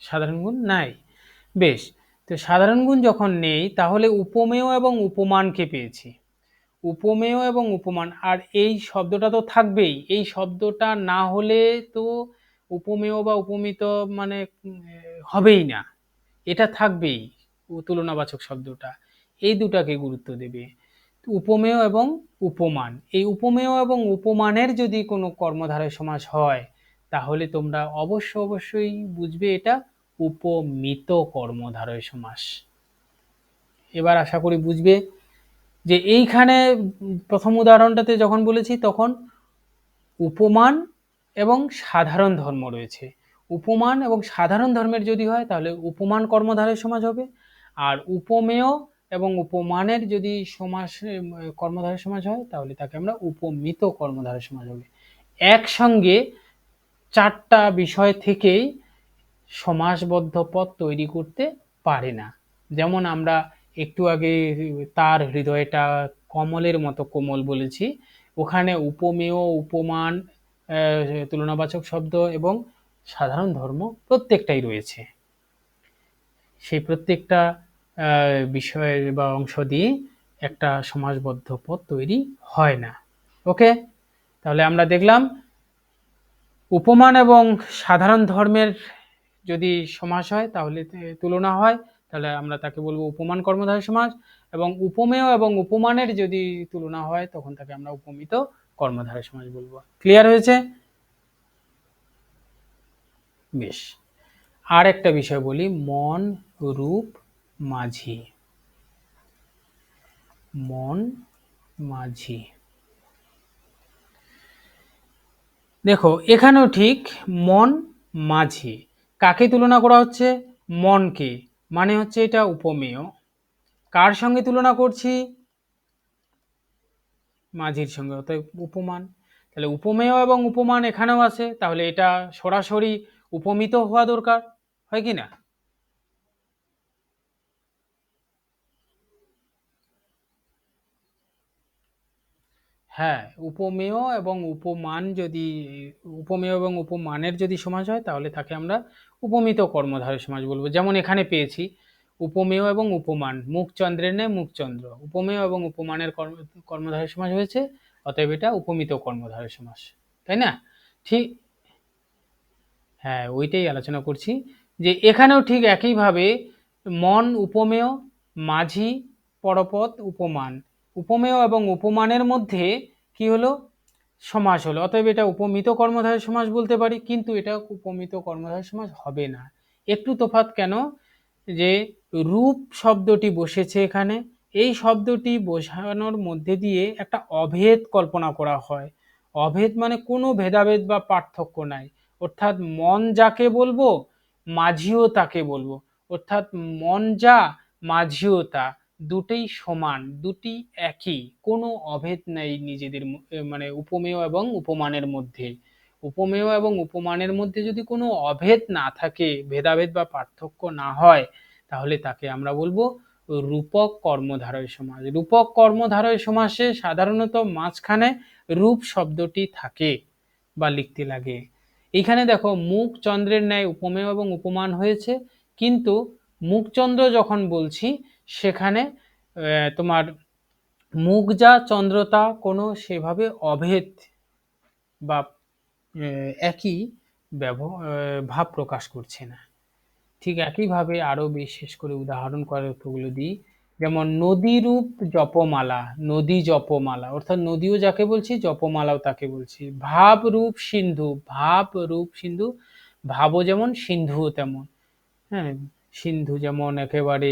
সাধারণ গুণ নাই। বেশ, তো সাধারণ গুণ যখন নেই তাহলে উপমেয় এবং উপমানকে পেয়েছি, উপমেয় এবং উপমান। আর এই শব্দটা তো থাকবেই, এই শব্দটা না হলে তো উপমেয় বা উপমিত মানে হবেই না, এটা থাকবেই তুলনাবাচক শব্দটা, এই দুটাকে গুরুত্ব দেবে। উপমেয় এবং উপমান, এই উপমেয় এবং উপমানের যদি কোনো কর্মধারয় সমাস হয় তাহলে তোমরা অবশ্যই বুঝবে এটা উপমিত কর্মধারয় সমাস। এবার আশা করি বুঝবে যে এইখানে প্রথম উদাহরণটাতে যখন বলেছি তখন উপমান এবং সাধারণ ধর্ম রয়েছে, উপমান এবং সাধারণ ধর্মের যদি হয় তাহলে উপমান কর্মধারয় সমাস হবে, আর উপমেয় এবং উপমানের যদি সমাস কর্মধারয় সমাস হয় তাহলে তাকে আমরা উপমিত কর্মধারয় সমাস হবে। একসঙ্গে চারটা বিষয় থেকেই সমাসবদ্ধ পদ তৈরি করতে পারে না। যেমন আমরা একটু আগে তার হৃদয়টা কমলের মতো কোমল বলেছি, ওখানে উপমেয়, উপমান, তুলনাবাচক শব্দ এবং সাধারণ ধর্ম প্রত্যেকটাই রয়েছে। সেই প্রত্যেকটা বিষয়ের বা অংশ দিয়ে একটা সমাসবদ্ধ পদ তৈরি হয় না। ওকে, তাহলে আমরা দেখলাম উপমান এবং সাধারণ ধর্মের যদি সমাস হয় তাহলে তুলনা হয়, তাহলে আমরা তাকে বলবো উপমান কর্মধারী সমাস, এবং উপমেয় এবং উপমানের যদি তুলনা হয় তখন তাকে আমরা উপমিত কর্মধারী সমাস বলবো। ক্লিয়ার হয়েছে? বেশ, আর একটা বিষয় বলি, মন, রূপ, মাঝি। মন, মাঝি, দেখো এখানেও ঠিক মন, মাঝি, কাকে তুলনা করা হচ্ছে? মনকে, মানে হচ্ছে এটা উপমেয়। কার সঙ্গে তুলনা করছি? মাঝির সঙ্গে, অতএব উপমান। তাহলে উপমেয় এবং উপমান এখানেও আছে, তাহলে এটা সরাসরি উপমিত হওয়া দরকার, হয় কি না? হ্যাঁ, উপমেয় এবং উপমান যদি, উপমেয় এবং উপমানের যদি সমাস হয় তাহলে তাকে আমরা উপমিত কর্মধারয় সমাস বলবো। যেমন এখানে পেয়েছি উপমেয় এবং উপমান, মুখচন্দ্রের ন্যায় মুখচন্দ্র, উপমেয় এবং উপমানের কর্মধারয় সমাস হয়েছে, অতএব এটা উপমিত কর্মধারয় সমাস, তাই না? ঠিক, হ্যাঁ ওইটাই আলোচনা করছি, যে এখানেও ঠিক একইভাবে মন উপমেয়, মাঝি পরপদ উপমান, উপমেয় এবং উপমানের মধ্যে কি হলো? সমাস হলো, অতএব এটা উপমিত কর্মধারয় সমাস বলতে পারি, কিন্তু এটা উপমিত কর্মধারয় সমাস হবে না। একটু তফাৎ কেন? যে রূপ শব্দটি বসেছে এখানে, এই শব্দটি বোঝানোর মধ্যে দিয়ে একটা অভেদ কল্পনা করা হয়। অভেদ মানে কোনো ভেদাভেদ বা পার্থক্য নাই, অর্থাৎ মন যাকে বলবো মাঝিও তাকে বলবো, অর্থাৎ মন যা মাঝিও তা, দুটোই সমান, দুটি একই, কোনো অভেদ নাই নিজেদের মানে উপমেয় এবং উপমানের মধ্যে। উপমেয় এবং উপমানের মধ্যে যদি কোনো অভেদ না থাকে, ভেদাভেদ বা পার্থক্য না হয়, তাহলে তাকে আমরা বলবো রূপক কর্মধারয় সমাস। রূপক কর্মধারয় সমাসে সাধারণত মাঝখানে রূপ শব্দটি থাকে বা লিখতে লাগে। এখানে দেখো মুখ চন্দ্রের ন্যায় উপমেয় এবং উপমান হয়েছে, কিন্তু মুখচন্দ্র যখন বলছি সেখানে তোমার মুখ যা চন্দ্রতা কোনো সেভাবে অভেদ বা একই ভাব প্রকাশ করছে না। ঠিক একইভাবে আরো বিশেষ করে উদাহরণ করে অর্থগুলো দিই, যেমন নদী রূপ জপমালা, নদী জপমালা, অর্থাৎ নদীও যাকে বলছি জপমালাও তাকে বলছি। ভাব রূপ সিন্ধু, ভাব রূপ সিন্ধু, ভাবও যেমন সিন্ধুও তেমন। হ্যাঁ, সিন্ধু যেমন একেবারে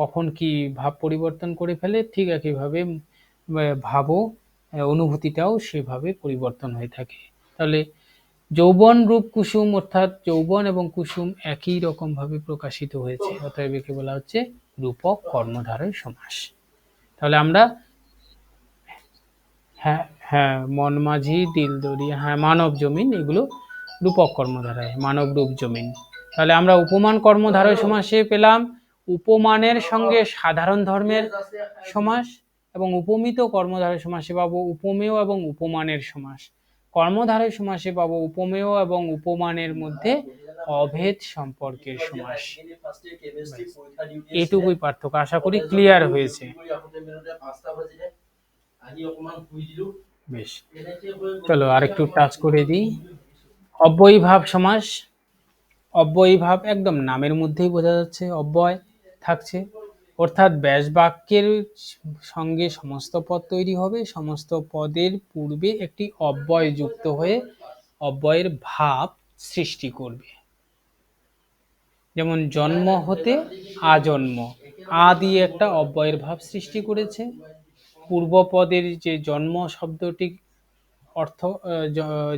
কখন কি ভাব পরিবর্তন করে ফেলে, ঠিক একইভাবে ভাবও অনুভূতিটাও সেভাবে পরিবর্তন হয়ে থাকে। তাহলে যৌবন রূপ কুসুম, অর্থাৎ যৌবন এবং কুসুম একই রকম ভাবে প্রকাশিত হয়েছে, অতএব একে বলা হচ্ছে রূপক কর্মধারয় সমাস। তাহলে আমরা, হ্যাঁ হ্যাঁ, মন মাঝি, দিল দরিয়া, হ্যাঁ মানব জমিন, এগুলো রূপক কর্মধারয়, মানব রূপ জমিন। তাহলে আমরা উপমান কর্মধারয় সমাসে পেলাম উপমানের সঙ্গে সাধারণ ধর্মের সমাস, এবং উপমিত কর্মধারয় সমাসে পাবো উপমেয় এবং উপমানের সমাস। কর্মধারয় সমাসে পাবো উপমেয় এবং উপমানের মধ্যে অভেদ সম্পর্কের সমাস। এইটুকুই পার্থক্য, আশা করি ক্লিয়ার হয়েছে। বেশ, চলো আরেকটু টাচ করে দিই। অব্যয়ীভাব সমাস। অব্যয়ীভাব একদম নামের মধ্যেই বোঝা যাচ্ছে, অব্যয় থাকছে, অর্থাৎ ব্যাস বাক্যের সঙ্গে সমস্ত পদ তৈরি হবে, সমস্ত পদের পূর্বে একটি অব্যয় যুক্ত হয়ে অব্যয়ের ভাব সৃষ্টি করবে। যেমন জন্ম হতে আজন্ম, আ দিয়ে একটা অব্যয়ের ভাব সৃষ্টি করেছে, পূর্বপদের যে জন্ম শব্দটি অর্থ,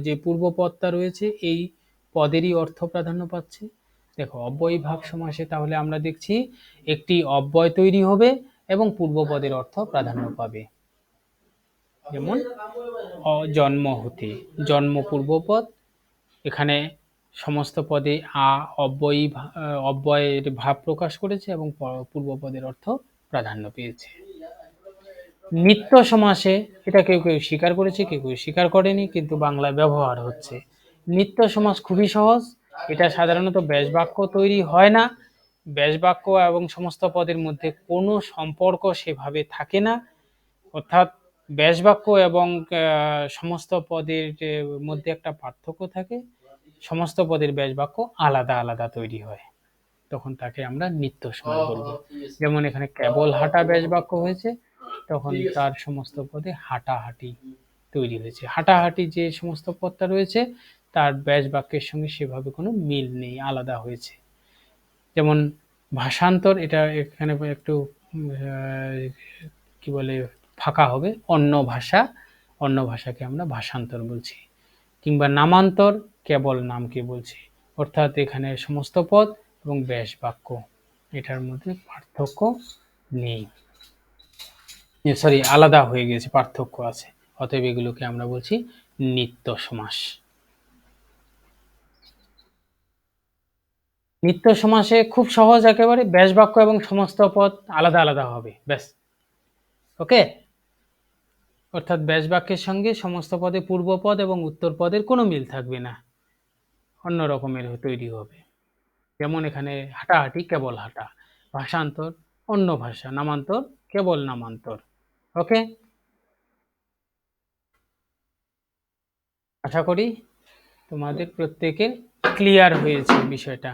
যে পূর্বপদটা রয়েছে এই পদেরই অর্থ প্রাধান্য পাচ্ছে। দেখো অব্যয়ীভাব সমাসে তাহলে আমরা দেখছি একটি অব্যয় তৈরি হবে এবং পূর্বপদের অর্থ প্রাধান্য পাবে। যেমন জন্ম হতে, জন্ম পূর্বপদ, এখানে সমস্ত পদে আ অব্যয়ের ভাব প্রকাশ করেছে এবং পূর্বপদের অর্থ প্রাধান্য পেয়েছে। নিত্য সমাসে এটা কেউ কেউ স্বীকার করেছে, কেউ কেউ স্বীকার করেনি, কিন্তু বাংলায় ব্যবহার হচ্ছে। নিত্য সমাস খুবই সহজ। এটা সাধারণত ব্যাস বাক্য তৈরি হয় না। ব্যাস বাক্য এবং সমস্ত পদের মধ্যে কোনো সম্পর্ক সেভাবে থাকে না। অর্থাৎ ব্যাস বাক্য এবং সমস্ত পদের মধ্যে একটা পার্থক্য থাকে। সমস্ত পদের ব্যাস বাক্য আলাদা আলাদা তৈরি হয়, তখন তাকে আমরা নিত্য সমাস বলবো। যেমন এখানে কেবল হাঁটা ব্যাস বাক্য হয়েছে, তখন তার সমস্ত পদে হাঁটাহাঁটি তৈরি হয়েছে। হাঁটাহাঁটি যে সমস্ত পদটা রয়েছে তার ব্যাস বাক্যের সঙ্গে সেভাবে কোনো মিল নেই, আলাদা হয়েছে। যেমন ভাষান্তর, এটা এখানে একটু কি বলে ফাঁকা হবে, অন্য ভাষা, অন্য ভাষাকে আমরা ভাষান্তর বলছি। কিংবা নামান্তর, কেবল নামকে বলছি। অর্থাৎ এখানে সমস্ত পদ এবং ব্যাস বাক্য এটার মধ্যে পার্থক্য নেই, সরি আলাদা হয়ে গেছে, পার্থক্য আছে। অতএব এগুলোকে আমরা বলছি নিত্য সমাস। নিত্য সমাসে খুব সহজ, একেবারে ব্যাস বাক্য এবং সমস্ত পদ আলাদা আলাদা হবে, ব্যাস। ওকে, অর্থাৎ ব্যাস বাক্যের সঙ্গে সমস্ত পদে পূর্বপদ এবং উত্তর পদের কোনো মিল থাকবে না, অন্য রকমের তৈরি হবে। যেমন এখানে হাঁটাহাঁটি কেবল হাঁটা, ভাষান্তর অন্য ভাষা, নামান্তর কেবল নামান্তর। ওকে, আশা করি তোমাদের প্রত্যেকের ক্লিয়ার হয়েছে বিষয়টা।